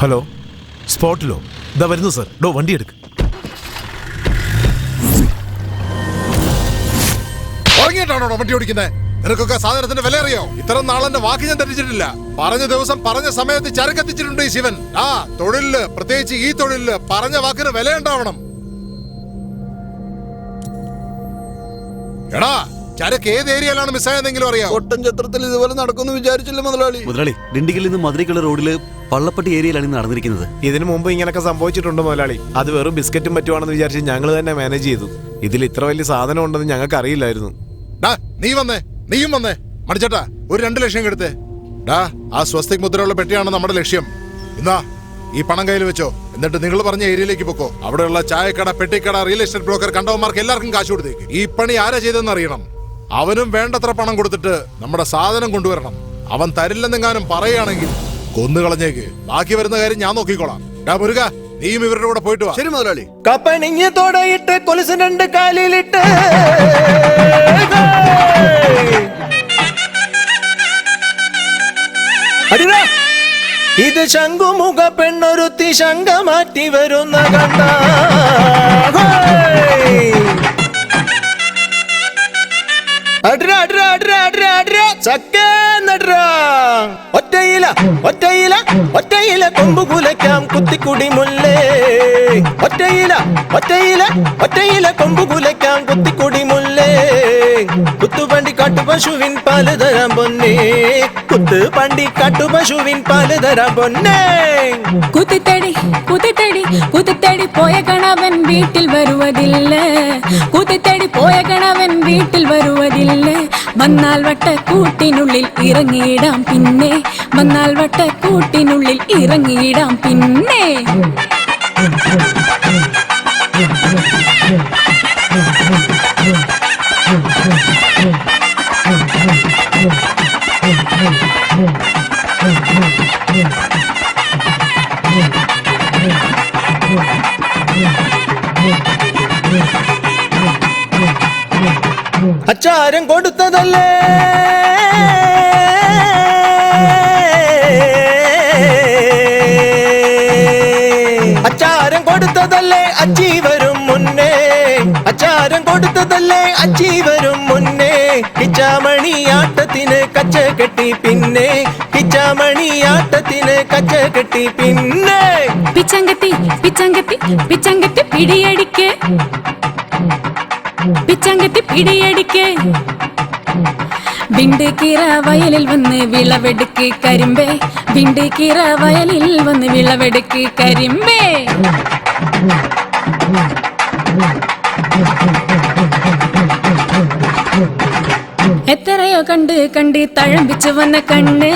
Hello, സ്പോട്ടിലോ? ഇതാ വരുന്നു sir. ഡോ വണ്ടി എടുക്ക്. ഉറങ്ങിയിട്ടാണോ വണ്ടി ഓടിക്കുന്നത്? നിനക്കൊക്കെ സാധനത്തിന്റെ വില അറിയോ? ഇത്ര നാളെന്റെ വാക്ക് ഞാൻ തെറ്റിച്ചിട്ടില്ല. പറഞ്ഞ ദിവസം പറഞ്ഞ സമയത്ത് ചരക്കെത്തിച്ചിട്ടുണ്ട് ഈ ശിവൻ. ആ തൊഴിലില്, പ്രത്യേകിച്ച് ഈ തൊഴിലില് പറഞ്ഞ വാക്കിന് വില ഉണ്ടാവണം. എടാ, ചരക്ക് ഏത് ഏരിയയിലാണ് മിസ്സായതെങ്കിലും അറിയാം? ഒട്ടൻചത്രത്തിൽ ഇതുപോലെ നടക്കുമെന്ന് വിചാരിച്ചില്ല മുതലാളി. ഡിണ്ടിഗലിൽ നിന്ന് മധുരയ്ക്കുള്ള റോഡില് പള്ളപ്പട്ടി ഏരിയയിലാണ് ഇന്ന് നടന്നിരിക്കുന്നത്. ഇതിനു മുമ്പ് ഇങ്ങനൊക്കെ സംഭവിച്ചിട്ടുണ്ട് മുതലാളി. അത് വെറും ബിസ്ക്കറ്റും പറ്റുവാണെന്ന് വിചാരിച്ച് ഞങ്ങൾ തന്നെ മാനേജ് ചെയ്തു. ഇതിൽ ഇത്ര വലിയ സാധനം ഉണ്ടെന്ന് ഞങ്ങൾക്ക് അറിയില്ലായിരുന്നു. നീയും വന്നേ മണിച്ചേട്ടാ, ഒരു 2 ലക്ഷം എടുത്തേ. ആ സ്വസ്തിക് മുദ്രയുള്ള പെട്ടിയാണ് നമ്മുടെ ലക്ഷ്യം. എന്നാ ഈ പണം കയ്യിൽ വെച്ചോ. എന്നിട്ട് നിങ്ങൾ പറഞ്ഞ ഏരിയയിലേക്ക് പൊക്കോ. അവിടെയുള്ള ചായക്കട, പെട്ടിക്കട, റിയൽ എസ്റ്റേറ്റ് ബ്രോക്കർ, കണ്ടവന്മാർക്ക് എല്ലാവർക്കും കാശ് കൊടുത്തേക്ക്. ഈ പണി ആരാ ചെയ്തെന്ന് അറിയണം. അവനും വേണ്ടത്ര പണം കൊടുത്തിട്ട് നമ്മുടെ സാധനം കൊണ്ടുവരണം. അവൻ തരില്ലെന്നെങ്ങാനും പറയുകയാണെങ്കിൽ കൊന്നുകളഞ്ഞേക്ക്. ബാക്കി വരുന്ന കാര്യം ഞാൻ നോക്കിക്കോളാം. മുരുക, നീയും ഇവരുടെ കൂടെ പോയിട്ട് വാ. ശരി മുതലാളി. കപ്പണിഞ്ഞ് തൊടയിട്ട് കൊലുസ് 2 കാലിലിട്ട് ഇത് ശംഖുമുഖ പെണ്ണൊരുത്തി ശങ്ക മാറ്റി വരുന്ന കണ്ട ഒറ്റയില കൊമ്പു കുലയ്ക്കാം കുത്തിക്കുടി മുല്ലേ. ഒറ്റയില കൊമ്പു കുലയ്ക്കാം കുത്തിക്കുടി മുല്ലേ. കുത്തുപണ്ടി കാട്ടുപശുവിൻ പാല് തരാൻ പൊന്നേ. കുത്തുപണ്ടി കാട്ടുപശുവിൻ പാല് തരാൻ പൊന്നേ. കുത്തിത്തടി കുത്തിത്തടി കുത്തിത്തടി പോയ കണവൻ വീട്ടിൽ വരുവതില്ല. കുത്തിത്തടി പോയ കണവൻ വീട്ടിൽ വരുവതില്ല. വന്നാൽ വട്ടക്കൂട്ടിനുള്ളിൽ ഇറങ്ങിയിടാം പിന്നെ. വന്നാൽ വട്ടക്കൂട്ടിനുള്ളിൽ ഇറങ്ങിയിടാം പിന്നെ. അച്ചാരം കൊടുത്തതല്ലേ അച്ചാരം കൊടുത്തതല്ലേ അച്ചി വരും മുന്നേ. അച്ചാരം കൊടുത്തതല്ലേ അച്ചി വരും മുന്നേ. കിച്ചാമണിയാട്ടത്തിന് കച്ച കെട്ടി പിന്നെ. കിച്ചാമണിയാട്ടത്തിന് കച്ച കെട്ടി പിന്നെ. പിച്ചങ്കത്തി പിച്ചങ്കത്തി പിച്ചങ്കത്തി പിടിയടിക്ക്. പിച്ചങ്കത്തി പിടിയടിക്ക്. വിണ്ടുകീറ വയലിൽ വന്ന് വിളവെടുക്ക് കരിമ്പേ. വിണ്ടുകീറ വയലിൽ വന്ന് വിളവെടുക്ക് കരിമ്പേ. എത്രയോ കണ്ട് കണ്ട് തഴമ്പിച്ചു വന്ന കണ്ണ്.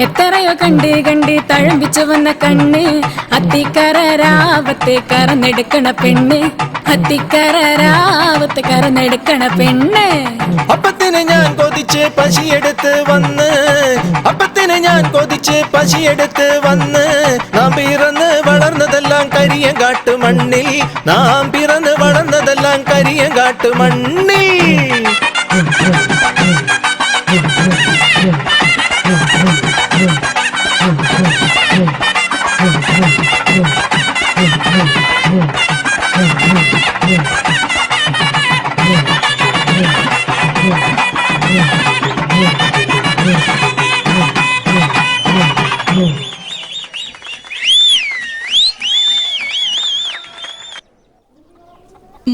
എത്രയോ കണ്ട് കണ്ട് തഴമ്പിച്ചു വന്ന കണ്ണ്. അത്തിക്കരാവത്ത് കറന്നെടുക്കണ പെണ്ണ്. അത്തിക്കരാവത്ത് കറന്നെടുക്കണ പെണ്ണ്. അപ്പത്തിന് ഞാൻ കൊതിച്ച് പശിയെടുത്ത് വന്ന്. അപ്പത്തിന് ഞാൻ കൊതിച്ച് പശിയെടുത്ത് വന്ന്. നാം പിറന്ന് വളർന്നതെല്ലാം കരിയങ്കാട്ട് മണ്ണിൽ. നാം പിറന്ന് വളർന്നതെല്ലാം കരിയങ്കാട്ട് മണ്ണിൽ.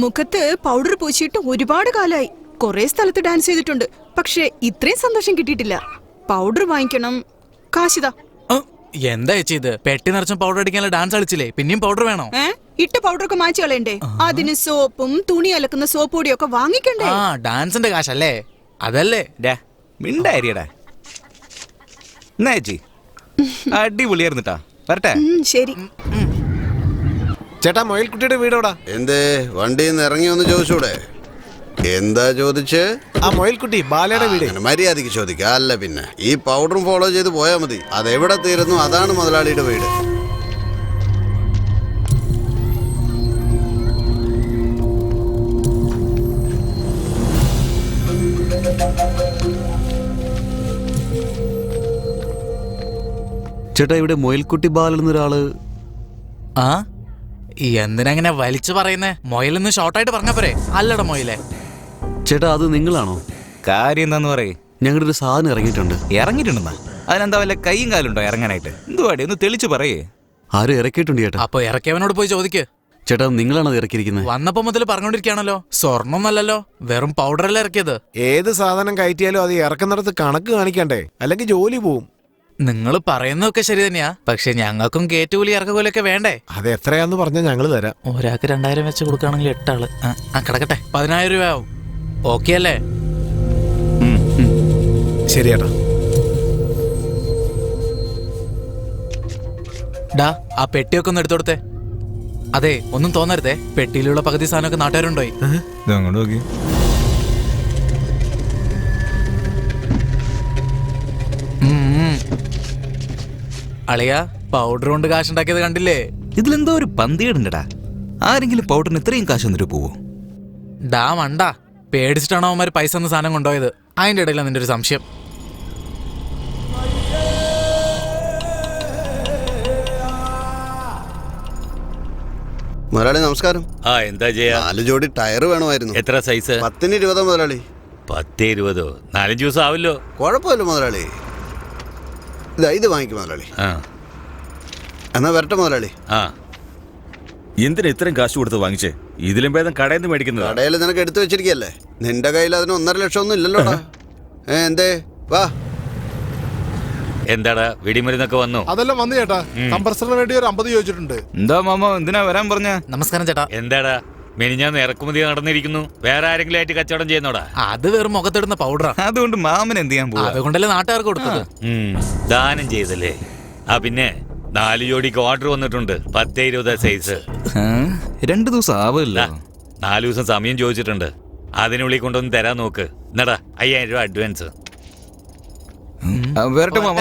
മുഖത്ത് പൗഡർ പൂശിയിട്ട് ഒരുപാട് കാലായി. കുറെ സ്ഥലത്ത് ഡാൻസ് ചെയ്തിട്ടുണ്ട്, പക്ഷെ ഇത്രയും സന്തോഷം കിട്ടിയിട്ടില്ല. പൗഡർ വാങ്ങിക്കണം, കാശിതാ. എന്താ ചെയ്ത്? പെട്ടി നിറച്ചും പൗഡർ അടിക്കാനുള്ള ഡാൻസ് കളിച്ചില്ലേ? പിന്നെയും പൗഡർ വേണോ? ഇട്ട പൗഡറൊക്കെ മാറ്റി കളയണ്ടേ? അതിന് സോപ്പും തുണി അലക്കുന്ന സോപ്പ് പൊടിയൊക്കെ വാങ്ങിക്കണ്ടേ? ഡാൻസിന്റെ കാശല്ലേ അതല്ലേ? മിണ്ടായിരിയടാ. അടിപൊളിയായിരുന്നിട്ടാ. വരട്ടെ. ശരി. ചേട്ടാ, മൊയിൽക്കുട്ടിയുടെ വീടോടാ? എന്തേ വണ്ടിയിൽ നിന്ന് ഇറങ്ങി ഒന്ന് ചോദിച്ചൂടെ? എന്താ ചോദിച്ച്? ആ മൊയിൽക്കുട്ടി ബാലയുടെ വീട്. മര്യാദക്ക് ചോദിക്ക. അല്ല പിന്നെ ഈ പൗഡറും ഫോളോ ചെയ്ത് പോയാ മതി. അതെവിടെ തീരുന്നു അതാണ് മുതലാളിയുടെ വീട്. ചേട്ടാ ഇവിടെ മൊയിൽക്കുട്ടി ബാലൻ എന്നൊരാള്. ആ എന്തിനങ്ങനെ വലിച്ചു പറയുന്നേ? മൊയിലെന്ന് ഷോർട്ടായിട്ട് പറഞ്ഞ പോരെ? അല്ലട മൊയിലേ. ചേട്ടാ അത് നിങ്ങളാണോ? കാര്യം എന്താന്ന് പറയേ? ഞങ്ങളുടെ ഒരു സാധനം ഇറങ്ങിയിട്ടുണ്ട്. ഇറങ്ങിയിട്ടുണ്ടെന്നാ? അതിനെന്താ വല്ല കൈയും കാലുണ്ടോ ഇറങ്ങാനായിട്ട്? എന്തുവാടി ഒന്ന് തെളിച്ചു പറയേ. ആരും ഇറക്കിയിട്ടുണ്ട് ചേട്ടാ. അപ്പൊ ഇറക്കിയവനോട് പോയി ചോദിക്ക്. ചേട്ടാ നിങ്ങളാണോ അത് ഇറക്കിയിരിക്കുന്നത്? വന്നപ്പോ മുതൽ പറഞ്ഞോണ്ടിരിക്കുകയാണല്ലോ, സ്വർണ്ണം നല്ലല്ലോ, വെറും പൗഡറല്ലേ ഇറക്കിയത്. ഏത് സാധനം കയറ്റിയാലും അത് ഇറക്കുന്നിടത്ത് കണക്ക് കാണിക്കണ്ടേ, അല്ലെങ്കിൽ ജോലി പോവും. നിങ്ങൾ പറയുന്നതൊക്കെ ശരി തന്നെയാ, പക്ഷെ ഞങ്ങൾക്കും കയറ്റുകൂലി ഇറക്കുകൂലിയൊക്കെ വേണ്ടേ? അത് എത്രയാന്ന് പറഞ്ഞാൽ ഞങ്ങള് തരാം. ഒരാൾക്ക് 2000 വെച്ച് കൊടുക്കുകയാണെങ്കിൽ 8 ആള്. കിടക്കട്ടെ, 10000 രൂപയാവും. ഓക്കെ അല്ലേ? ശരി ചേട്ടാ. ഡാ ആ പെട്ടിയൊക്കെ ഒന്ന് എടുത്തോടുത്തേ. അതെ, ഒന്നും തോന്നരുതേ, പെട്ടിയിലുള്ള പകുതി സാധനമൊക്കെ നാട്ടുകാരുണ്ടോയി. അങ്ങോട്ട് നോക്കി. അളിയ പൗഡർ കൊണ്ട് കാശുണ്ടാക്കിയത് കണ്ടില്ലേ? ഇതിലെന്തോ ഒരു പന്തികേടുണ്ടടാ. ആരെങ്കിലും പൗഡറിന് ഇത്രയും കാശ് വന്നിട്ട് പോവോ? ഡാ മണ്ട, പേടിച്ചിട്ടാണോ അവന്മാർ പൈസ എന്ന സാധനം കൊണ്ടുപോയത്? അതിന്റെ ഇടയിലാണ് നിന്റെ ഒരു സംശയം. മുതലാളി നമസ്കാരം. ആ എന്താ ചെയ്യാ? 4 ജോഡി ടയർ വേണമായിരുന്നു. എത്ര സൈസ്? 10-ന് 20 മുതലാളി. 10-20? 4 ദിവസം ആവില്ലോ. കുഴപ്പമില്ല മുതലാളി. ഇത് വാങ്ങിക്കും മുതലാളി. ആ എന്നാ വരട്ടെ മുതലാളി. ആ എന്തിനാ ഇത്രയും കാശ് കൊടുത്ത് വാങ്ങിച്ചേ? ഇതിലും ഭേദം കടയിൽ നിന്ന് മേടിക്കുന്നത്. കടയിൽ നിനക്ക് എടുത്തു വെച്ചിരിക്കല്ലേ, നിന്റെ കയ്യിൽ അതിന് 1.5 ലക്ഷം ഒന്നും ഇല്ലല്ലോടാ. എന്തേ വാ. എന്താടാ വെടിമരുന്നൊക്കെ വന്നു? അതെല്ലാം വന്നു ചേട്ടാ. കംപ്രസറിന് വേണ്ടി ഒരു 50 ചോദിച്ചിട്ടുണ്ട്. എന്താ മാമ എന്തിനാ വരാൻ പറഞ്ഞ? നമസ്കാരം ചേട്ടാ. എന്താടാ മെനിഞ്ഞാന്ന് ഇറക്കുമതി നടന്നിരിക്കുന്നു? വേറെ ആരെങ്കിലും ആയിട്ട് കച്ചവടം ചെയ്യുന്നോടാ? അത് വെറും മുഖത്തിടുന്ന പൗഡറാ. അതുകൊണ്ട് മാമൻ എന്ത് ചെയ്യാൻ പോവാ? അതുകൊണ്ടല്ലേ നാട്ടുകാർക്ക് കൊടുത്തത്. ദാനം ചെയ്തല്ലേ? ആ പിന്നെ 4 ജോഡിക്ക് ഓർഡർ വന്നിട്ടുണ്ട്. 10-20 സൈസ്. 2 ദിവസം ആവില്ല. 4 ദിവസം സമയം ചോദിച്ചിട്ടുണ്ട്. അതിനുള്ളിൽ കൊണ്ടൊന്ന് തരാൻ നോക്ക്. എന്നടാ 5000 രൂപ അഡ്വാൻസ്. വരട്ടെ മാമ.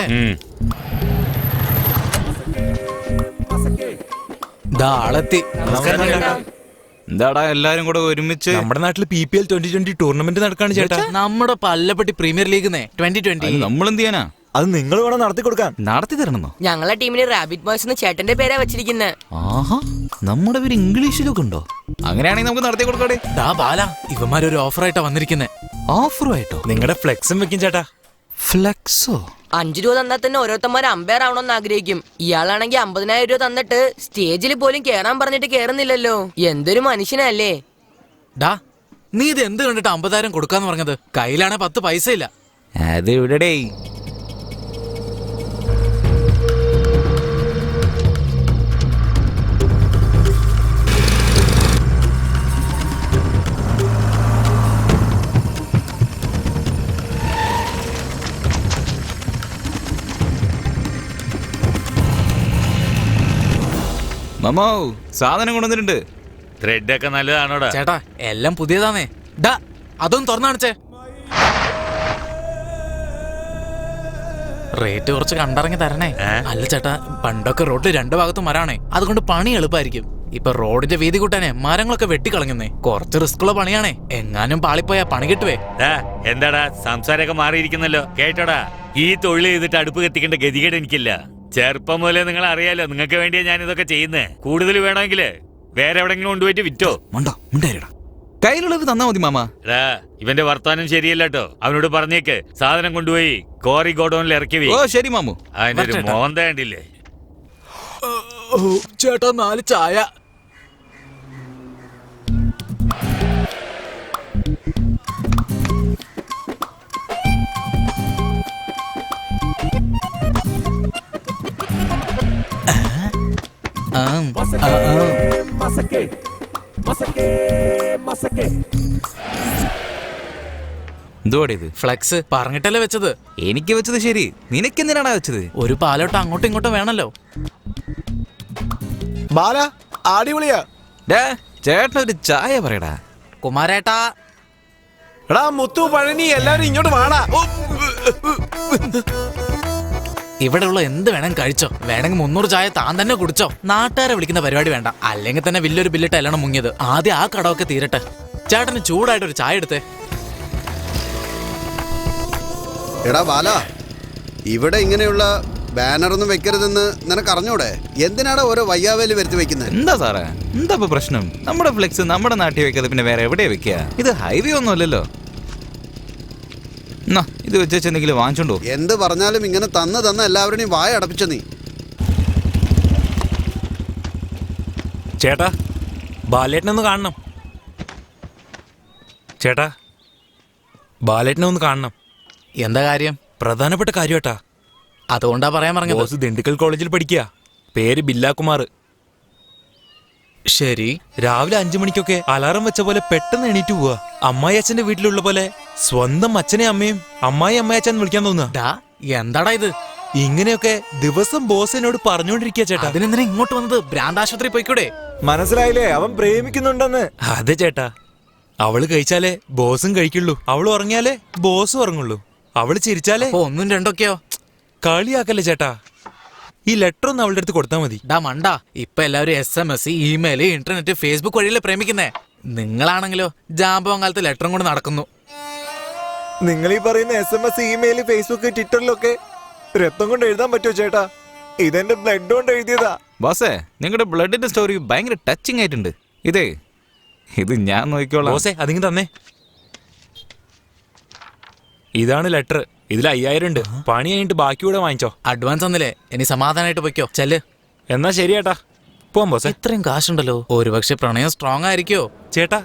ആളെത്തി. എന്താടാ എല്ലാരും കൂടെ ഒരുമിച്ച്? നമ്മുടെ നാട്ടിൽ PPL 2020 ടൂർണമെന്റ് നടക്കാണ് ചേട്ടാ. നമ്മുടെ പല്ലപ്പെട്ടി പ്രീമിയർ ലീഗ് 2020. നമ്മളെന്ത് ചെയ്യാനാ? അത് നിങ്ങൾ വേണം നടത്തി കൊടുക്കാൻ. നടത്തി തരണമെന്നോ? ഞങ്ങളെ ടീമിന് റാബിറ്റ് ബോയ്സ് എന്ന് ചേട്ടന്റെ പേരാ വെച്ചിരിക്കുന്നത്. ആഹാ, നമ്മുടെ പേര് ഇംഗ്ലീഷിലൊക്കെ ഉണ്ടോ? അങ്ങനെയാണെങ്കിൽ നമുക്ക് നടത്തി കൊടുക്കാടേ. ഡാ ബാല, ഇവന്മാരൊരു ഓഫറായിട്ടാ വന്നിരിക്കുന്നേ. ഓഫറുമായിട്ടോ? നിങ്ങളുടെ ഫ്ലെക്സും വെക്കും ചേട്ടാ. ഫ്ലെക്സോ? 5 രൂപ തന്നാൽ തന്നെ ഓരോരുത്തന്മാർ അമ്പയർ ആവണമെന്ന് ആഗ്രഹിക്കും. ഇയാളാണെങ്കിൽ 50,000 രൂപ തന്നിട്ട് സ്റ്റേജിൽ പോലും കേറാൻ പറഞ്ഞിട്ട് കേറുന്നില്ലല്ലോ. എന്തൊരു മനുഷ്യനല്ലേ. ഡാ നീ ഇത് എന്ത് കണ്ടിട്ട് 50,000 കൊടുക്കാന്ന് പറഞ്ഞത്? കയ്യിലാണെ 10 പൈസ ഇല്ല. അത് ഇവിടെ മാമോ സാധനം കൊണ്ടുവന്നിട്ടുണ്ട്. ത്രെഡ് ഒക്കെ നല്ലതാണോടാ? ചേട്ടാ എല്ലാം പുതിയതാന്നേ. ഡാ അതൊന്നും തുറന്നു കാണിച്ചേ. റേറ്റ് കുറച്ച് കണ്ടിറങ്ങി തരണേ. അല്ല ചേട്ടാ, പണ്ടൊക്കെ റോഡിൽ 2 ഭാഗത്തും മരാണേ, അതുകൊണ്ട് പണി എളുപ്പമായിരിക്കും. ഇപ്പൊ റോഡിന്റെ വീതി കൂട്ടാനേ മരങ്ങളൊക്കെ വെട്ടിക്കളഞ്ഞേ. കുറച്ച് റിസ്ക് ഉള്ള പണിയാണേ. എങ്ങാനും പാളിപ്പോയാ പണി കിട്ടുവേ. എന്താടാ സംസാരമൊക്കെ മാറിയിരിക്കുന്നല്ലോ. കേട്ടോടാ, ഈ തൊഴിൽ ചെയ്തിട്ട് അടുപ്പ് കത്തിക്കേണ്ട ഗതികേട് എനിക്കില്ല. ചെറുപ്പം മുതലേ നിങ്ങൾ അറിയാലോ, നിങ്ങൾക്ക് വേണ്ടിയാ ഞാൻ ഇതൊക്കെ ചെയ്യുന്നേ. കൂടുതൽ വേണമെങ്കില് വേറെ എവിടെങ്കിലും കൊണ്ടുപോയിട്ട് വിറ്റോ. കയ്യിലുള്ളത് തന്നാ മതി മാമ. ഇവന്റെ വർത്താനം ശരിയല്ല കേട്ടോ. അവനോട് പറഞ്ഞേക്ക് സാധനം കൊണ്ടുപോയി കോറി ഗോഡൌണിൽ ഇറക്കി. ഓ ശരി മാമു. അതിന്റെ ഒരു മോന്ത കണ്ടില്ലേ? ചേട്ടാ 4 ചായ. എന്തുവാടേ ഇത്? ഫ്ലെക്സ് പറഞ്ഞിട്ടല്ലേ വെച്ചത്. എനിക്ക് വെച്ചത് ശരി, നിനക്കെന്തിനാടാ വെച്ചത്? ഒരു പാലോട്ട് അങ്ങോട്ടും ഇങ്ങോട്ടും വേണല്ലോ. ബാല അടിപൊളിയാ. ചേട്ടനൊരു ചായ പറയടാ. കുമാരേട്ടാ. എടാ മുത്തു, പഴനി, എല്ലാരും ഇങ്ങോട്ട് വാടാ. ഇവിടെ ഉള്ള എന്ത് വേണം കഴിച്ചോ. വേണമെങ്കിൽ 300 ചായ താൻ തന്നെ കുടിച്ചോ. നാട്ടുകാരെ വിളിക്കുന്ന പരിപാടി വേണ്ട. അല്ലെങ്കിൽ തന്നെ വലിയൊരു ബില്ലിട്ട് എല്ലാം മുങ്ങിയത്. ആദ്യം ആ കടമൊക്കെ തീരട്ടെ. ചേട്ടന് ചൂടായിട്ടൊരു ചായ എടുത്തേ. എടാ ബാല, ഇവിടെ ഇങ്ങനെയുള്ള ബാനറൊന്നും വെക്കരുതെന്ന് നിനക്ക് അറിഞ്ഞൂടെ? എന്തിനാടാ ഓരോ വയ്യാവേലി വരുത്തി വെക്കുന്നത്? എന്താ സാറേ, എന്താ ഇപ്പൊ പ്രശ്നം? നമ്മുടെ ഫ്ലെക്സ് നമ്മുടെ നാട്ടിൽ വെക്കാതെ പിന്നെ വേറെ എവിടെയാ വെക്കുക? ഇത് ഹൈവേ ഒന്നും അല്ലല്ലോ. ഇത് വെച്ചെന്തെങ്കിലും വാങ്ങിച്ചോണ്ടോ? എന്ത് പറഞ്ഞാലും ഇങ്ങനെ തന്ന എല്ലാവരുടെയും വായ അടപ്പിച്ച നീ. ചേട്ടാ, ബാലേട്ടനൊന്ന് കാണണം. ചേട്ടാ, ബാലേട്ടനെ ഒന്ന് കാണണം. എന്താ കാര്യം? പ്രധാനപ്പെട്ട കാര്യം ഏട്ടാ. അതുകൊണ്ടാ പറയാൻ പറഞ്ഞത്. ബോസ് ദിണ്ടിക്കൽ കോളേജിൽ പഠിക്കുക. പേര് ബില്ലാകുമാർ. ശരി. രാവിലെ 5 മണിക്കൊക്കെ അലാറം വെച്ച പോലെ പെട്ടെന്ന് എണീറ്റ് പോവാ. അമ്മായി അച്ഛന്റെ വീട്ടിലുള്ള പോലെ സ്വന്തം അച്ഛനെ അമ്മയും അമ്മായി അച്ഛൻ വിളിക്കാൻ തോന്നുക. എന്താടാ ഇത്? ഇങ്ങനെയൊക്കെ ദിവസം ബോസ് എന്നോട് പറഞ്ഞുകൊണ്ടിരിക്കുക ചേട്ടാ. അതിനെന്തിനാ ഇങ്ങോട്ട് വന്നത്? ഭ്രാന്താശുപത്രി പോയിക്കൂടെ? മനസ്സിലായില്ലേ, അവൻ പ്രേമിക്കുന്നുണ്ടെന്ന്. അതെ ചേട്ടാ, അവള് കഴിച്ചാലേ ബോസും കഴിക്കുള്ളൂ. അവള് ഉറങ്ങിയാലേ ബോസും ഉറങ്ങുള്ളൂ. അവള് ചിരിച്ചാലേ. ഒന്നും രണ്ടൊക്കെയോ? കളിയാക്കല്ലേ ചേട്ടാ. ഈ ലെറ്റർ ഒന്ന് അവളുടെ അടുത്ത് കൊടുത്താൽ മതി. മണ്ട, ഇപ്പൊ എല്ലാവരും SMS, ഇമെയിൽ, ഇന്റർനെറ്റ്, ഫേസ്ബുക്ക് വഴിയല്ലേ പ്രേമിക്കുന്നേ. നിങ്ങളാണെങ്കിലോ ജാമ്പവം കാലത്ത് ലെറ്ററും കൊണ്ട് നടക്കുന്നു. നിങ്ങൾ ഈ പറയുന്ന SMS, ഇമെയിൽ, ഫേസ്ബുക്ക്, ട്വിറ്ററിലൊക്കെ രക്തം കൊണ്ട് എഴുതാൻ പറ്റുമോ ചേട്ടാ? ഇതെന്റെ ബ്ലഡ് കൊണ്ട് എഴുതിയതാ. ബോസേ, നിങ്ങളുടെ ബ്ലഡിന്റെ സ്റ്റോറി ഭയങ്കര ടച്ചിങ് ആയിട്ടുണ്ട്. ഇത് ഞാൻ നോക്കിക്കോളാം. ബോസേ, അതിങ്ങ് തന്നെ. ഇതാണ് ലെറ്റർ. ഇതിൽ 5000 ഉണ്ട്. പണി കഴിഞ്ഞിട്ട് ബാക്കി കൂടെ വാങ്ങിച്ചോ. അഡ്വാൻസ് ഒന്നില്ലേ, ഇനി സമാധാനമായിട്ട് പൊയ്ക്കോ. ചെല്ല്. എന്നാ ശരി ചേട്ടാ, പോവാം ബോസേ. ഇത്രയും കാശുണ്ടല്ലോ. ഒരുപക്ഷെ പ്രണയം സ്ട്രോങ് ആയിരിക്കോ ചേട്ടാ?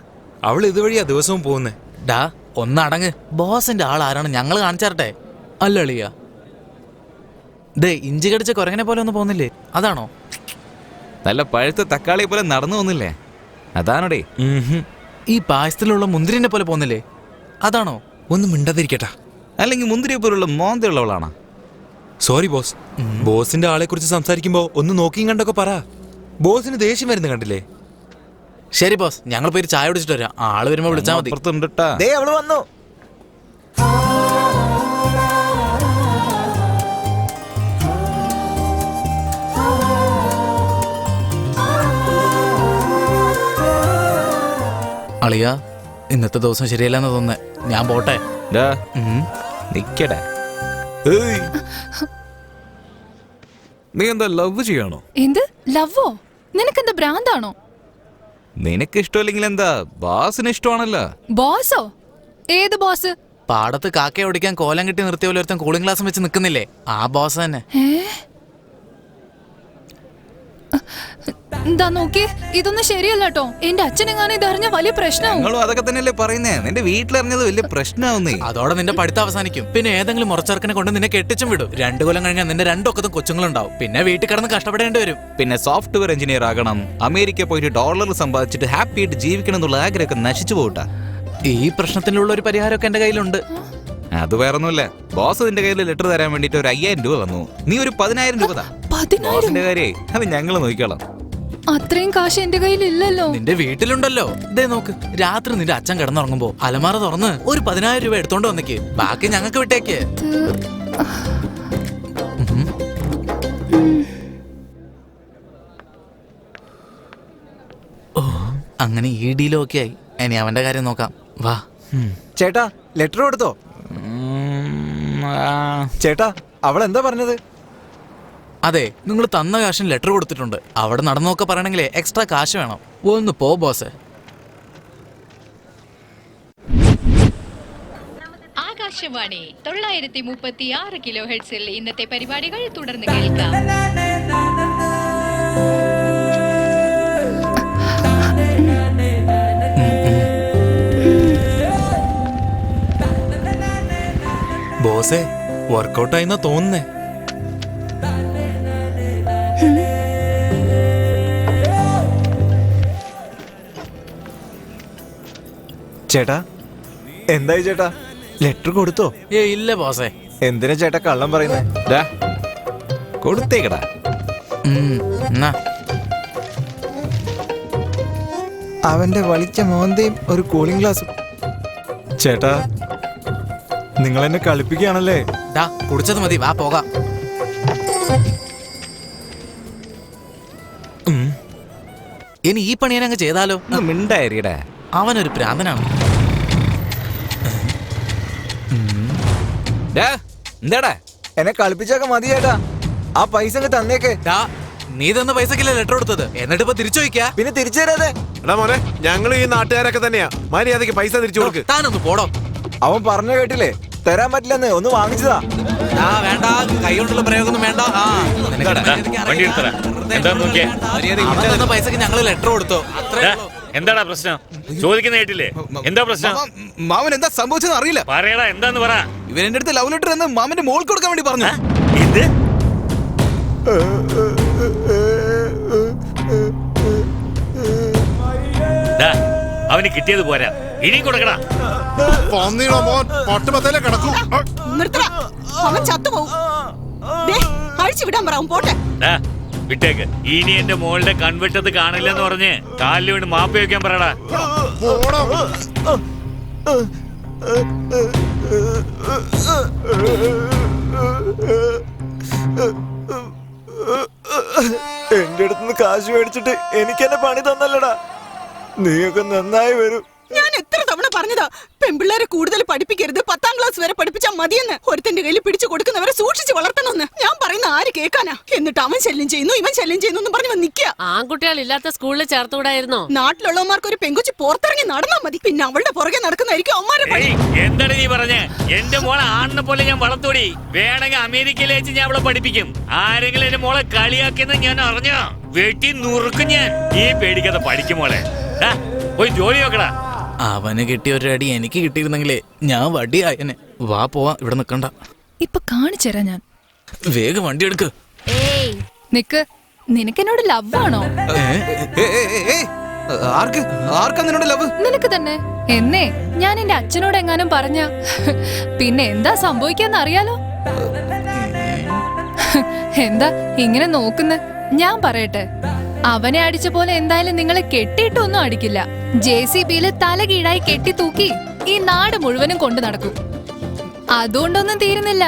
അവൾ ഇതുവഴിയാ ദിവസവും പോകുന്നേ. ഒന്നടങ്ങ്. ബോസിന്റെ ആൾ ആരാണ് ഞങ്ങൾ കാണിച്ചാറട്ടെ. അല്ലളിയ, ഇഞ്ചി കടിച്ച കുരങ്ങനെ പോലെ ഒന്നും പോകുന്നില്ലേ? അതാണോ? നല്ല പഴുത്ത തക്കാളി പോലെ നടന്നു പോകുന്നില്ലേ? അതാണോടേ. ഈ പായസത്തിലുള്ള മുന്തിരിനെ പോലെ പോകുന്നില്ലേ? അതാണോ? ഒന്നും മിണ്ടാതിരിക്കട്ടാ. അല്ലെങ്കിൽ മുന്തിരിയെ പോലുള്ള മോന്തയുള്ളവളാണോ? Sorry boss. ബോസിന്റെ ആളെ കുറിച്ച് സംസാരിക്കുമ്പോ ഒന്ന് നോക്കിയും കണ്ടൊക്കെ പറ. ബോസിന് ദേഷ്യം വരുന്ന കണ്ടില്ലേ? ശരി ബോസ്, ഞങ്ങൾ പോയി ചായ കുടിച്ചിട്ട് വരാം. ആള് വരുമ്പോ വിളിച്ചാൽ മതി. അവള് വന്നു. അളിയ, ഇന്നത്തെ ദിവസം ശരിയല്ലെന്ന് തോന്നുന്നേ. ഞാൻ പോട്ടെ. നിക്കടേ. നീ എന്താ ലവ് ചെയ്യണോ? എന്ത് ലവോ? നിനക്കെന്താ ഭ്രാന്താണോ? നിനക്ക് ഇഷ്ടമില്ലെങ്കിൽ എന്താ, ബോസിന് ഇഷ്ടമാണല്ലോ. ബോസോ? ഏത് ബോസ്? പാടത്ത് കാക്കയെ ഓടിക്കാൻ കോലം കെട്ടി നിർത്തിയ പോലെ ഒരുത്തൻ കൂളിംഗ് ഗ്ലാസ് വെച്ച് നിൽക്കുന്നില്ലേ? ആ ബോസ് തന്നെ. എന്താ നോക്കി, ഇതൊന്നും ശരിയല്ല കേട്ടോ. എന്റെ അച്ഛനെങ്ങാനും ഇതറിഞ്ഞ വലിയ പ്രശ്നമാവും. അതൊക്കെ തന്നെയല്ലേ പറയുന്നേ. നിന്റെ വീട്ടിലറിഞ്ഞത് വലിയ പ്രശ്നമാവുന്നേ. അതോടെ നിന്റെ പഠിത്തം അവസാനിക്കും. പിന്നെ ഏതെങ്കിലും മുറച്ചെറുക്കനെ കൊണ്ട് നിന്നെ കെട്ടിച്ചും വിടും. 2 കൊല്ലം കഴിഞ്ഞാൽ നിന്റെ 2 ഒക്കത്തും കൊച്ചുങ്ങളുണ്ടാവും. പിന്നെ വീട്ടിൽ കിടന്ന് കഷ്ടപ്പെടേണ്ടി വരും. പിന്നെ സോഫ്റ്റ്വെയർ എഞ്ചിനീയർ ആകണം, അമേരിക്ക പോയിട്ട് ഡോളർ സമ്പാദിച്ചിട്ട് ഹാപ്പി ആയിട്ട് ജീവിക്കണം എന്നുള്ള ആഗ്രഹമൊക്കെ നശിച്ചു പോകട്ടാ. ഈ പ്രശ്നത്തിനുള്ള ഒരു പരിഹാരമൊക്കെ എന്റെ കയ്യിലുണ്ട്. അത് വേറൊന്നുമില്ല. ബോസ് നിന്റെ കയ്യിൽ ലെറ്റർ തരാൻ വേണ്ടിട്ട് ഒരു 5000 രൂപ വന്നു. നീ ഒരു 10000 രൂപ താ. ബോസിന്റെ കാര്യേ അത് ഞങ്ങൾ നോക്കിക്കോളാം. അത്രയും കാശ് എന്റെ കയ്യിൽ ഇല്ലല്ലോ. നിന്റെ വീട്ടിലുണ്ടല്ലോ. നോക്ക്, രാത്രി നിന്റെ അച്ഛൻ കിടന്നുറങ്ങുമ്പോ അലമാറ തുറന്ന് ഒരു 10000 രൂപ എടുത്തോണ്ട് വന്നേക്ക്. ബാക്കി ഞങ്ങൾക്ക് വിട്ടേക്ക്. അങ്ങനെ ഈ ഡീലും ഒക്കെ ആയി. ഇനി അവന്റെ കാര്യം നോക്കാം. വാ. ചേട്ടാ, ലെറ്റർ കൊടുത്തോ? ചേട്ടാ, അവൾ എന്താ പറഞ്ഞത്? അതെ, നിങ്ങൾ തന്ന കാശിന് ലെറ്റർ കൊടുത്തിട്ടുണ്ട്. അവിടെ നടന്നൊക്കെ പറയണെങ്കിലേ എക്സ്ട്രാ കാശ് വേണം. ഒന്ന് പോ ബോസ്. ആകാശവാണി 936 കിലോ ഹെർട്സിൽ ഇന്നത്തെ പരിപാടികൾ തുടർന്ന് കേൾക്കാം. ബോസേ, വർക്കൗട്ടായിന്നാ തോന്നുന്നേ. ചേട്ടാ, എന്തായി ചേട്ടാ? ലെറ്റർ കൊടുത്തോ? ഇല്ല ബോസേ. എന്തിനാ ചേട്ടാ കള്ളം പറയുന്നേ? കൊടുത്തേക്കടാ. അവന്റെ വളിച്ച മോന്തയും ഒരു കൂളിംഗ് ഗ്ലാസും. ചേട്ടാ, നിങ്ങൾ എന്നെ കളിപ്പിക്കുകയാണല്ലേ? കുടിച്ചത് മതി, വാ പോകാം. ഇനി ഈ പണി ഞാൻ അങ്ങ് ചെയ്താലോ? മിണ്ടായിരിക്കടേ. അവനൊരു ഭ്രാന്തനാണ്. എന്താടാ എന്നെ കളിപ്പിച്ചൊക്കെ മതി ചേട്ടാ. ആ പൈസ അങ്ങ് തന്നേക്ക്. നീ തന്ന പൈസക്കല്ലേ ലെറ്റർ കൊടുത്തത്, എന്നിട്ട് ഇപ്പൊ തിരിച്ചു ചോദിക്കാ? പിന്നെ തിരിച്ചു തരാതെ. എടാ മോനെ, ഞങ്ങൾ ഈ നാട്ടുകാരൊക്കെ തന്നെയാ. മര്യാദക്ക് പൈസ തിരിച്ചു കൊടുക്ക്. താനൊന്ന് പോടോ. അവൻ പറഞ്ഞ കേട്ടില്ലേ, തരാൻ പറ്റില്ലെന്ന്. ഒന്ന് വാങ്ങിച്ചതാ. വേണ്ട, കൈ കൊണ്ടുള്ള പ്രയോഗമൊന്നും വേണ്ട. വണ്ടി എടുത്തടാ. എന്താന്ന് നോക്കിയേ. അവൻ തന്ന പൈസക്ക് ഞങ്ങള് ലെറ്റർ കൊടുത്തോ, അത്രേ ഉള്ളൂ. എന്താടാ പ്രശ്നം? ചോദിക്കുന്ന കേട്ടില്ലേ? എന്താ പ്രശ്നം? മാമൻ എന്താ സംഭവിച്ചെന്ന് അറിയില്ല. പറയടാ, എന്താന്ന് പറ. ഇവൻ എന്റെ അടുത്ത് ലവ് ലെറ്റർ എന്ന് മാമന്റെ മോൾക്ക് കൊടുക്കാൻ വേണ്ടി പറഞ്ഞു. ഇത് അവന് കിട്ടിയത് പോരാ, ഇനിയും കൊടുക്കടാ. മോൻ പൊട്ടുമത്തയിലെ കിടക്കും. നിർത്തടാ, അവൻ ചത്തുപോകും. അഴിച്ചു വിടാൻ പറ, അവൻ പോട്ടെ. വിട്ടേക്ക്. ഇനി എന്റെ മോളുടെ കൺവെട്ടത് കാണില്ലെന്ന് പറഞ്ഞ് കാലിൽ വീണ് മാപ്പ് വയ്ക്കാൻ പറയടാ. എന്റെ അടുത്തുനിന്ന് കാശ് മേടിച്ചിട്ട് എനിക്ക് എന്നെ പണി തന്നല്ലടാ. നീയൊക്കെ നന്നായി വരും. ഞാൻ എത്ര തവണ പറഞ്ഞതാ പെൺപിള്ളേരെ കൂടുതൽ പഠിപ്പിക്കരുത്, 10ാം ക്ലാസ് വരെ പഠിപ്പിച്ചാൽ മതിയെന്ന്. ഒരുത്തന്റെ കയ്യിൽ പിടിച്ചു കൊടുക്കുന്നവരെ സൂക്ഷിച്ച് വളർത്തണമെന്ന് ഞാൻ പറയുന്ന ആര് കേൾക്കാനാ? എന്നിട്ട് അവൻ ശല്യം ചെയ്യുന്നു, ഇവൻ ശല്യം ചെയ്യുന്നു പറഞ്ഞു നിൽക്കുക. ആൺകുട്ടികൾ ഇല്ലാത്ത സ്കൂളിൽ ചേർത്തുകൂടായിരുന്നോ? നാട്ടിലുള്ളവന്മാർക്ക് ഒരു പെങ്കുച്ചി പുറത്തിറങ്ങി നടന്നാ മതി, പിന്നെ അവളുടെ പുറകെ നടക്കുന്നതായിരിക്കും അവന്മാരെ പണി. എന്താണ് നീ പറഞ്ഞേ? എന്റെ മോളെ ആണിനെ പോലെ ഞാൻ വളർത്തോടി. വേണമെങ്കിൽ അമേരിക്കയിൽ വെച്ച് ഞാൻ അവളെ പഠിപ്പിക്കും. ആരെങ്കിലും എന്റെ മോളെ കളിയാക്കിയെന്ന് ഞാൻ അറിഞ്ഞോ, വെട്ടി നുറുക്കും ഞാൻ. നീ പേടിക്കാതെ പഠിക്കും മോളെ. പോയി ജോലി നോക്കടാ. അവന് കിട്ടിയ ഒരു അടി എനിക്ക് കിട്ടിയിരുന്നെങ്കിലേ ഞാൻ വടിയായനെ. വാ പോവാ, ഇവിടെ നിക്കണ്ട. ഇപ്പൊ കാണിച്ചരാ ഞാൻ. വേഗം വണ്ടി എടുക്ക്. നിക്ക്, നിനക്കെന്നോട് ലവ് ആണോ? ആർക്കാ നിന്നോട് ലവ്? നിനക്ക് തന്നെ. എന്നേ ഞാൻ എന്റെ അച്ഛനോട് എങ്ങാനും പറഞ്ഞ പിന്നെ എന്താ സംഭവിക്കാന്ന് അറിയാലോ. എന്താ ഇങ്ങനെ നോക്കുന്നെ? ഞാൻ പറയട്ടെ, അവനെ അടിച്ച പോലെ എന്തായാലും നിങ്ങളെ കെട്ടിയിട്ടൊന്നും അടിക്കില്ല. JCBയില് തല കീഴായി കെട്ടി തൂക്കി ഈ നാട് മുഴുവനും കൊണ്ടു നടക്കും. അതുകൊണ്ടൊന്നും തീരുന്നില്ല.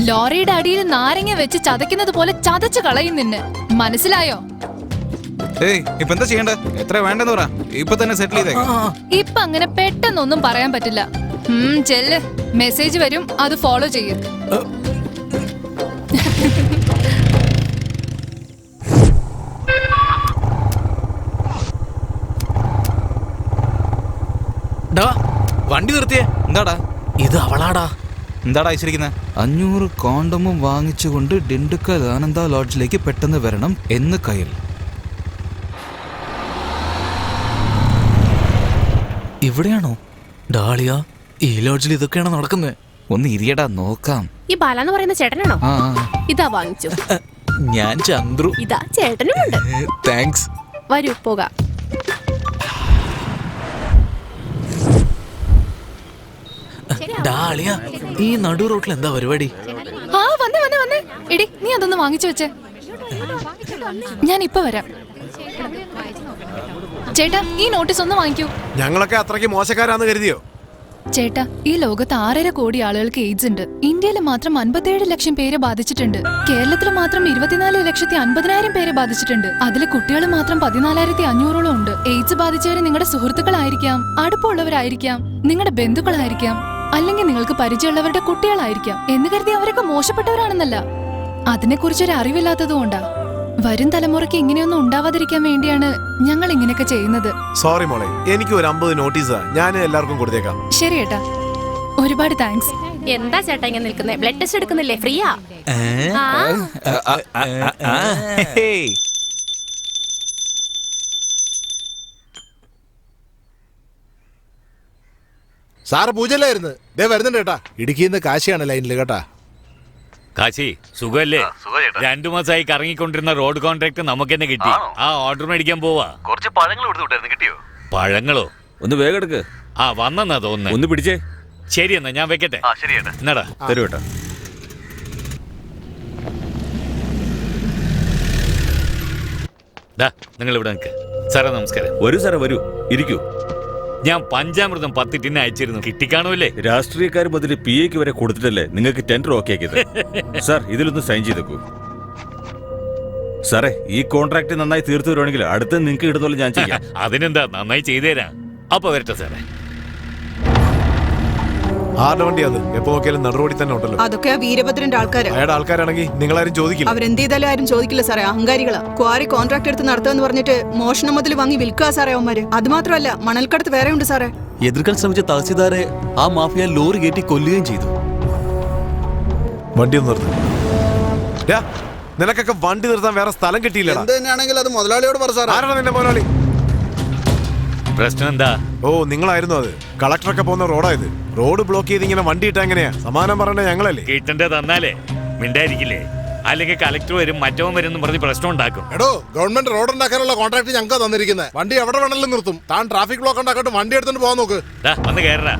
ലോറിയുടെ അടിയിൽ നാരങ്ങ വെച്ച് ചതയ്ക്കുന്നത് പോലെ ചതച്ചു കളയും നിന്നെ. മനസ്സിലായോ? ഇപ്പൊ എന്താ ചെയ്യണ്ടേ? എത്ര വേണ്ടെന്ന് പറ, ഇപ്പൊ തന്നെ സെറ്റിൽ ചെയ്തേ. ഇപ്പൊ അങ്ങനെ പെട്ടെന്നൊന്നും പറയാൻ പറ്റില്ല. ചെല്ല്, മെസ്സേജ് വരും, അത് ഫോളോ ചെയ്യും. വണ്ടി നിർത്തിയേ. എന്താടാ ഇത്? അവളാടാ. എന്താടാ അയച്ചിരിക്കുന്നത്? 500 കോണ്ടമും വാങ്ങിച്ചുകൊണ്ട് ഡിണ്ടുക്കൽ ആനന്ദ ലോഡ്ജിലേക്ക് പെട്ടെന്ന് വരണം എന്ന് കയ്യിൽ. ഇവിടെയാണോ? ഡാളിയ, ഈ ലോഡ്ജിൽ ഇതൊക്കെയാണോ നടക്കുന്നത്? ഒന്ന് ഇരിയടാ, നോക്കാം. ഈ ബാലാന്ന് പറയുന്ന ചേട്ടനാണോ? ഇതാ വാങ്ങിച്ചു. ഞാൻ ചന്ദ്രു. ഇതാ ചേട്ടനുമുണ്ട്. താങ്ക്സ്. വരൂ പോകാം. ഡാളിയ, ഈ നടു റോട്ടിൽ എന്താ പരിപാടി? വന്നേ. എടി, നീ അതൊന്ന് വാങ്ങിച്ചു വെച്ചേ. ഞാൻ ഇപ്പൊ വരാം. ചേട്ടാ, ഈ നോട്ടീസ് ഒന്ന് വാങ്ങിക്കൂ. ഞങ്ങളൊക്കെ അത്രയ്ക്ക് മോശക്കാരാന്ന് കരുതിയോ? ചേട്ടാ, ഈ ലോകത്ത് 6.5 കോടി ആളുകൾക്ക് എയ്ഡ്സ് ഉണ്ട്. ഇന്ത്യയിൽ മാത്രം 57 ലക്ഷം പേരെ ബാധിച്ചിട്ടുണ്ട്. കേരളത്തിൽ മാത്രം 24,50,000 പേരെ ബാധിച്ചിട്ടുണ്ട്. അതിൽ കുട്ടികൾ മാത്രം 14,500 ഉണ്ട്. എയ്ഡ്സ് ബാധിച്ചവര് നിങ്ങളുടെ സുഹൃത്തുക്കളായിരിക്കാം, അടുപ്പമുള്ളവരായിരിക്കാം, നിങ്ങളുടെ ബന്ധുക്കളായിരിക്കാം, അല്ലെങ്കിൽ നിങ്ങൾക്ക് പരിചയമുള്ളവരുടെ കുട്ടികളായിരിക്കാം. എന്ന് കരുതി അവരൊക്കെ മോശപ്പെട്ടവരാണെന്നല്ല. അതിനെക്കുറിച്ചൊരു അറിവില്ലാത്തതുകൊണ്ടാ. വരും തലമുറയ്ക്ക് ഇങ്ങനെയൊന്നും ഉണ്ടാവാതിരിക്കാൻ വേണ്ടിയാണ് ഞങ്ങൾ ഇങ്ങനെയൊക്കെ ചെയ്യുന്നത്. സോറി മോളെ, എനിക്ക് ഒരു 50 നോട്ടീസാ. ഞാൻ എല്ലാവർക്കും കൊടുത്തേക്കാം. ശരി ഏട്ടാ, ഒരുപാട് താങ്ക്സ്. എന്താ ചേട്ടാ ഇങ്ങനെ നിൽക്കുന്നേ? ബ്ലഡ് ടെസ്റ്റ് എടുക്കുന്നില്ലേ? ഫ്രീയാ? സാറ് പൂജയിലായിരുന്നു. ദേ വരുന്നുണ്ട് കേട്ടാ. ഇടുക്കിന്ന് കാശിയാണ് ലൈനിൽ കേട്ടാ. കാശി, സുഖല്ലേ? 2 മാസമായി കറങ്ങിക്കൊണ്ടിരുന്ന റോഡ് കോൺട്രാക്ട് നമുക്ക് തന്നെ കിട്ടി. ആ ഓർഡർ മേടിക്കാൻ പോവാ. കുറച്ച് പഴങ്ങൾ കൊടുത്തു, കിട്ടിയോ? പഴങ്ങളോ? ഒന്ന് വേഗം എടുക്ക്. വന്നെന്നാ തോന്നുന്നു. ഒന്ന് പിടിച്ചേ. ശരി എന്നാ ഞാൻ വെക്കട്ടെ. എന്നാടാ തരൂ കേട്ടോ. നിങ്ങൾ ഇവിടെ നിൽക്ക്. സാറേ നമസ്കാരം. വരൂ സാറേ, വരൂ, ഇരിക്കൂ. ഞാൻ പഞ്ചാമൃതം 10 ടിന്ന് അയച്ചിരുന്നു. കിട്ടിക്കാണൂല്ലേ? രാഷ്ട്രീയക്കാർ മുതൽ PAക്ക് വരെ കൊടുത്തിട്ടല്ലേ നിങ്ങൾക്ക് ടെൻഡർ ഓക്കെ ആക്കിയത്. സാർ, ഇതിലൊന്ന് സൈൻ ചെയ്തേക്കൂ. സാറേ, ഈ കോൺട്രാക്ട് നന്നായി തീർത്തു വരുവാണെങ്കിൽ അടുത്ത നിങ്ങൾക്ക് ഇടുന്നോളൂ ഞാൻ ചെയ്യാം. അതിനെന്താ, നന്നായി ചെയ്തുതരാം. അപ്പൊ വരട്ടെ സാറേ. ആരുടെ വണ്ടി അത്? എപ്പോ നോക്കിയാലും നടുറോടി തന്നെ ഉണ്ടല്ലോ. അതൊക്കെ ആ വീരഭദ്രന്റെ ആൾക്കാര്. അയാളുടെ ആൾക്കാരാണെങ്കിൽ നിങ്ങളാരും ചോദിക്കില്ല. അവരെന്ത് ചെയ്താലും ആരും ചോദിക്കില്ല സാറേ, അഹങ്കാരികളാ. ക്വാറി കോൺട്രാക്ട് എടുത്ത് നടത്തുമെന്ന് പറഞ്ഞിട്ട് മോഷണം മുതൽ വാങ്ങി വിൽക്കുക സാറേ അവന്മാര്. അത് മാത്രമല്ല, മണൽക്കടത്ത് വേറെ ഉണ്ട് സാറേ. എതിർക്കാൻ ശ്രമിച്ച തഹസിൽദാരെ ആ മാഫിയ ലോറി കയറ്റി കൊല്ലുകയും ചെയ്തു. വണ്ടി ഒന്ന് നിർത്തും. നിനക്കൊക്കെ വണ്ടി നിർത്താൻ വേറെ സ്ഥലം കിട്ടിയില്ല. എന്ത് തന്നെയാണെങ്കിൽ അത് മുതലാളിയോട് പറ സാറേ. ആരാണ് നിന്റെ മുതലാളി? പ്രശ്നം എന്താ? ഓ, നിങ്ങളായിരുന്നു അത്. കളക്ടറൊക്കെ പോകുന്ന റോഡായത്. റോഡ് ബ്ലോക്ക് ചെയ്ത് ഇങ്ങനെ വണ്ടി ഇട്ടാ എങ്ങനെയാ? സമാനം പറയണ്ടേ ഞങ്ങളല്ലേ? കിട്ടണ്ടേ തന്നാലേ മിണ്ടായിരിക്കില്ലേ? അല്ലെങ്കിൽ കളക്ടർ വരും, മറ്റവൻ വരും എന്ന് പറഞ്ഞ് പ്രശ്നം ഉണ്ടാക്കും. എടോ, ഗവൺമെന്റ് റോഡ് ഉണ്ടാക്കാനുള്ള കോൺട്രാക്ട് ഞങ്ങൾക്ക് തന്നിരിക്കുന്നത്. വണ്ടി എവിടെ വേണമെങ്കിലും നിർത്തും. താൻ ട്രാഫിക് ബ്ലോക്ക് ഉണ്ടാക്കിട്ട് വണ്ടി എടുത്തോണ്ട് പോകാൻ നോക്ക്. വന്ന് കയറാ.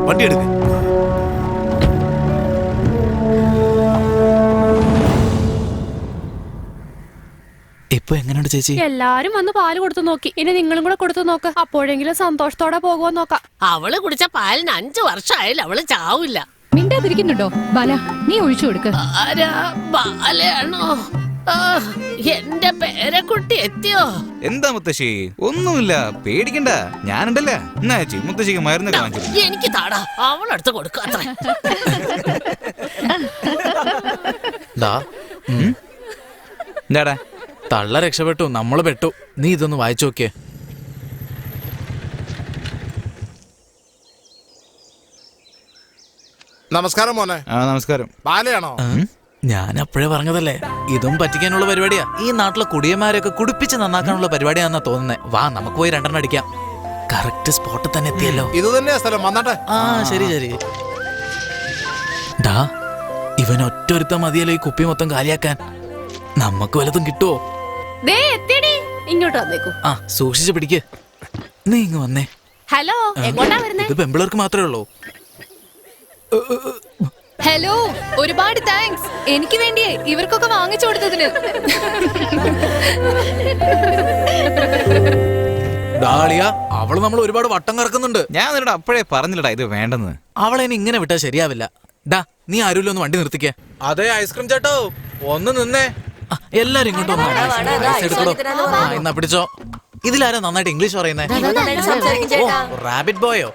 വണ്ടി എടുക്ക്. ഇപ്പൊ എങ്ങനെയുണ്ട് ചേച്ചി? എല്ലാരും വന്ന് പാല് കൊടുത്തു നോക്കി. ഇനി നിങ്ങളും കൂടെ കൊടുത്തു നോക്ക്. അപ്പോഴെങ്കിലും സന്തോഷത്തോടെ പോകുമോ നോക്കാം. അവള് കുടിച്ച പാലിന് 5 വർഷമായാലും അവള് ചാവില്ല. മിണ്ടാതിരിക്കുന്നുണ്ടോ? ബാല, നീ ഒഴിച്ചു കൊടുക്ക്. ബാലയാണോ? എന്റെ പേരക്കുട്ടി എത്തിയോ? എന്താ മുത്തശ്ശി? ഒന്നുമില്ല, പേടിക്കണ്ട, ഞാനുണ്ടല്ല. എന്നാ ചേച്ചി, മുത്തശ്ശിക്ക് മരുന്ന് കാണിച്ചു. എനിക്ക് താടാ, അവളടുത്ത് കൊടുക്കാത്ര. എന്താടാ? തള്ള രക്ഷപ്പെട്ടു, നമ്മള് പെട്ടു. നീ ഇതൊന്ന് വായിച്ചു നോക്കിയേ. നമസ്കാരം മോനെ. നമസ്കാരം. ബാലയാണോ? ഞാൻ അപ്പോഴേ പറഞ്ഞതല്ലേ, ഇതും പറ്റിക്കാനുള്ള പരിപാടിയാ. ഈ നാട്ടിലെ കുടിയന്മാരെയൊക്കെ കുടിപ്പിച്ച് നന്നാക്കാനുള്ള പരിപാടിയാണെന്നാ തോന്നുന്നേ. വാ, നമുക്ക് പോയി 2 അടിക്കാം. കറക്റ്റ് സ്പോട്ടിൽ തന്നെ എത്തിയല്ലോ. ഇത് തന്നെയാ സ്ഥലം. വന്നാട്ടെ. ശരി ശരി. ഡാ, ഇവൻ ഒറ്റൊരുത്ത മതിയല്ലോ ഈ കുപ്പി മൊത്തം കാലിയാക്കാൻ. നമുക്ക് വല്ലതും കിട്ടുവോ? ഇങ്ങോട്ട് വന്നേക്കൂ. സൂക്ഷിച്ച് പിടിക്ക്. നീ ഇങ്ങ് വന്നേ. ഹലോ, എങ്ങോട്ടാ വരുന്നേ? ഇത് പെമ്പിളർക്ക് മാത്രമേ ഉള്ളൂ. ഹലോ, ഒരുപാട് താങ്ക്സ്. എനിക്ക് വേണ്ടിയേ ഇവർക്കൊക്കെ വാങ്ങിച്ചു കൊടുത്തതിന്. ഡാളിയ, അവള് നമ്മൾ ഒരുപാട് വട്ടം കറക്കുന്നുണ്ട്. ഞാൻ നിന്നോട് അപ്പോഴേ പറഞ്ഞില്ലടാ ഇത് വേണ്ടെന്ന്. അവളെ ഇനി ഇങ്ങനെ വിട്ടാ ശരിയാവില്ല. ഡാ, നീ ആരുമില്ല, ഒന്ന് വണ്ടി നിർത്തിക്കേ. അതെ, ഐസ്ക്രീം ചേട്ടോ, ഒന്ന് നിന്നേ. എല്ലാരും ഇങ്ങോട്ട് വന്നോ. എന്നാ പിടിച്ചോ. ഇതിലാരാ നന്നായിട്ട് ഇംഗ്ലീഷ് പറയുന്നേ? റാബിറ്റ് ബോയോ?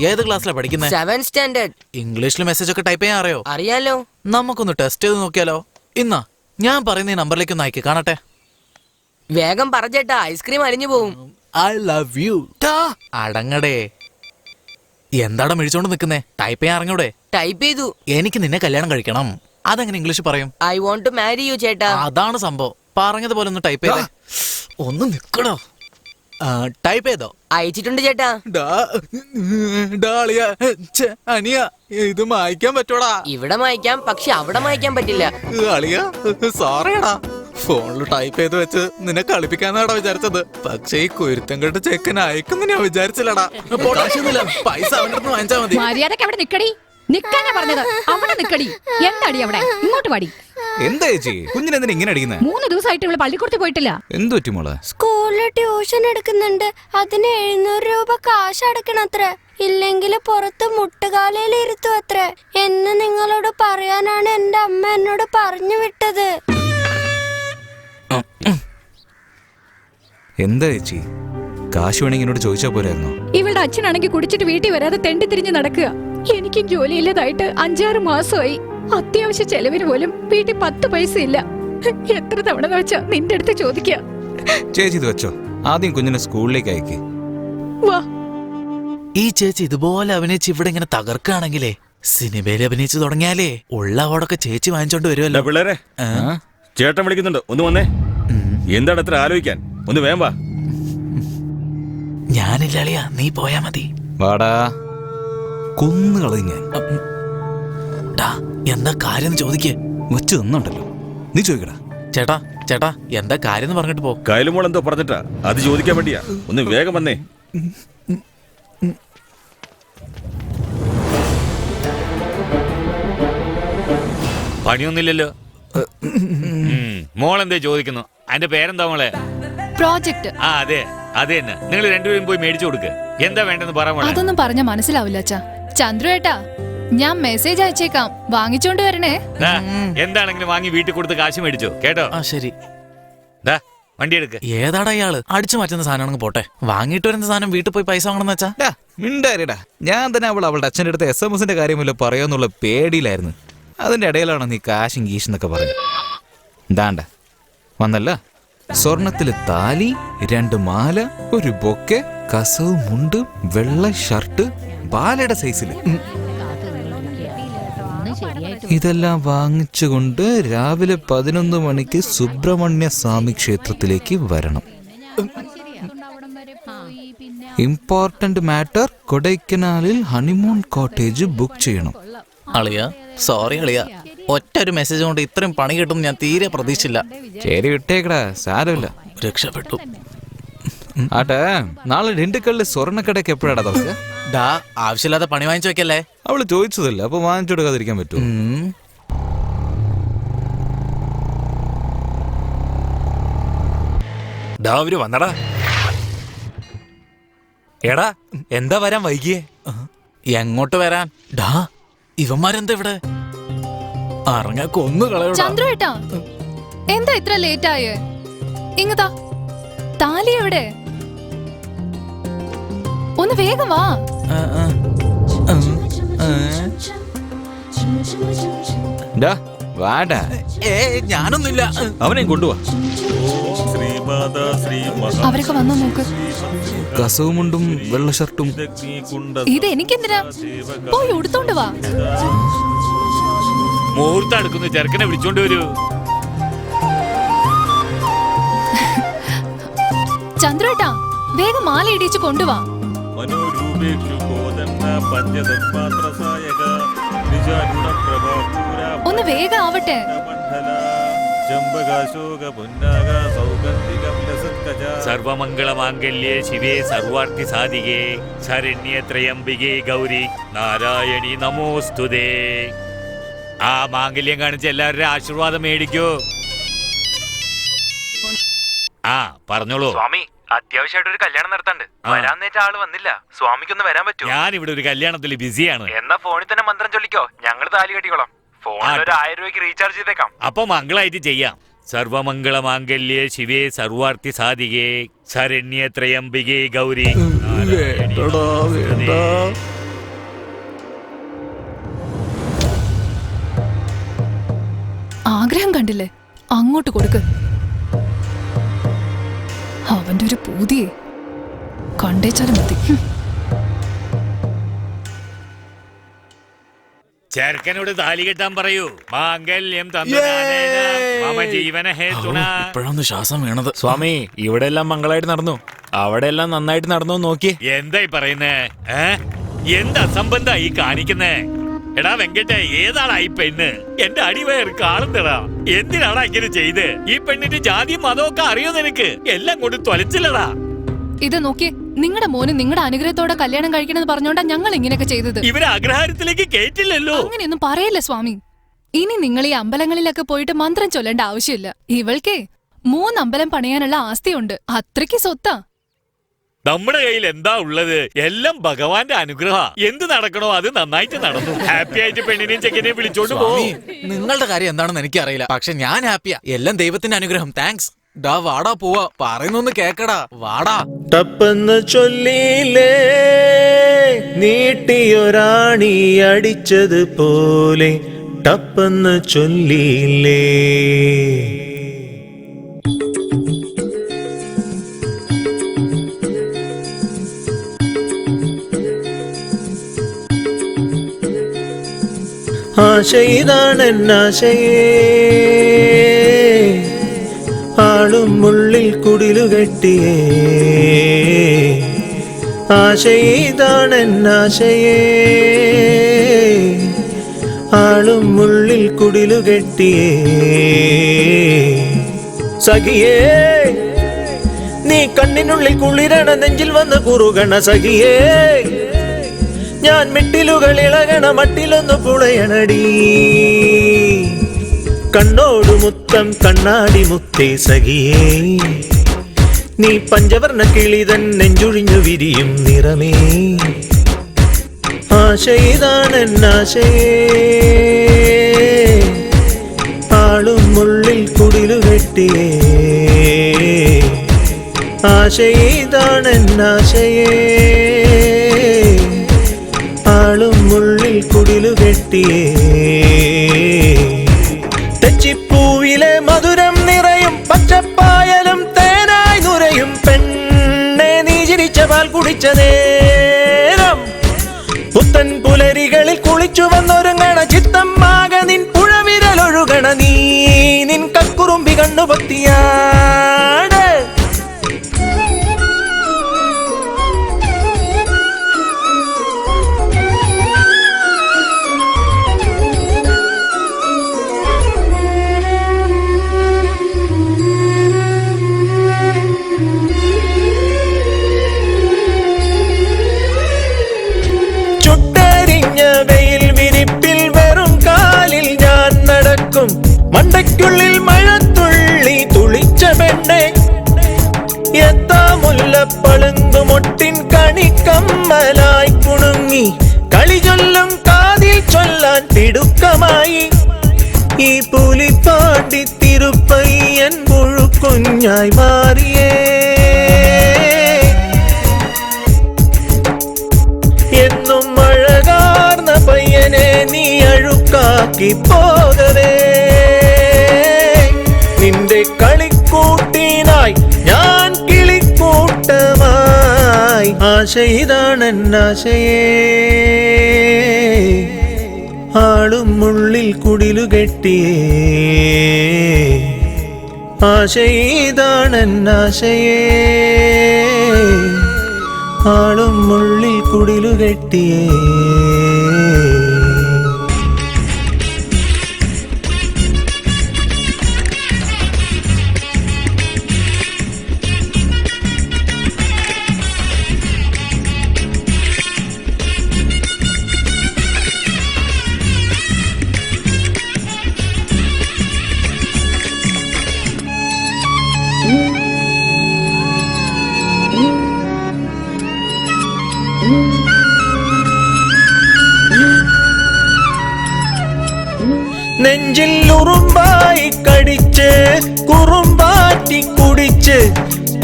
ഏത് ക്ലാസ്സിലാ പഠിക്കുന്നേ? 7th standard. ഇംഗ്ലീഷിൽ മെസ്സേജ് ഒക്കെ ടൈപ്പ് ചെയ്യാൻ അറിയോ? അറിയാലോ. നമുക്കൊന്ന് ടെസ്റ്റ് ചെയ്ത് നോക്കിയാലോ? ഇന്നാ ഞാൻ പറയുന്ന ഈ നമ്പറിലേക്ക് ഒന്ന് അയക്ക്, കാണട്ടെ. വേഗം പറഞ്ഞേട്ടാ, ഐസ്ക്രീം അരിഞ്ഞു പോവും. I love you. അടങ്ങടേ. എന്താടാ മിഴിച്ചോണ്ട് നിക്കുന്നേ? ടൈപ്പ് ചെയ്യാൻ അറിഞ്ഞൂടെ? ടൈപ്പ് ചെയ്തു. എനിക്ക് നിന്നെ കല്യാണം കഴിക്കണം. അതെങ്ങനെ ഇംഗ്ലീഷ് പറയും? I want to marry you ചേട്ടാ. അതാണ് സംഭവം. പറഞ്ഞതുപോലെ ഒന്ന് ടൈപ്പ് ചെയ്തേ. ഒന്ന് നിക്കണോ? ടൈപ്പ് ചെയ്തോ? അയച്ചിട്ടുണ്ട് ചേട്ടാ. അനിയ, ഇത് മായ്ക്കാൻ പറ്റോടാ? ഇവിടെ മായ്ക്കാം, പക്ഷെ അവിടെ മായ്ക്കാൻ പറ്റില്ല. അളിയ, സോറിയടാ. ഫോണിൽ ടൈപ്പ് ചെയ്ത് വെച്ച് നിന്നെ കളിപ്പിക്കാന്നാടാ വിചാരിച്ചത്. പക്ഷേ ഈ കുരുത്തം കെട്ട് ചെക്കൻ അയക്കുന്നു ഞാൻ വിചാരിച്ചില്ലടാ. പൈസ അവൻ്റെ അടുത്ത് വാങ്ങിച്ചാ മതി. മര്യാദക്ക് അവിടെ നിക്കടി. നിക്കാനാ പറഞ്ഞത്. അവിടെ നിക്കടി. എന്താടി അവിടെ? ഇങ്ങോട്ട് പാടി. എന്താ ചേച്ചി, കുഞ്ഞിനെന്തിനാ ഇങ്ങനെ അടിക്കുന്നത്? 3 ദിവസമായിട്ട് ഇവള് പള്ളിക്കൂടത്തിൽ പോയിട്ടില്ല. എന്തു പറ്റി മോളെ? സ്കൂളിൽ ട്യൂഷൻ എടുക്കുന്നുണ്ട്. അതിന് 700 രൂപ കാശ് അടക്കണത്രേ. ഇല്ലെങ്കിൽ പുറത്ത് മുട്ടുകാലയിൽ ഇരുത്തും അത്രേ. എന്ന് നിങ്ങളോട് പറയാനാണ് എന്റെ അമ്മ എന്നോട് പറഞ്ഞു വിട്ടത്. എന്താ ചേച്ചി, കാശ് വേണമെങ്കിൽ എന്നോട് ചോദിച്ചാ പോരായിരുന്നോ? ഇവളുടെ അച്ഛനാണെങ്കിൽ കുടിച്ചിട്ട് വീട്ടിൽ വരാതെ തെണ്ടി തിരിഞ്ഞ് നടക്കുക. എനിക്കും ജോലിയില്ലതായിട്ട് 5-6 മാസമായി. അത്യാവശ്യ ചെലവിന് പോലും വീട്ടിൽ 10 പൈസ ഇല്ല. എത്ര തവണ വെച്ചാ നിന്റെ അടുത്ത് ചോദിക്കുക. ചേച്ചി ഇത് വെച്ചോ, ആദ്യം കുഞ്ഞിനെ സ്കൂളിലേക്ക് അയക്ക്. വാ. ഈ ചേച്ചി ഇതുപോലെ അഭിനയിച്ച് ഇവിടെ ഇങ്ങനെ തകർക്കുകയാണെങ്കിലേ, സിനിമയിൽ അഭിനയിച്ചു തുടങ്ങിയാലേ ഉള്ള അവാർഡൊക്കെ ചേച്ചി വാങ്ങിച്ചോണ്ട് വരുമല്ലോ. പിള്ളേരെ, ചേട്ടൻ വിളിക്കുന്നുണ്ട്, ഒന്ന് വന്നേ. എന്താണ് അത്ര ആലോചിക്കാൻ? ഒന്ന് വേഗം വാ. ഞാനില്ല അളിയാ, നീ പോയാ മതി. വാടാ, കൊന്നുകളയും ഞാൻ. എന്താ കാര്യം ചോദിക്കേ? വെച്ച് തന്നുണ്ടല്ലോ, നീ ചോദിക്കടാ. ചേട്ടാ ചേട്ടാ, എന്താ കാര്യം പറഞ്ഞിട്ട് പോ. കയലുമോൾ എന്തോ പറഞ്ഞിട്ടാ, അത് ചോദിക്കാൻ വേണ്ടിയാ. ഒന്ന് വേഗം വന്നേ. പണിയൊന്നുമില്ലല്ലോ. മോളെന്തേ ചോദിക്കുന്നു? അതിന്റെ പേരെന്താ മോളെ? പ്രോജക്റ്റ്. അതെ, അത് തന്നെ. നിങ്ങൾ രണ്ടുപേരും പോയി മേടിച്ചു കൊടുക്ക്. എന്താ വേണ്ടെന്ന് പറ മോളെ. അതൊന്നും പറഞ്ഞ മനസ്സിലാവില്ല അച്ഛാ. ചന്ദ്രു ഏട്ടാ, ഞാൻ മെസ്സേജ് അയച്ചേക്കാം, വാങ്ങിച്ചോണ്ട് വരണേ. എന്താണെങ്കിലും വാങ്ങി വീട്ടിൽ കൊടുത്ത് കാശ് മേടിച്ചോ, കേട്ടോ? ശരി. വണ്ടി എടുക്ക. ഏതാടാ ഇയാള്? അടിച്ചു മാറ്റുന്ന സാധനമാണെങ്കിൽ പോട്ടെ, വാങ്ങിട്ട് വരുന്ന സാധനം വീട്ടിൽ പോയി പൈസ വാങ്ങണമെന്ന് വെച്ചാ മിണ്ടാരിടാ. ഞാൻ തന്നെ അവളുടെ അച്ഛൻ്റെ അടുത്ത് SMS കാര്യമല്ലോ പറയാന്നുള്ള പേടിയിലായിരുന്നു. അതിന്റെ ഇടയിലാണ് നീ കാശും ഗീഷെന്നൊക്കെ പറഞ്ഞു. എന്താണ്ട വന്നല്ല, സ്വർണത്തില് താലി, 2 മാല, ഒരു ബൊക്കെ, കസവ് മുണ്ട്, വെള്ള ഷർട്ട്, ബാലയുടെ സൈസില്. ഇതെല്ലാം വാങ്ങിച്ചുകൊണ്ട് രാവിലെ 11 മണിക്ക് സുബ്രഹ്മണ്യ സ്വാമി ക്ഷേത്രത്തിലേക്ക് വരണം. ഇമ്പോർട്ടന്റ് മാറ്റർ, കൊടൈക്കനാലിൽ ഹണിമൂൺ കോട്ടേജ് ബുക്ക് ചെയ്യണം. അളിയ സോറി അളിയ, ഒറ്റ ഒരു മെസ്സേജ് കൊണ്ട് ഇത്രയും പണി കിട്ടും ഞാൻ തീരെ പ്രതീക്ഷിച്ചില്ല. ശരി വിട്ടേക്കടാ, സാരമില്ല. രക്ഷപ്പെട്ടു. ആട്ടെ, നാളെ ഡിണ്ടുക്കല്ലിൽ സ്വർണ്ണക്കടയ്ക്ക് എപ്പോഴാടാ തുറക്കുക? ഡാ, ആവശ്യമില്ലാതെ പണി വാങ്ങിച്ചു വെക്കല്ലേ. അവള് ചോദിച്ചതല്ല, അപ്പൊ വാങ്ങിച്ചു കൊടുക്കാതിരിക്കാൻ പറ്റുമോ? ഡാ അവര് വന്നടാ. എടാ എന്താ വരാൻ വൈകിയേ? എങ്ങോട്ട് വരാൻ? ഡാ ഇവന്മാരെന്താ ഇവിടെ? അറിഞ്ഞ കൊന്നു കളയോ. ചന്ദ്രേട്ടാ, എന്താ ഇത്ര ലേറ്റ് ആയേ? ഇങ്ങതാ താലി എവിടെ? ഒന്ന് വേഗം വാ. വാടാ. ഞാനൊന്നുമില്ല. അവനെയും കൊണ്ടുപോവാ. അവരൊക്കെ വന്നു നോക്ക്. കസവുമുണ്ടും വെള്ള ഷർട്ടും. ഇത് എനിക്കെന്തിനാ? പോയി ഉടുത്തോണ്ട് വാ. മുഹൂർത്തം എടുക്കുന്നു, ചെറുക്കനെ വിളിച്ചോണ്ട് വരൂ. ചന്ദ്രേട്ടാ, വേഗം മാല ഇടിച്ച് കൊണ്ടുവാ. ഒന്ന് വേഗം ആവട്ടെ. സർവമംഗളമാംഗല്യേ ശിവേ സർവാർത്ഥി സാധികേ ശരണ്യേ ത്രയംബികേ ഗൗരി നാരായണി നമോസ്തുതേ. ആ മാംഗല്യം കാണിച്ച് എല്ലാവരുടെ ആശീർവാദം മേടിക്കൂ. ആ പറഞ്ഞോളൂ. സ്വാമി, അത്യാവശ്യമായിട്ട് ഒരു കല്യാണം നടത്താണ്ട്. വരാന്നേറ്റ ആള് വന്നില്ല. സ്വാമിക്കൊന്ന് വരാൻ പറ്റുമോ? ഞാൻ ഇവിടെ ഒരു കല്യാണത്തിൽ ബിസിയാണ്. എന്നാ ഫോണിൽ തന്നെ മന്ത്രം ചൊല്ലിക്കോ, ഞങ്ങള് താലി കെട്ടിക്കോളാം. ഫോണിൽ ഒരു 1000 രൂപയ്ക്ക് റീചാർജ് ചെയ്തേക്കാം. അപ്പൊ മംഗളായിട്ട് ചെയ്യാം. സർവമംഗളമാംഗല്യേ ശിവേ സർവാർത്ഥി സാധികേ ശരണ്യേ ത്രയംബികേ ഗൗരി. ആഗ്രഹം കണ്ടില്ലേ? അങ്ങോട്ട് കൊടുക്ക്. അവന്റെ ഒരു പൂതിയെ കണ്ടേച്ചാലും മതി. ചെറുക്കനോട് താലി കെട്ടാൻ പറയൂ. മാംഗല്യം ഇപ്പോഴൊന്ന് ശ്വാസം വീണത്. സ്വാമി, ഇവിടെ എല്ലാം മംഗളായിട്ട് നടന്നു, അവിടെ എല്ലാം നന്നായിട്ട് നടന്നു നോക്കി. എന്തായി പറയുന്നേ? എന്താ അസംബന്ധ ഈ കാണിക്കുന്നേ? എടാ വെങ്കട്ടെ, ഏതാടാ ഈ പെണ്ണ്? എന്റെ അടിവയർ കാണുന്നടാ. എന്തിനാടാ ഇങ്ങനെ ചെയ്ത്? ഈ പെണ്ണിന്റെ ജാതിയും മതമൊക്കെ അറിയോ നിനക്ക്? എല്ലാം കൊണ്ട് തൊലച്ചില്ലടാ. ഇത് നോക്കിയേ, നിങ്ങളുടെ മോന് നിങ്ങളുടെ അനുഗ്രഹത്തോടെ കല്യാണം കഴിക്കണമെന്ന് പറഞ്ഞോണ്ടാ ഞങ്ങൾ ഇങ്ങനെയൊക്കെ ചെയ്തത്. ഇവരെ അഗ്രഹാരത്തിലേക്ക് കേട്ടില്ലല്ലോ. അങ്ങനെയൊന്നും പറയല്ല സ്വാമി. ഇനി നിങ്ങൾ ഈ അമ്പലങ്ങളിലൊക്കെ പോയിട്ട് മന്ത്രം ചൊല്ലേണ്ട ആവശ്യമില്ല. ഇവൾക്കേ 3 അമ്പലം പണിയാനുള്ള ആസ്തിയുണ്ട്. അത്രയ്ക്ക് സ്വത്താ. നമ്മുടെ കയ്യിൽ എന്താ ഉള്ളത്? എല്ലാം ഭഗവാന്റെ അനുഗ്രഹ. എന്ത് നടക്കണോ അത് നന്നായിട്ട് നടന്നു. ഹാപ്പി ആയിട്ട് പെണ്ണിനെയും ചെക്കനെയും വിളിച്ചോണ്ട് പോകും. നിങ്ങളുടെ കാര്യം എന്താണെന്ന് എനിക്കറിയില്ല, പക്ഷെ ഞാൻ ഹാപ്പിയാ. എല്ലാം ദൈവത്തിന്റെ അനുഗ്രഹം. താങ്ക്സ്. ഡാ വാടാ പോവാ, പറയുന്നൊന്ന് കേക്കടാ. വാടാ. ടപ്പെന്ന് ചൊല്ലിയില്ലേ, നീട്ടിയൊരാണി അടിച്ചത് പോലെ ടപ്പെന്ന് ചൊല്ലിയില്ലേ. ആശയിതാണെന്നാശയേ, ആളും ഉള്ളിൽ കുടിലുകെട്ടിയേ. ആശയിതാണെന്നാശയേ, ആളും ഉള്ളിൽ കുടിലുകെട്ടിയേ. സഖിയേ, നീ കണ്ണിനുള്ളിൽ കുളിരണ, നെഞ്ചിൽ വന്ന് കുറുകണ സഖിയേ. ഞാൻ മിട്ടിലുകൾ ഇളകണ, മട്ടിലൊന്നു പുളയണടി. കണ്ണോടു മുത്തം കണ്ണാടി മുത്തേ സഖിയേ, നീ പഞ്ചവർണ്ണ കിളിതൻ നെഞ്ചുഴിഞ്ഞു വിരിയും നിറമേ. ആശയിതാണെന്നാശയേ, ആളും ഉള്ളിൽ കുടിലുകെട്ടിയേ. ആശയിതാണെന്നാശയേ. കെട്ടിയേ തെച്ചിപ്പൂവിലെ മധുരം നിറയും പച്ചപ്പായലും തേനായി നുരയും പെണ്ണെ നീ ചിരിച്ച പാൽ കുടിച്ച നേരം പുത്തൻ പുലരികളിൽ കുളിച്ചു വന്നൊരുങ്ങണ ചിത്തമ്മാക നിൻ പുഴവിരലൊഴുകണ നീ നിൻ കക്കുറുമ്പി കണ്ണുപൊത്തിയാട് വെയിൽ വിരിപ്പിൽ വെറും കാലിൽ ഞാൻ നടക്കും മണ്ടയ്ക്കുള്ളിൽ മഴത്തുള്ളി തുളിച്ച പെണ്ണെ എത്താ മുല്ലപ്പളുങ്കുമൊട്ടിൻ കണിക്കമ്മലായി കുണുങ്ങി കളി ചൊല്ലും കാതിൽ ചൊല്ലാൻ തിടുക്കമായി ഈ പുലിപ്പാണ്ടി തിരുപ്പയ്യൻ പുഴുക്കുഞ്ഞായി മാറിയേ എന്നും അഴകാർന്ന പയ്യനെ നീ അഴുക്കാക്കി പോകവേ നിന്റെ കളിക്കൂട്ടിനായി ഞാൻ കിളിക്കൂട്ടമായി ആശ ഇതാണെന്നാശയേ ആളും ഉള്ളിൽ കുടിലുകെട്ടിയേ ആശ ഇതാണെന്നാശയേ ആളും ഉള്ളിൽ കുടിലുകെട്ടിയേ നെഞ്ചിൽ ഉറുമ്പായി കടിച്ച് കുറുമ്പാറ്റി കുടിച്ച്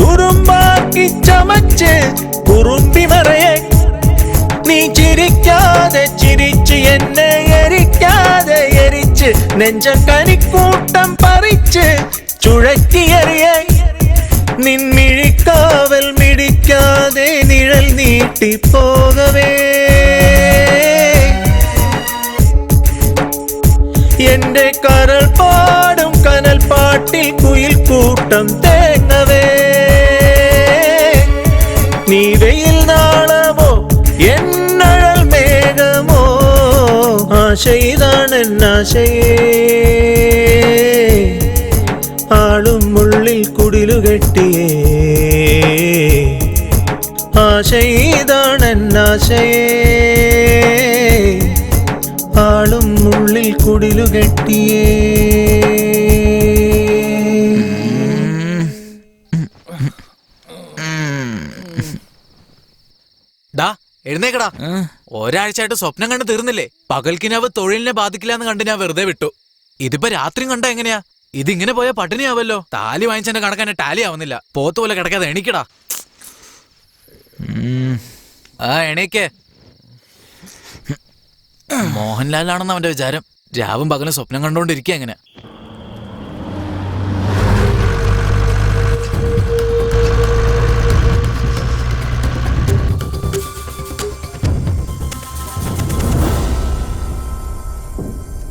കുറുമ്പാക്കി ചമച്ച് കുറുമ്പി മറയെ നീ ചിരിക്കാതെ ചിരിച്ച് എന്നെ എരിക്കാതെ എരിച്ച് നെഞ്ച കനിക്കൂട്ടം പറിച്ച് ചുഴറ്റിയറിയെ നിൻമിഴിക്കാവൽ മിടിക്കാതെ നിഴൽ നീട്ടിപ്പോകവേ എന്റെ കരൾ പാടും കനൽ പാട്ടിൽ കുയിൽ കൂട്ടം തേങ്ങവേ നീ വെയിൽ നാളമോ എന്നഴൽ മേഘമോ ആശ ഇതാണെന്നാശയേ ആളും ഉള്ളിൽ കുടിലുകെട്ടിയേ ആശ ഇതാണെന്നാശയേ ആളും ഉള്ളിൽ കുടിലുകെട്ടിയേ ഡാ എഴുന്നേക്കടാ ഒരാഴ്ചയായിട്ട് സ്വപ്നം കണ്ട് തീർന്നില്ലേ പകൽക്കിനാവ് തൊഴിലിനെ ബാധിക്കില്ല എന്ന് കണ്ട് ഞാൻ വെറുതെ വിട്ടു ഇതിപ്പോ രാത്രി കണ്ട എങ്ങനെയാ ഇതിങ്ങനെ പോയാൽ പട്ടിണിയാവല്ലോ താലി വാങ്ങിച്ചെന്നെ കണക്കാനെ ടാലി ആവുന്നില്ല പോത്ത് പോലെ കിടക്കാതെ എണീക്കടാ ആ എണീക്കേ മോഹൻലാലാണെന്ന് അവന്റെ വിചാരം രാവും പകലും സ്വപ്നം കണ്ടോണ്ടിരിക്കുക എങ്ങനെ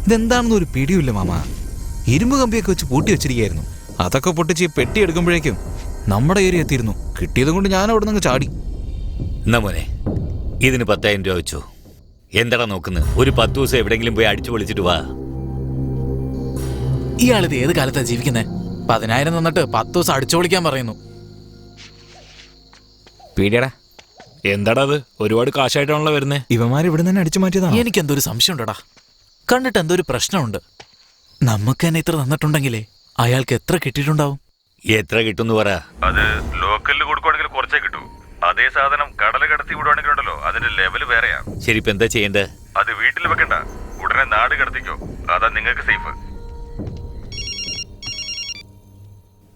ഇതെന്താണെന്ന് ഒരു പിടിയില്ല മാമ ഇരുമ്പ് കമ്പിയൊക്കെ വെച്ച് പൂട്ടി വെച്ചിരിക്കുകയായിരുന്നു അതൊക്കെ പൊട്ടിച്ച് പെട്ടി എടുക്കുമ്പോഴേക്കും നമ്മുടെ ഏരിയ എത്തിയിരുന്നു കിട്ടിയതും കൊണ്ട് ഞാൻ അവിടെ നിന്ന് ചാടി എന്നാ മോനെ ഇതിന് 10,000 രൂപ വെച്ചു എന്താടാ നോക്കുന്നത് ഒരു 10 ദിവസം എവിടെങ്കിലും പോയി അടിച്ചു പൊളിച്ചിട്ട് വാ ഇയാളിത് ഏത് കാലത്താ ജീവിക്കുന്നേ 10,000 തന്നിട്ട് 10 ദിവസം അടിച്ചു പൊളിക്കാൻ പറയുന്നു പീടിയടാ എന്താടാ അത് ഒരുപാട് കാശായിട്ടാണല്ലോ വരുന്നേ ഇവന്മാർ ഇവിടെ തന്നെ അടിച്ചു മാറ്റിയതാണ് എനിക്ക് എന്തോ ഒരു സംശയം ഉണ്ടടാ കണ്ടിട്ട് എന്തോ ഒരു പ്രശ്നമുണ്ട് നമുക്ക് തന്നെ ഇത്ര തന്നിട്ടുണ്ടെങ്കിലേ അയാൾക്ക് എത്ര കിട്ടിയിട്ടുണ്ടാവും എത്ര കിട്ടും പറ അത് ലോക്കലിൽ കൊടുക്കുവാണെങ്കിൽ കുറച്ചേ കിട്ടൂ അതേ സാധനം കടല കടത്തി വിടുവാണെങ്കിൽ ഉണ്ടല്ലോ അതിന്റെ ലെവല് വേറെയാ ശരി ഇപ്പൊ എന്താ ചെയ്യണ്ടേ അത് വീട്ടിൽ വെക്കണ്ട ഉടനെ നാട് കടത്തിക്കോ അതാ നിങ്ങൾക്ക് സേഫ്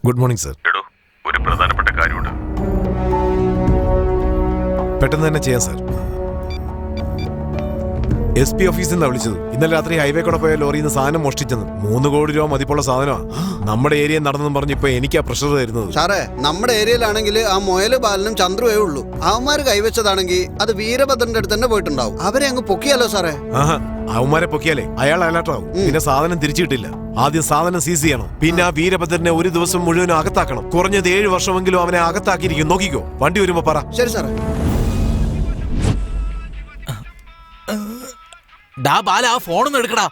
ഗുഡ് മോർണിംഗ് സർ. എടോ ഒരു പ്രധാനപ്പെട്ട കാര്യമുണ്ട് പെട്ടെന്ന് തന്നെ ചെയ്യാം സർ. SP ഓഫീസിൽ നിന്നാണ് വിളിച്ചത്. ഇന്നലെ രാത്രി ഹൈവേ കൂടെ പോയ ലോറിയിൽ നിന്ന് സാധനം മോഷ്ടിച്ചെന്ന്. 3 കോടി രൂപ മതിപ്പുള്ള സാധനമാണ്. നമ്മുടെ ഏരിയ നടന്നെന്ന് പറഞ്ഞ് ഇപ്പൊ എനിക്കാ പ്രഷർ തരുന്നത്. സാറേ, നമ്മുടെ ഏരിയയിലാണെങ്കിൽ ആ മൊയല് ബാലനും ചന്ദ്രുവേ ഉള്ളൂ. അവന്മാര് കൈവച്ചതാണെങ്കിൽ അത് വീരഭദ്രന്റെ അടുത്ത് തന്നെ പോയിട്ടുണ്ടാവും. അവരെ അങ്ങ് പൊക്കിയാലോ സാറേ? ആഹാ, അവന്മാരെ പൊക്കിയാലേ അയാൾ അലർട്ടാവും. പിന്നെ സാധനം തിരിച്ചു കിട്ടില്ല. ആദ്യം സാധനം സീസ് ചെയ്യണം. പിന്നെ ആ വീരഭദ്രനെ ഒരു ദിവസം മുഴുവനും അകത്താക്കണം. കുറഞ്ഞത് 7 വർഷമെങ്കിലും അവനെ അകത്താക്കിയിരിക്കും. നോക്കിക്കോ, വണ്ടി വരുമ്പോ പറ. ശരി സാറേ. ഡാ ബാല, ആ ഫോണൊന്നും എടുക്കടാ.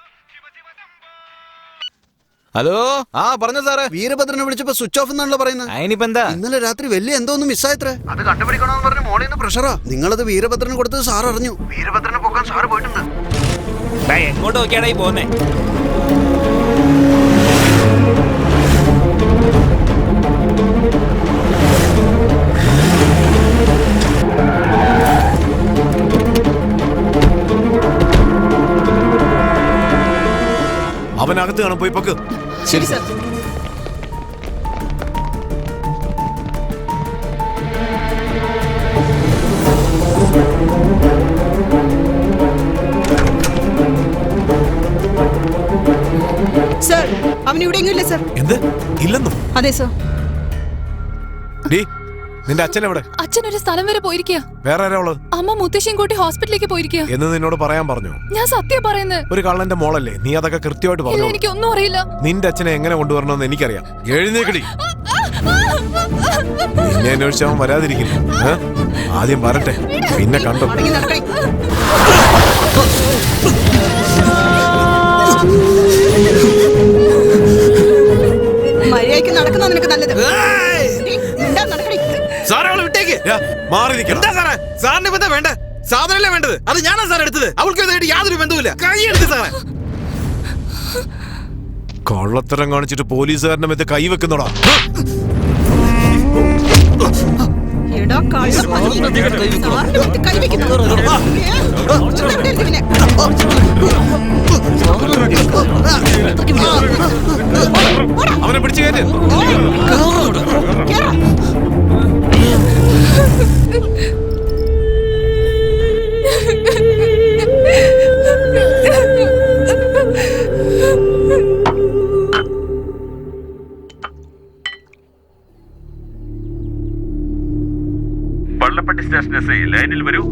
ഹലോ, ആ പറഞ്ഞോ സാറേ. വീരഭദ്രനെ വിളിച്ചപ്പോ സ്വിച്ച് ഓഫ് എന്നാണല്ലോ പറയുന്നത്. അതിനിപ്പോ എന്താ? ഇന്നലെ രാത്രി വലിയ എന്തോ ഒന്ന് മിസ്സായത്രേ. അത് കണ്ടുപിടിക്കണമെന്ന് പറഞ്ഞ് മോളിൽ നിന്ന് പ്രഷറാ. നിങ്ങളത് വീരഭദ്രന് കൊടുത്തത് സാർ അറിഞ്ഞു. വീരഭദ്രനെ പൊക്കാൻ സാറ് പോയിട്ടുണ്ട്. എങ്ങോട്ട് നോക്കിയാടാ ഈ പോന്നേ? അവനകത്ത് കാണാൻ പോയി പൊക്ക്. ശരി സർ. സർ, അവൻ ഇവിടെയെങ്കിലും ഇല്ല സർ. എന്ത് ഇല്ലെന്നോ? അതെ സർ. നിന്റെ അച്ഛൻ എവിടെ? അച്ഛൻ ഒരു സ്ഥലം വരെ പോയിരിക്കുക. വേറെ ആരാ ഉള്ളത്? അമ്മ മുത്തശ്ശിയും കൂട്ടി ഹോസ്പിറ്റലിലേക്ക് പോയിരിക്കുക. എന്ന് നിന്നോട് പറയാൻ പറഞ്ഞു. ഞാൻ സത്യം പറയുന്നത്. ഒരു കള്ളന്റെ മോളല്ലേ നീ? അതൊക്കെ കൃത്യമായിട്ട് ഇല്ല, പറഞ്ഞു. എനിക്കൊന്നും അറിയില്ല. നിന്റെ അച്ഛനെ എങ്ങനെ കൊണ്ടുവരണമെന്ന് എനിക്കറിയാം. എഴുന്നേക്കടി. നിന്നെ അന്വേഷിച്ച് അവൻ വരാതിരിക്കില്ല. ആദ്യം വരട്ടെ, പിന്നെ കണ്ടോ. മര്യാദയ്ക്ക് നടക്കുന്ന നിനക്ക് നല്ലത്. സാറിന് വേണ്ട സാധനല്ലേ വേണ്ടത്? അത് ഞാനാ സാർ എടുത്തത്. അവൾക്ക് യാതൊരു ബന്ധവുമില്ല. കൈ എടുത്ത് സാറേ. കള്ളത്തരം കാണിച്ചിട്ട് പോലീസുകാരന്റെ മെത്ത് കൈവെക്കുന്നോടാ. അവനെ പിടിച്ചു കയറ്റ്. പള്ളപ്പട്ടി സ്റ്റേഷൻ എസ് ഐ ലൈനിൽ വരൂ.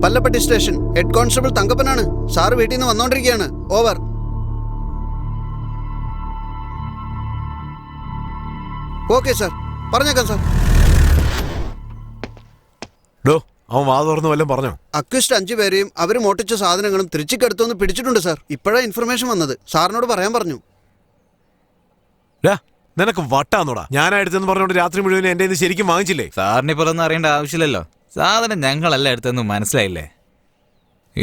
പല്ലപ്പട്ടി സ്റ്റേഷൻ ഹെഡ് കോൺസ്റ്റബിൾ തങ്കപ്പനാണ്. സാറ് വീട്ടിൽ നിന്ന് വന്നോണ്ടിരിക്കുകയാണ്. ഓവർ. ഓക്കെ സാർ, പറഞ്ഞേക്കാം സാർ. അവൻ വാ തുറന്ന് വല്ലതും പറഞ്ഞോ? അക്വിസ്റ്റ് 5 പേരെയും അവര് മോട്ടിച്ച സാധനങ്ങളും തിരിച്ചിക്കടുത്തൊന്ന് പിടിച്ചിട്ടുണ്ട് സാർ. ഇപ്പോഴാ ഇൻഫർമേഷൻ വന്നത്. സാറിനോട് പറയാൻ പറഞ്ഞു. നിനക്ക് വട്ടാന്നോടാ? ഞാനായിട്ടെന്ന് പറഞ്ഞോണ്ട് രാത്രി മുഴുവൻ എന്റെ ശരിക്കും വാങ്ങിച്ചില്ലേ? സാറിന് ഇപ്പൊ ഒന്നും അറിയേണ്ട ആവശ്യമില്ലല്ലോ. സാധനം ഞങ്ങളല്ല എടുത്തെന്ന് മനസ്സിലായില്ലേ?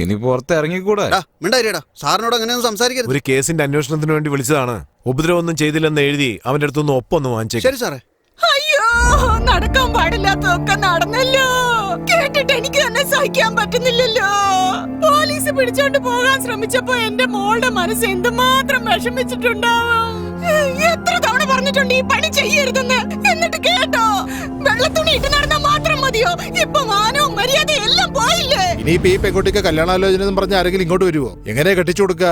ഇനി പുറത്ത് ഇറങ്ങിക്കൂടെ? സാറിനോട് അങ്ങനെയൊന്നും സംസാരിക്കരുത്. ഒരു കേസിന്റെ അന്വേഷണത്തിന് വേണ്ടി വിളിച്ചതാണ്. ഉപദ്രവമൊന്നും ചെയ്തില്ലെന്ന് എഴുതി അവന്റെ അടുത്തൊന്ന് ഒപ്പൊന്ന് വാങ്ങിച്ചേ. ശരി സാറേ. അയ്യോ, നടക്കാൻ പാടില്ലാത്തതൊക്കെ നടന്നല്ലോ. കേട്ടിട്ട് എനിക്ക് തന്നെ സഹിക്കാൻ പറ്റുന്നില്ലല്ലോ. പോലീസ് പിടിച്ചോണ്ട് പോകാൻ ശ്രമിച്ചപ്പോ എന്റെ മോളുടെ മനസ്സ് എന്തുമാത്രം വിഷമിച്ചിട്ടുണ്ടാവും. എത്ര തവണ പറഞ്ഞിട്ടുണ്ട് ഈ പണി ചെയ്യരുതെന്ന്. എന്നിട്ട് കേട്ടോ? വെള്ളത്തുണി ഇട്ട് നടന്നാ മാത്രം മതിയോ? ഇപ്പൊ മാനവും മര്യാദയും എല്ലാം പോയില്ലേ? ഇനിയിപ്പോ ഈ പെൺകുട്ടിക്ക് കല്യാണാലോചന എന്ന് പറഞ്ഞ ആരെങ്കിലും ഇങ്ങോട്ട് വരുവോ? എങ്ങനെയാ കെട്ടിച്ചു കൊടുക്ക?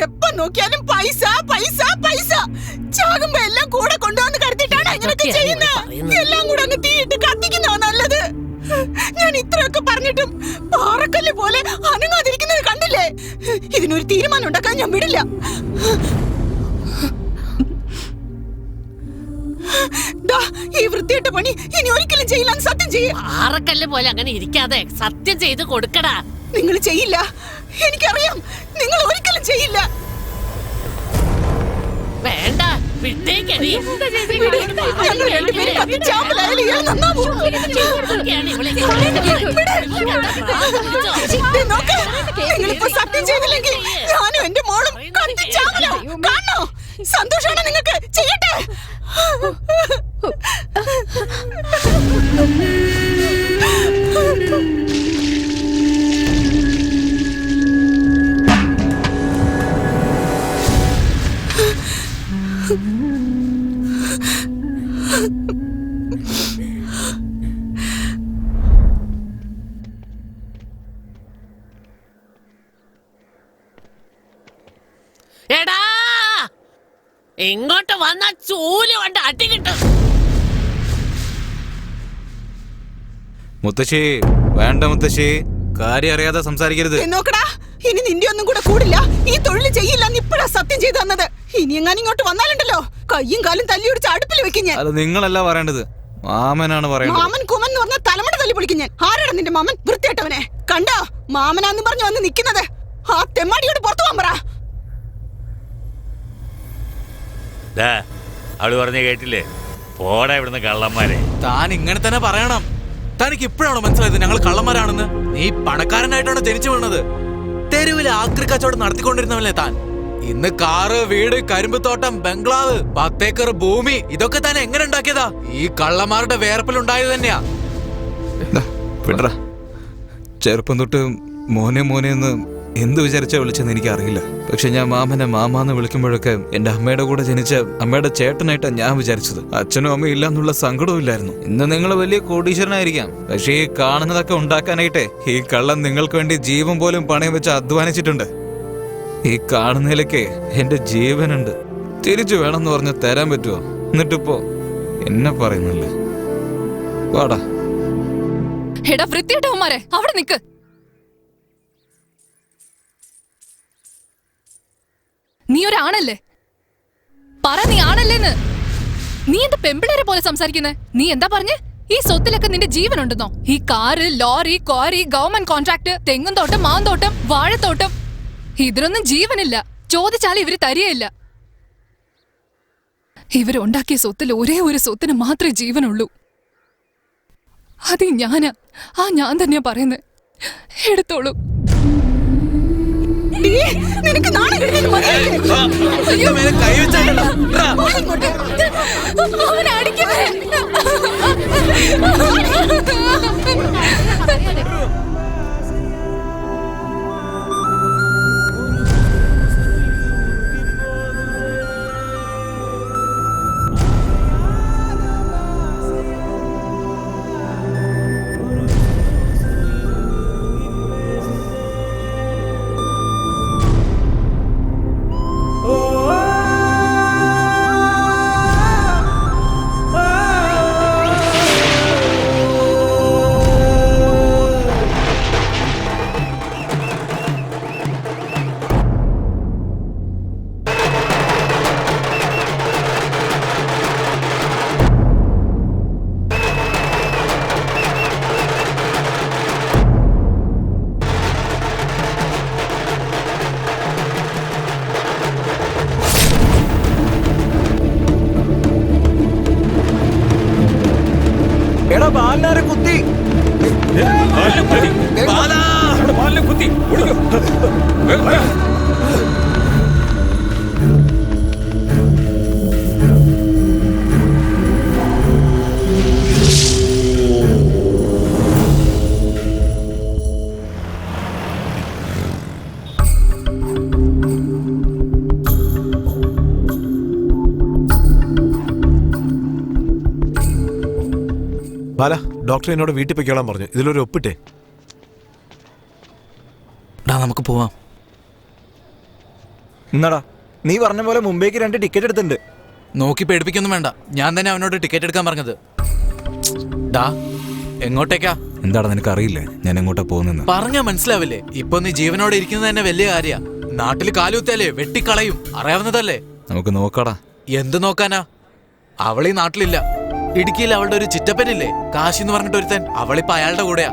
എപ്പോ നോക്കിയാലും പൈസ പൈസ പൈസ. ചാകുമ്പോ എല്ലാം കൂടെ കൊണ്ടുവന്ന് കരുതിട്ടാണ് ഇങ്ങനൊക്കെ ചെയ്യുന്നത്. എല്ലാം കൂടെ അങ്ങ് തീയിട്ട് കത്തിക്കുന്നതാ നല്ലത്. ഞാൻ ഇത്രയൊക്കെ പറഞ്ഞിട്ടും പാറക്കല്ല് പോലെ അനങ്ങാതിരിക്കുന്നത് കണ്ടില്ലേ? ഇതിനൊരു തീരുമാനം ഉണ്ടാക്കാൻ ഞാൻ വിടില്ല. ഈ വൃത്തിയിട്ട പണി ഇനി ഒരിക്കലും ചെയ്യില്ല. സത്യം ചെയ്യും. പാറക്കല്ല് പോലെ അങ്ങനെ ഇരിക്കാതെ സത്യം ചെയ്ത് കൊടുക്കടാ. നിങ്ങൾ ചെയ്യില്ല, എനിക്കറിയാം. നിങ്ങൾ ഒരിക്കലും ചെയ്യില്ല. വേണ്ട, വിട്ടേക്കടി. നിങ്ങളിപ്പോ സത്യം ചെയ്തില്ലെങ്കിൽ ഞാനും എന്റെ മോളും കാണോ? സന്തോഷാണോ നിങ്ങൾക്ക്? ചെയ്യട്ടെ. ഇങ്ങോട്ട് വന്ന ചൂല് കൊണ്ട് അടി കിട്ടും. മുത്തശ്ശി വേണ്ട മുത്തശ്ശി, കാര്യം അറിയാതെ സംസാരിക്കരുത്. നോക്കടാ, ഇനി നിന്റെ ഒന്നും കൂടെ കൂടില്ല. ഈ തൊഴിൽ ചെയ്യില്ല ഇപ്പഴാ സത്യം ചെയ്തു തന്നത്. ഇനി എങ്ങാനും ഇങ്ങോട്ട് വന്നാലുണ്ടല്ലോ കയ്യും കാലും തല്ലി ഒടിച്ച് അടുപ്പിൽ വെക്കും ഞാൻ. അത് നിങ്ങളല്ല പറയേണ്ടത്, മാമനാണ് പറയേണ്ടത്. മാമൻ കുമൻ എന്ന് പറഞ്ഞ തലമുറ തല്ലി പൊളിക്കും ഞാൻ. ആരാടാ നിന്റെ മാമൻ? വൃത്തിയായിട്ടവനെ കണ്ടോ? മാമനാന്ന് പറഞ്ഞു വന്ന് നിക്കുന്നത്. ആ തെമ്മാടിയോട് പുറത്തു പോകാൻ പറ. അവള് പറഞ്ഞ കേട്ടില്ലേ? പോടാ ഇവിടുന്ന് കള്ളന്മാരെ. താൻ ഇങ്ങനെ തന്നെ പറയണം. തനിക്ക് ഇപ്പോഴാണോ മനസ്സിലായത് ഞങ്ങൾ കള്ളന്മാരാണെന്ന്? നീ പണക്കാരനായിട്ടാണോ ജനിച്ചു വീണത്? തെരുവിലെ ആക്രി കച്ചവടം നടത്തിക്കൊണ്ടിരുന്നവല്ലേ താൻ? ഇന്ന് കാറ്, വീട്, കരിമ്പുത്തോട്ടം, ബംഗ്ലാവ്, 10 ഏക്കർ ഭൂമി, ഇതൊക്കെ താൻ എങ്ങനെ ഉണ്ടാക്കിയതാ? ഈ കള്ളന്മാരുടെ വേർപ്പിലുണ്ടായത് തന്നെയാ. ചെറുപ്പം തൊട്ട് മോനെ മോനെ എന്ന് എന്ത് വിചാരിച്ചാ വിളിച്ചെന്ന് എനിക്കറിയില്ല. പക്ഷെ ഞാൻ മാമനെ മാമാന്ന് വിളിക്കുമ്പോഴൊക്കെ എന്റെ അമ്മയുടെ കൂടെ ജനിച്ച അമ്മയുടെ ചേട്ടനായിട്ടാണ് ഞാൻ വിചാരിച്ചത്. അച്ഛനും അമ്മയും ഇല്ല എന്നുള്ള സങ്കടവും ഇല്ലായിരുന്നു. ഇന്ന് നിങ്ങൾ വലിയ കോടീശ്വരനായിരിക്കാം, പക്ഷെ ഈ കാണുന്നതൊക്കെ ഉണ്ടാക്കാനായിട്ടേ ഈ കള്ളൻ നിങ്ങൾക്ക് വേണ്ടി ജീവൻ പോലും പണയം വെച്ച് അധ്വാനിച്ചിട്ടുണ്ട്. ഈ കാണുന്നതിലൊക്കെ എന്റെ ജീവനുണ്ട്. തിരിച്ചു വേണമെന്ന് പറഞ്ഞ് തരാൻ പറ്റുമോ? എന്നിട്ടിപ്പോ എന്നെ പറയുന്നില്ല. വാടാ. എടാ വൃത്തിയായിട്ടവന്മാരെ, അവിടെ നിക്ക്. നീ ഒരാണല്ലേ? പറ, നീ ആണല്ലേന്ന്. നീ എന്താ പെമ്പിളേരെ പോലെ സംസാരിക്കുന്നേ? നീ എന്താ പറഞ്ഞേ? ഈ സ്വത്തിലൊക്കെ നിന്റെ ജീവനുണ്ടെന്നോ? ഈ car, lorry, quarry, government contract, തെങ്ങും തോട്ടം, മാന്തോട്ടം, വാഴത്തോട്ടം, ഇതിനൊന്നും ജീവനില്ല. ചോദിച്ചാൽ ഇവര് തരികയില്ല. ഇവരുണ്ടാക്കിയ സ്വത്തിൽ ഒരേ ഒരു സ്വത്തിന് മാത്രമേ ജീവനുള്ളൂ. അത് ഞാനാ. ഞാൻ തന്നെയാ പറയുന്നത്. എടുത്തോളൂ. നിനക്ക് നാളെ കുത്തി ബാല, ഡോക്ടർ എന്നോട് വീട്ടിൽ പൊയ്ക്കോളാൻ പറഞ്ഞു. ഇതിലൊരു ഒപ്പിട്ടേ. നമുക്ക് പോവാം. എന്നാടാ, നീ പറഞ്ഞ പോലെ മുംബൈക്ക് 2 ടിക്കറ്റ് എടുത്തിട്ടുണ്ട്. നോക്കി പേടിപ്പിക്കൊന്നും വേണ്ട. ഞാൻ തന്നെ അവനോട് ടിക്കറ്റ് എടുക്കാൻ പറഞ്ഞത്. ഡാ, എങ്ങോട്ടേക്കാ? എന്താടാ, നിനക്ക് അറിയില്ലേ ഞാൻ എങ്ങോട്ടാ പോകുന്നെന്ന്? പറഞ്ഞാ മനസ്സിലാവില്ലേ? ഇപ്പൊ നീ ജീവനോടെ ഇരിക്കുന്നത് തന്നെ വലിയ കാര്യ. നാട്ടിൽ കാലുകുത്തിയാലേ വെട്ടിക്കളയും, അറിയാവുന്നതല്ലേ? നമുക്ക് നോക്കാടാ. എന്ത് നോക്കാനാ? അവളീ നാട്ടിലില്ല. ഇടുക്കിയിൽ അവളുടെ ഒരു ചിറ്റപ്പനില്ലേ, കാശി എന്ന് പറഞ്ഞിട്ട് ഒരുത്തൻ. അവളിപ്പോ അയാളുടെ കൂടെയാ.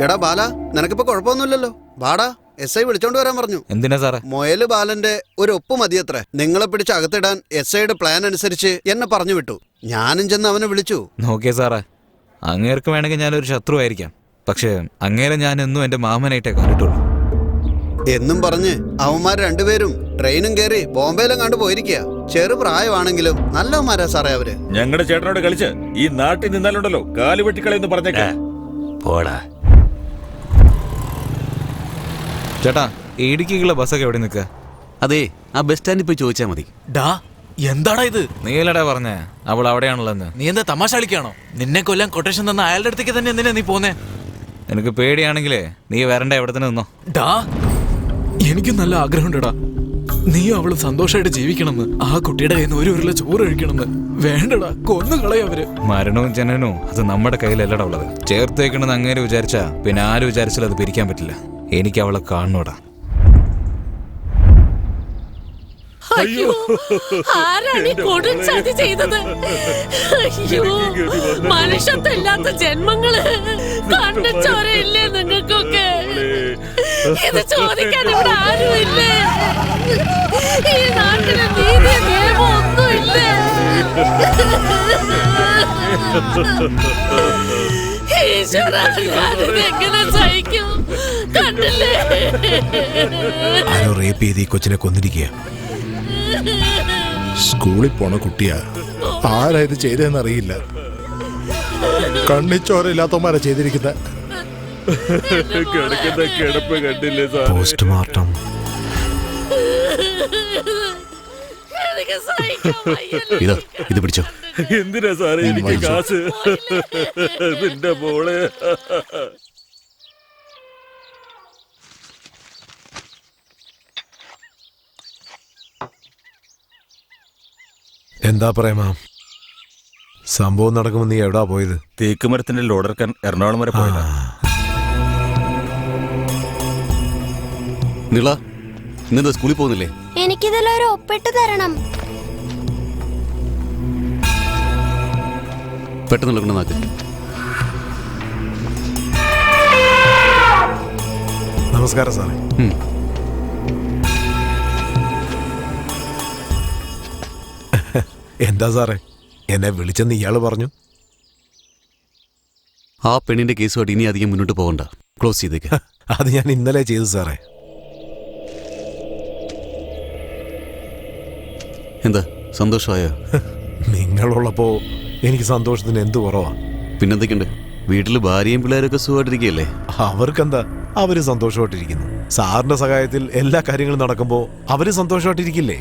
എടാ ബാല, നിനക്കിപ്പോ കുഴപ്പമൊന്നുമില്ലല്ലോ. ബാടാ, SI വിളിച്ചോണ്ട് വരാൻ പറഞ്ഞു. എന്തിനാ സാറേ? മൊയല് ബാലന്റെ ഒരു ഒപ്പ് മതിയത്രേ. നിങ്ങളെ പിടിച്ച് അകത്തിടാൻ SIയുടെ പ്ലാൻ അനുസരിച്ച് എന്നെ പറഞ്ഞു വിട്ടു. ഞാനും ചെന്ന് അവനെ വിളിച്ചു. നോക്കിയേ സാറേ, അങ്ങേർക്ക് വേണമെങ്കിൽ ഞാനൊരു ശത്രു ആയിരിക്കാം, പക്ഷേ അങ്ങേരെ ഞാൻ എന്നും എന്റെ മാമനായിട്ടേ കണ്ടിട്ടുള്ളൂ. എന്നും പറഞ്ഞ് അവന്മാർ രണ്ടുപേരും ട്രെയിനും കയറി ബോംബെയിലും കണ്ടു പോയിരിക്കുക. ചെറുപ്രായമാണെങ്കിലും നല്ലവന്മാരാ സാറേ അവര്. ഞങ്ങളുടെ ചേട്ടനോട് കളിച്ച് ഈ നാട്ടിൽ നിന്നാലുണ്ടല്ലോ കാല് വെട്ടിക്കളയെന്ന് പറഞ്ഞേക്കാ. പോടാ ചേട്ടാ, ഇടുക്കിക്കുള്ള ബസ്സൊക്കെ എവിടെ നിൽക്കുക? അതെ, ആ ബസ് സ്റ്റാൻഡിൽ പോയി ചോദിച്ചാൽ മതി. ഡാ, എന്താടാ ഇത്? നീലടാ പറഞ്ഞേ അവൾ അവിടെയാണുള്ളതെന്ന്. നീ എന്താ തമാശ കളിക്കാണോ? നിന്നെ കൊല്ലാൻ കൊട്ടേഷൻ തന്ന അയാളുടെ അടുത്തേക്ക് തന്നെ എന്തിനാ നീ പോന്നേ? നിനക്ക് പേടിയാണെങ്കിലേ നീ വരണ്ട, എവിടെ തന്നെ നിന്നോ. ഡാ, എനിക്ക് നല്ല ആഗ്രഹമുണ്ടടാ. നീയും അവള് സന്തോഷമായിട്ട് ജീവിക്കണമെന്ന്, ആ കുട്ടിയുടെ കയ്യിൽ നിന്ന് ഒരു ഉരുള ചോറ് കഴിക്കണമെന്ന്. വേണ്ടടാ, കൊന്നു കളയവര്. മരണവും ജനനവും അത് നമ്മുടെ കയ്യിലല്ലടാ ഉള്ളത്. ചേർത്തേക്കണെന്ന് അങ്ങനെ വിചാരിച്ചാ പിന്നെ ആരും വിചാരിച്ചാലും അത് പിരിക്കാൻ പറ്റില്ല. എനിക്ക് അവളെ കാണണോടാ. അയ്യോ, ആരാണ് ഈ കൊടും ചതി ചെയ്തത്? അയ്യോ, മനുഷ്യത്വമില്ലാത്ത ജന്മങ്ങള്. കണ്ണച്ചോരയില്ലേ നിങ്ങൾക്കൊക്കെ? ഇത് ചോദിക്കാൻ ഇവിടെ ആരുമില്ലേ? ഈ നാട്ടിലെ നീതി നിയമം ഒന്നുമില്ലേ? ഈശ്വരാ, ഞാനിത് എങ്ങനെ സഹിക്കും? കണ്ടില്ലേ? ആരോ റേപ്പ് ചെയ്ത് ഈ കൊച്ചിനെ കൊന്നിരിക്കുക. സ്കൂളിൽ പോണ കുട്ടിയാ. ആരാ ഇത് ചെയ്തതെന്ന് അറിയില്ല. കണ്ണിച്ചോരയില്ലാത്തവന്മാരാ ചെയ്തിരിക്കുന്ന. കിടപ്പ് കണ്ടില്ലേ സാർ? പോസ്റ്റ്മോർട്ടം. ഇത് പിടിച്ചോ. എന്തിനാ സാറേ എനിക്ക് കാശ്? നിന്റെ മോളെ എന്താ പ്രേമ, സംഭവം നടക്കുമ്പോ നീ എവിടാ പോയത്? തേക്ക് മരത്തിന്റെ ലോഡർക്കാൻ എറണാകുളം വരെ പോയതാ. നിള, ഇന്നെന്താ സ്കൂളിൽ പോകുന്നില്ലേ? എനിക്കിതിലൊരു ഒപ്പിട്ട് തരണം. പെട്ടെന്ന് കൊണ്ട് നാക്ക്. നമസ്കാരം സാറേ. എന്താ സാറേ, എന്നെ വിളിച്ചെന്ന് ഇയാള് പറഞ്ഞു? ആ പെണ്ണിന്റെ കേസുമായിട്ട് ഇനി അധികം മുന്നോട്ട് പോകണ്ട, ക്ലോസ് ചെയ്തേക്ക്. അത് ഞാൻ ഇന്നലെ ചെയ്തു സാറേ. എന്താ സന്തോഷമായോ? നിങ്ങളുള്ളപ്പോ എനിക്ക് സന്തോഷത്തിന് എന്ത് കുറവാ? പിന്നെന്തൊക്കെയുണ്ട്? വീട്ടില് ഭാര്യയും പിള്ളേരൊക്കെ സുഖമായിട്ടിരിക്കുകയല്ലേ? അവർക്കെന്താ, അവര് സന്തോഷമായിട്ടിരിക്കുന്നു. സാറിന്റെ സഹായത്തിൽ എല്ലാ കാര്യങ്ങളും നടക്കുമ്പോ അവര് സന്തോഷമായിട്ടിരിക്കില്ലേ?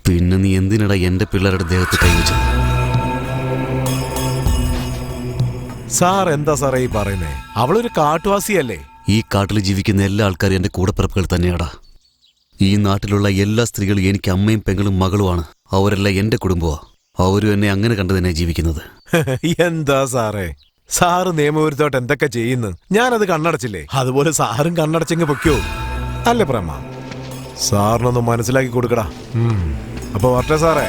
പിന്നെ നീ എന്തിനടാ എന്റെ പിള്ളേരുടെ ദേഹത്ത് കൈവച്ചത്? സാർ എന്താ സാറേ ഈ പറയുന്നേ? അവളൊരു കാട്ടുവാസിയല്ലേ? ഈ കാട്ടിൽ ജീവിക്കുന്ന എല്ലാ ആൾക്കാരും എന്റെ കൂടപ്പിറപ്പുകൾ തന്നെയാടാ. ഈ നാട്ടിലുള്ള എല്ലാ സ്ത്രീകളും എനിക്ക് അമ്മയും പെങ്ങളും മകളുമാണ്. അവരെല്ലാം എന്റെ കുടുംബമാ. അവരും എന്നെ അങ്ങനെ കണ്ടു തന്നെ ജീവിക്കുന്നത്. എന്താ സാറേ, സാറ് നിയമവിരുദ്ധമായിട്ട് എന്തൊക്കെ ചെയ്യുന്നു? ഞാനത് കണ്ണടച്ചില്ലേ? അതുപോലെ സാറും കണ്ണടച്ചെങ്കിൽ പൊയ്ക്കോ അല്ലേ പ്രേമ? സാറിനൊന്ന് മനസ്സിലാക്കി കൊടുക്കടാ. അപ്പൊ വരട്ടെ സാറേ.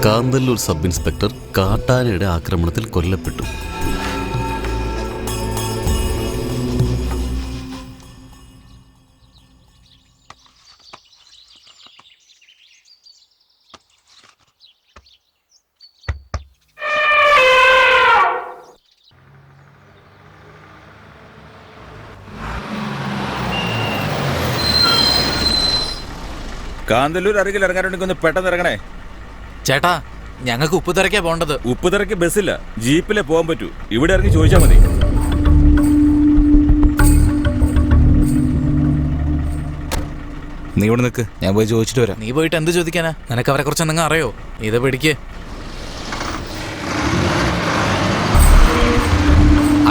കാന്തല്ലൂർ സബ് ഇൻസ്പെക്ടർ കാട്ടാനയുടെ ആക്രമണത്തിൽ കൊല്ലപ്പെട്ടു. കാന്തല്ലൂർ അരികിൽ ഇറങ്ങാനുണ്ടെങ്കിൽ ഒന്ന് പെട്ടെന്ന് ഇറങ്ങണേ. ചേട്ടാ, ഞങ്ങൾക്ക് ഉപ്പുതറയ്ക്കാ പോണ്ടത്. ഉപ്പുതറയ്ക്ക് ബസ്സില്ല, ജീപ്പിലെ പോകാൻ പറ്റൂ. ഇവിടെ ഇറങ്ങി ചോദിച്ചാൽ മതി. നീ ഇവിടെ നിൽക്ക്, ഞാൻ പോയി ചോദിച്ചിട്ട് വരാം. നീ പോയിട്ട് എന്ത് ചോദിക്കാനാ? നിനക്ക് അവരെ കുറിച്ച് എന്തെങ്കിലും അറിയോ? ഇത് പിടിക്ക്.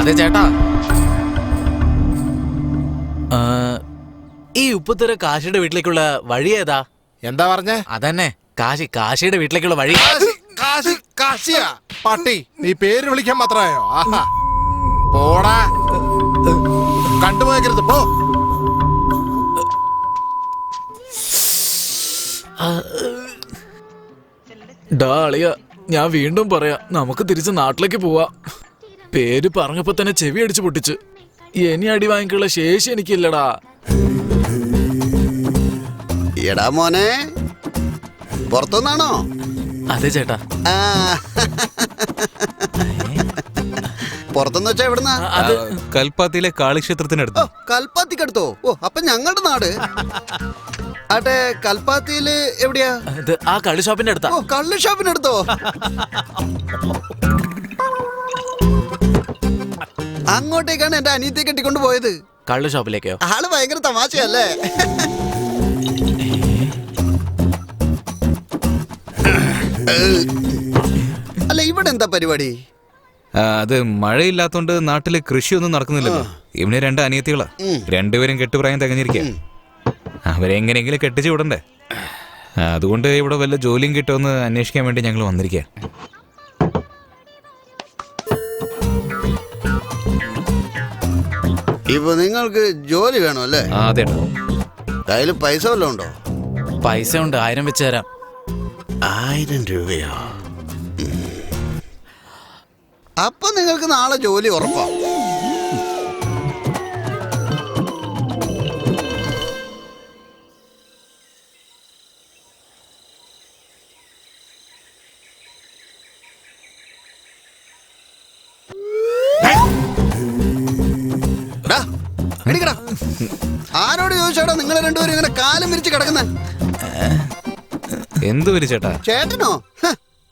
അതെ ചേട്ടാ, ഈ ഉപ്പുതറ കാശിയുടെ വീട്ടിലേക്കുള്ള വഴി ഏതാ? എന്താ പറഞ്ഞേ? അതന്നെ, കാശിയുടെ വീട്ടിലേക്കുള്ള വഴി. കാശിയാ പട്ടി, നീ പേര് വിളിക്കാൻ മാത്രമായോ? ആഹാ, പോടാ, കണ്ടുപോകരുത്, പോ. ഡാളിയ, ഞാൻ വീണ്ടും പറയാ, നമുക്ക് തിരിച്ച് നാട്ടിലേക്ക് പോവാ. പേര് പറഞ്ഞപ്പോ തന്നെ ചെവി അടിച്ചു പൊട്ടിച്ച്. ഇനി അടി വാങ്ങിക്കുള്ള ശേഷി എനിക്കില്ലടാ. എടാ മോനെ, പുറത്തുനിന്നാണോ? അതെ ചേട്ടാ. പുറത്തുനിന്ന് വെച്ചാ എവിടുന്നാ? കൽപ്പാത്തിയിലെ കാളിക്ഷേത്രത്തിനടുത്ത്. കൽപ്പാത്തിക്കടുത്തോ? ഓ, അപ്പൊ ഞങ്ങളുടെ നാട്. ആട്ടെ, കൽപ്പാത്തിയില് എവിടെയാ? ആ കള്ള് ഷോപ്പിന്റെ അടുത്താ. ഓ, കള്ള് ഷോപ്പിനടുത്തോ? അങ്ങോട്ടേക്കാണ് എന്റെ അനിയത്തെ കെട്ടിക്കൊണ്ട് പോയത്. കള്ള് ഷോപ്പിലേക്കോ? ആള് ഭയങ്കര തമാശയല്ലേ? അല്ല, ഇവിടെ എന്താ പരിപാടി? അത് മഴയില്ലാത്തോണ്ട് നാട്ടില് കൃഷിയൊന്നും നടക്കുന്നില്ലല്ലോ. ഇവന് 2 അനിയത്തികളാ. രണ്ടുപേരും കെട്ടുപ്രായം തികഞ്ഞിരിക്കുക. അവരെ എങ്ങനെയെങ്കിലും കെട്ടിച്ചു വിടണ്ടേ. അതുകൊണ്ട് ഇവിടെ വല്ല ജോലിയും കിട്ടുമെന്ന് അന്വേഷിക്കാൻ വേണ്ടി ഞങ്ങൾ വന്നിരിക്കുക. ഇപ്പൊ നിങ്ങൾക്ക് ജോലി വേണോ അല്ലേ? അതെ. കയ്യിൽ പൈസ വല്ലതും ഉണ്ടോ? പൈസ ഉണ്ട്, 1000 വെച്ച് തരാം. 1000 രൂപയോ? അപ്പൊ നിങ്ങൾക്ക് നാളെ ജോലി ഉറപ്പാ. ആരോട് ചോദിച്ചാടാ നിങ്ങൾ രണ്ടുപേരും ഇങ്ങനെ കാലം വിരിച്ച് കിടക്കുന്ന? എന്ത് വരും ചേട്ടാ? ചേട്ടനോ?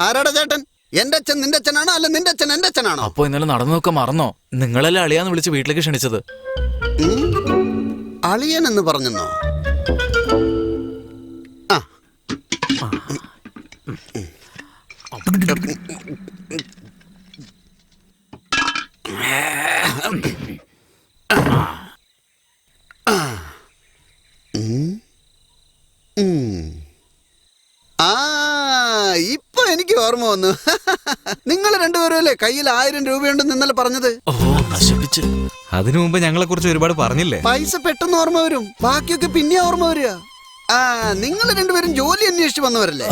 ആരാടാ ചേട്ടൻ? എന്റെ അച്ഛൻ നിന്റെ അച്ഛനാണോ അല്ല നിന്റെ അച്ഛൻ എന്റെ അച്ഛനാണോ? അപ്പൊ ഇന്നലെ നടന്നു നോക്കാൻ മറന്നോ? നിങ്ങളെല്ലാം അളിയാന്ന് വിളിച്ച് വീട്ടിലേക്ക് ക്ഷണിച്ചത്. അളിയൻ എന്ന് പറഞ്ഞെന്നോ? ഇപ്പൊ എനിക്ക് ഓർമ്മ വന്നു. നിങ്ങൾ രണ്ടുപേരും അല്ലേ കയ്യിൽ 1000 രൂപയുണ്ടെന്ന് ഇന്നലെ പറഞ്ഞത്? അതിനു മുമ്പ് ഞങ്ങളെ കുറിച്ച് ഒരുപാട് പറഞ്ഞില്ലേ? പൈസ പെട്ടെന്ന് ഓർമ്മ വരും, ബാക്കിയൊക്കെ പിന്നെ ഓർമ്മ വരിക. നിങ്ങൾ രണ്ടുപേരും ജോലി അന്വേഷിച്ച് വന്നവരല്ലേ?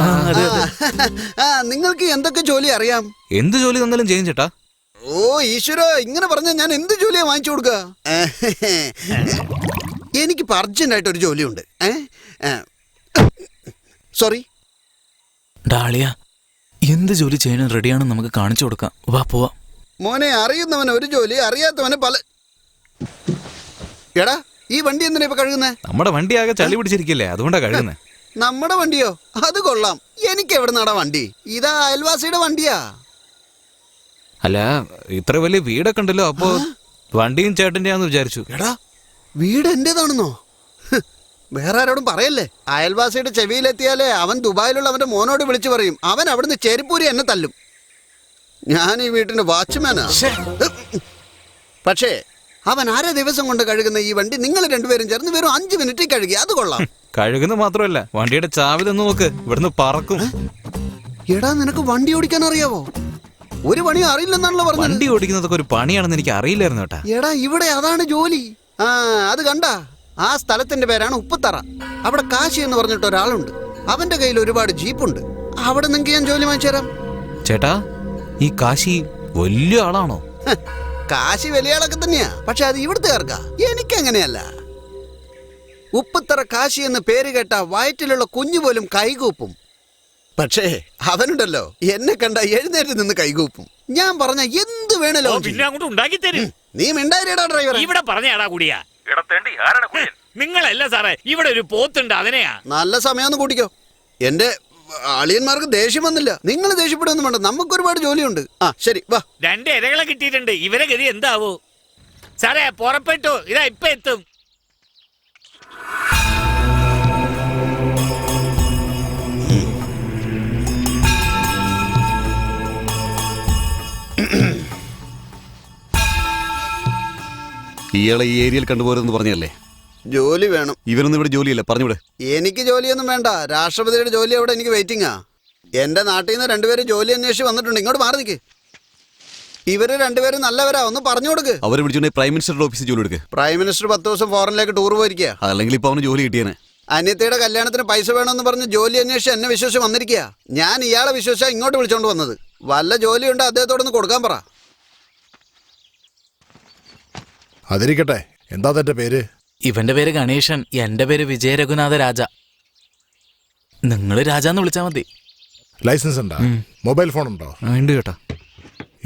നിങ്ങൾക്ക് എന്തൊക്കെ ജോലി അറിയാം? എന്ത് ജോലി തന്നാലും ചെയ്യും ചേട്ടാ. ഓ ഈശ്വര, ഇങ്ങനെ പറഞ്ഞാൽ ഞാൻ എന്ത് ജോലിയാ വാങ്ങിച്ചു കൊടുക്ക? എനിക്കിപ്പോ അർജന്റായിട്ട് ഒരു ജോലിയുണ്ട്. സോറി ഡാളിയ, എന്ത് ജോലി ചെയ്യാനും റെഡിയാണെന്ന് നമുക്ക് കാണിച്ചു കൊടുക്കാം. വാ പോവാം. മോനെ, അറിയുന്നവന് ഒരു ജോലി, അറിയാത്തവന് പല. എടാ, ഈ വണ്ടി എന്തിനാ ഇപ്പൊ കഴുകുന്നേ? നമ്മുടെ വണ്ടി ആകെ ചളി പിടിച്ചിരിക്കില്ലേ, അതുകൊണ്ടാ കഴുകുന്നേ. നമ്മുടെ വണ്ടിയോ? അത് കൊള്ളാം. എനിക്ക് എവിടെ നടാ വണ്ടി? ഇതാ അയൽവാസിയുടെ വണ്ടിയാ. അല്ല, ഇത്ര വലിയ വീടൊക്കെ ഉണ്ടല്ലോ, അപ്പോ വണ്ടിയും ചേട്ടൻ്റെയാന്ന് വിചാരിച്ചു. എടാ, വീട് എന്റേതാണെന്നോ? വേറെ ആരോടും പറയല്ലേ. അയൽവാസിയുടെ ചെവിയിലെത്തിയാലേ അവൻ ദുബായിലുള്ള അവന്റെ മോനോട് വിളിച്ചു പറയും. അവൻ അവിടുന്ന് ചെരിപ്പൂരി എന്നെ തല്ലും. ഞാൻ ഈ വീട്ടിന്റെ വാച്ച്മാനാ. പക്ഷേ അവൻ ദിവസം കൊണ്ട് കഴുകുന്ന ഈ വണ്ടി നിങ്ങൾ രണ്ടുപേരും ചേർന്ന് വെറും 5 മിനിറ്റിൽ കഴുകി. അത് കൊള്ളാം. കഴുകുന്ന മാത്രമല്ല, വണ്ടിയുടെ ചാവി തന്നു നോക്ക്, ഇവിടുന്ന് പറക്കും. എടാ, നിനക്ക് വണ്ടി ഓടിക്കാൻ അറിയാവോ? ഒരു പണിയും അറിയില്ലെന്നാണല്ലോ പറഞ്ഞത്. വണ്ടി ഓടിക്കുന്നതൊക്കെ ഒരു പണിയാണെന്ന് എനിക്ക് അറിയില്ലായിരുന്നു കേട്ടാ. എടാ, ഇവിടെ അതാണ് ജോലി. അത് കണ്ട, ആ സ്ഥലത്തിന്റെ പേരാണ് ഉപ്പുത്തറ. അവിടെ കാശി എന്ന് പറഞ്ഞിട്ട് ഒരാളുണ്ട്. അവന്റെ കയ്യിൽ ഒരുപാട് ജീപ്പുണ്ട്. അവിടെ നിങ്ങൾക്ക് ഞാൻ ജോലി വാങ്ങിച്ചു തരാം. ചേട്ടാ, ഈ കാശി വലിയ ആളാണോ? കാശി വലിയ ആളൊക്കെ തന്നെയാ, പക്ഷെ അത് ഇവിടുത്തുകാർക്കാ. എനിക്കങ്ങനെയല്ല. ഉപ്പുത്തറ കാശി എന്ന് പേര് കേട്ട വയറ്റിലുള്ള കുഞ്ഞു പോലും കൈകൂപ്പും. പക്ഷേ അവനുണ്ടല്ലോ, എന്നെ കണ്ട എഴുന്നേറ്റ് നിന്ന് കൈകൂപ്പും. ഞാൻ പറഞ്ഞ എന്ത് വേണല്ലോ പിന്നെ അങ്ങോട്ട് ഉണ്ടാക്കി തരും. നീ മിണ്ടായിരടാ ഡ്രൈവർ. ഇവിടെ പറഞ്ഞാടാ കൂടിയാ. നിങ്ങളല്ല സാറേ, ഇവിടെ ഒരു പോത്തുണ്ട്, അതിനെയാ. നല്ല സമയം കൂട്ടിക്കോ. എന്റെ അളിയന്മാർക്ക് ദേഷ്യം വന്നില്ല. നിങ്ങൾ ദേഷ്യപ്പെടുമെന്ന് വേണ്ട, നമുക്ക് ഒരുപാട് ജോലിയുണ്ട്. ശരി, വാ. 2 ഇരകളെ കിട്ടിയിട്ടുണ്ട്. ഇവരെ ഗതി എന്താവോ സാറേ? പുറപ്പെട്ടു, ഇതാ ഇപ്പൊ എത്തും. ഇയാളെ ഈ ഏരിയയിൽ കണ്ടുപോരെന്ന് പറഞ്ഞല്ലേ? ജോലി വേണം. ഇവരൊന്നും ഇവിടെ ജോലിയില്ല, പറഞ്ഞൂടെ? എനിക്ക് ജോലിയൊന്നും വേണ്ട. രാഷ്ട്രപതിയുടെ ജോലി അവിടെ എനിക്ക് വെയിറ്റിംഗാ. എന്റെ നാട്ടിൽ നിന്ന് 2 പേര് ജോലി അന്വേഷിച്ച് വന്നിട്ടുണ്ട്. ഇങ്ങോട്ട് മാറി നിൽക്ക്. ഇവര് 2 പേരും നല്ലവരാ, ഒന്ന് പറഞ്ഞു കൊടുക്ക്. അവരെ വിളിച്ചോണ്ട് പ്രൈം മിനിസ്റ്ററുടെ ഓഫീസിൽ ജോലി എടുക്കുക. പ്രൈം മിനിസ്റ്റർ 10 ദിവസം ഫോറിനിലേക്ക് ടൂർ പോയിരിക്കുക. അല്ലെങ്കിൽ ഇപ്പൊ അവന് ജോലി കിട്ടിയേനെ. അനിയത്തിയുടെ കല്യാണത്തിന് പൈസ വേണമെന്ന് പറഞ്ഞ് ജോലി അന്വേഷിച്ച് എന്നെ വിശ്വസിച്ച് വന്നിരിക്കുക. ഞാൻ ഇയാളെ വിശ്വസിച്ചാ ഇങ്ങോട്ട് വിളിച്ചോണ്ട് വന്നത്. വല്ല ജോലിയുണ്ട് അദ്ദേഹത്തോടൊന്ന് കൊടുക്കാൻ പറ. അതിരിക്കട്ടെ, എന്താ തന്റെ പേര്? ഇവന്റെ പേര് ഗണേശൻ, എന്റെ പേര് വിജയ രഘുനാഥ രാജ. നിങ്ങള് രാജാന്ന് വിളിച്ചാ മതി. ലൈസൻസ് ഉണ്ടോ? മൊബൈൽ ഫോൺ ഉണ്ടോ? ഉണ്ട് കേട്ടോ.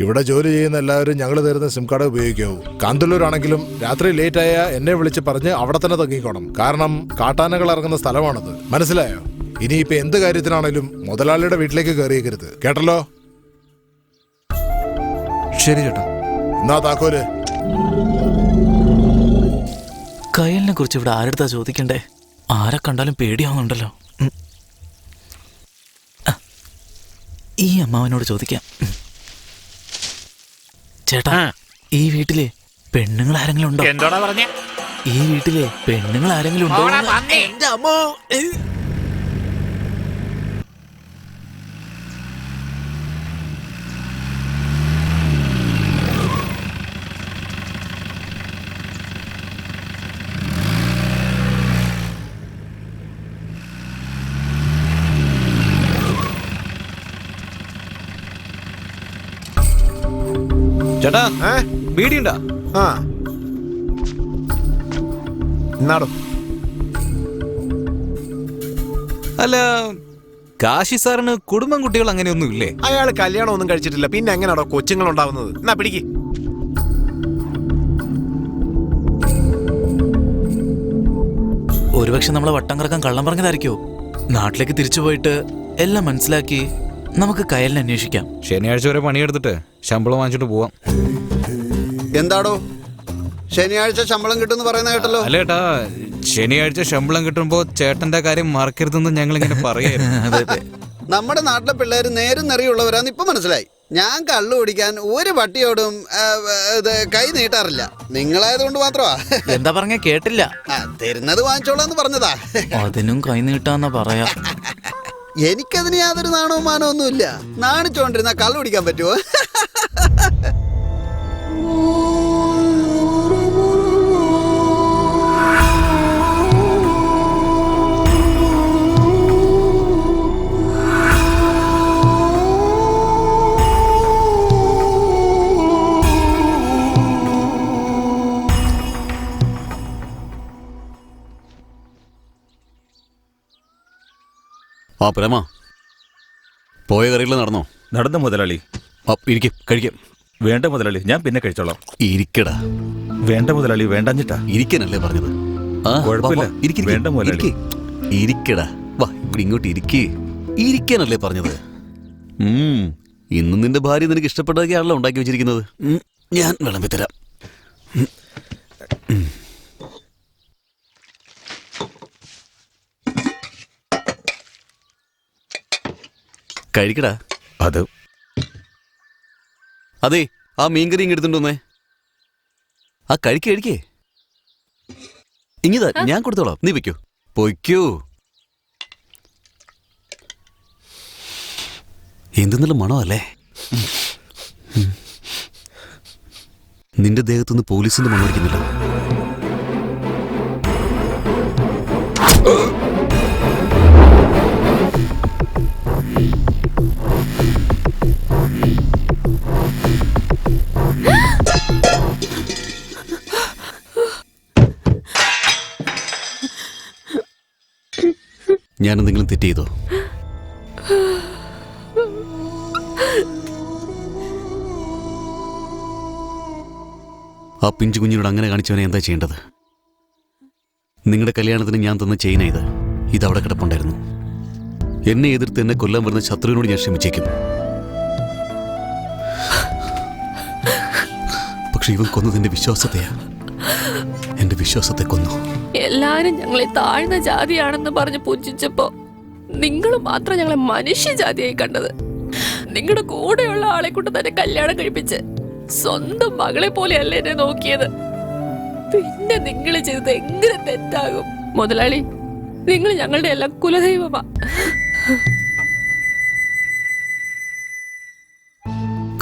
ഇവിടെ ജോലി ചെയ്യുന്ന എല്ലാവരും ഞങ്ങൾ തരുന്ന സിം കാർഡ് ഉപയോഗിക്കാവൂ. കാന്തല്ലൂരാണെങ്കിലും രാത്രി ലേറ്റ് ആയ എന്നെ വിളിച്ച് പറഞ്ഞ് അവിടെ തന്നെ തങ്ങിക്കോണം. കാരണം കാട്ടാനകൾ ഇറങ്ങുന്ന സ്ഥലമാണത്. മനസ്സിലായോ? ഇനിയിപ്പോ എന്ത് കാര്യത്തിനാണേലും മുതലാളിയുടെ വീട്ടിലേക്ക് കയറിയേക്കരുത്, കേട്ടല്ലോ? ശരി ചേട്ടാ. എന്നാ താക്കോല്. കയലിനെ കുറിച്ച് ഇവിടെ ആരെടുത്താ ചോദിക്കണ്ടേ? ആരെ കണ്ടാലും പേടിയാവുന്നുണ്ടല്ലോ. ഈ അമ്മാവനോട് ചോദിക്കാം. ചേട്ടാ, ഈ വീട്ടിലെ പെണ്ണുങ്ങൾ ആരെങ്കിലും ഉണ്ടോ? എന്തോടാ പറഞ്ഞ? ഈ വീട്ടിലെ പെണ്ണുങ്ങൾ ആരെങ്കിലും ഉണ്ടോ? എന്റെ അമ്മോ! ചേട്ടാ, ബീഡിയുണ്ടാ? ആ, എന്നാടോ? അല്ല, കാശി സാറിന് കുടുംബം കുട്ടികൾ അങ്ങനെയൊന്നും ഇല്ലേ? അയാൾ കല്യാണം ഒന്നും കഴിച്ചിട്ടില്ല, പിന്നെ എങ്ങനെയാണോ കൊച്ചുങ്ങൾ ഉണ്ടാവുന്നത്? എന്നാ പിടിക്ക്. ഒരുപക്ഷെ നമ്മളെ വട്ടം കറക്കാൻ കള്ളം പറഞ്ഞതായിരിക്കോ? നാട്ടിലേക്ക് തിരിച്ചു പോയിട്ട് എല്ലാം മനസ്സിലാക്കി നമുക്ക് കയലിനെ അന്വേഷിക്കാം. ശനിയാഴ്ച വരെ പണിയെടുത്തിട്ട് ശമ്പളം വാങ്ങിച്ചിട്ട് പോവാം. എന്താടോ ശനിയാഴ്ച ശമ്പളം കിട്ടുമെന്ന് പറയുന്ന കേട്ടല്ലോ? അല്ല ചേട്ടാ, ശനിയാഴ്ച ശമ്പളം കിട്ടുമ്പോ ചേട്ടന്റെ കാര്യം മറക്കരുതെന്ന് ഞങ്ങൾ ഇങ്ങനെ പറയായിരുന്നു. നമ്മുടെ നാട്ടിലെ പിള്ളേര് നേരും നിറയുള്ളവരാന്ന് ഇപ്പൊ മനസ്സിലായി. ഞാൻ കള്ളു കുടിക്കാൻ ഒരു പട്ടിയോടും കൈ നീട്ടാറില്ല. നിങ്ങളായതുകൊണ്ട് മാത്രമാ. എന്താ പറഞ്ഞ കേട്ടില്ല. തരുന്നത് വാങ്ങിച്ചോളാന്ന് പറഞ്ഞതാ. അതിനും കൈ നീട്ടാന്നാ പറയാ. എനിക്കതിന് യാതൊരു നാണവും മാനവും ഒന്നുമില്ല. നാണിച്ചോണ്ടിരുന്ന കള്ളു കുടിക്കാൻ പറ്റുമോ? ആ പ്രേമ, പോയ കറികൾ നടന്നോ? നടന്ന മുതലാളി. ഇരിക്കും, കഴിക്കാം. വേണ്ട മുതലാളി, ഞാൻ പിന്നെ കഴിച്ചോളാം. ഇരിക്കടാ. വേണ്ട മുതലാളി, വേണ്ടാഞ്ഞിട്ടാ. ഇരിക്കാനല്ലേ പറഞ്ഞത്? കുഴപ്പമില്ല, വേണ്ട മുതലാളി. ഇരിക്കടാ, വാ ഇവിടെ ഇങ്ങോട്ട് ഇരിക്കാനല്ലേ പറഞ്ഞത്? ഇന്ന് നിന്റെ ഭാര്യ നിനക്ക് ഇഷ്ടപ്പെട്ടതൊക്കെയാണല്ലോ ഉണ്ടാക്കി വെച്ചിരിക്കുന്നത്. ഞാൻ വിളമ്പിത്തരാം. കഴിക്കടാ. അതെ, ആ മീൻകറി ഇങ്ങ് എടുത്തുണ്ടോന്നേ. ആ കഴിക്കേ. ഇങ്ങിതാ, ഞാൻ കൊടുത്തോളാം. നീ വെക്കോ, പൊയ്ക്കോ. എന്ത് നല്ല മണമല്ലേ? നിന്റെ ദേഹത്തുനിന്ന് പോലീസിന്റെ മണം അടിക്കുന്നില്ല. ഞാൻ എന്തെങ്കിലും തെറ്റ് ചെയ്തോ? ആ പിഞ്ചു കുഞ്ഞിനോട് അങ്ങനെ കാണിച്ചവനെ എന്താ ചെയ്യേണ്ടത്? നിങ്ങളുടെ കല്യാണത്തിന് ഞാൻ തന്ന ചെയിന ഇതവിടെ കിടപ്പുണ്ടായിരുന്നു. എന്നെ എതിർത്ത് എന്നെ കൊല്ലാൻ വരുന്ന ശത്രുവിനോട് ഞാൻ ക്ഷമിച്ചേക്കും. പക്ഷെ ഇവൻ കൊന്നത് എന്റെ വിശ്വാസത്തെയാ. എന്റെ വിശ്വാസത്തെ കൊന്നു. എല്ലാരും ഞങ്ങളെ താഴ്ന്ന ജാതിയാണെന്ന് പറഞ്ഞ് പുച്ഛിച്ചപ്പോ നിങ്ങൾ മാത്രം ഞങ്ങളെ മനുഷ്യജാതിയായി കണ്ടത്. നിങ്ങളുടെ കൂടെയുള്ള ആളെ കൊണ്ട് തന്നെ കല്യാണം കഴിപ്പിച്ച് സ്വന്തം മകളെ പോലെയല്ലേ എന്നെ നോക്കിയത്. പിന്നെ നിങ്ങൾ ചെയ്തത് എങ്ങനെ തെറ്റാകും? മുതലാളി, നിങ്ങൾ ഞങ്ങളുടെ എല്ലാം കുലദൈവമാ.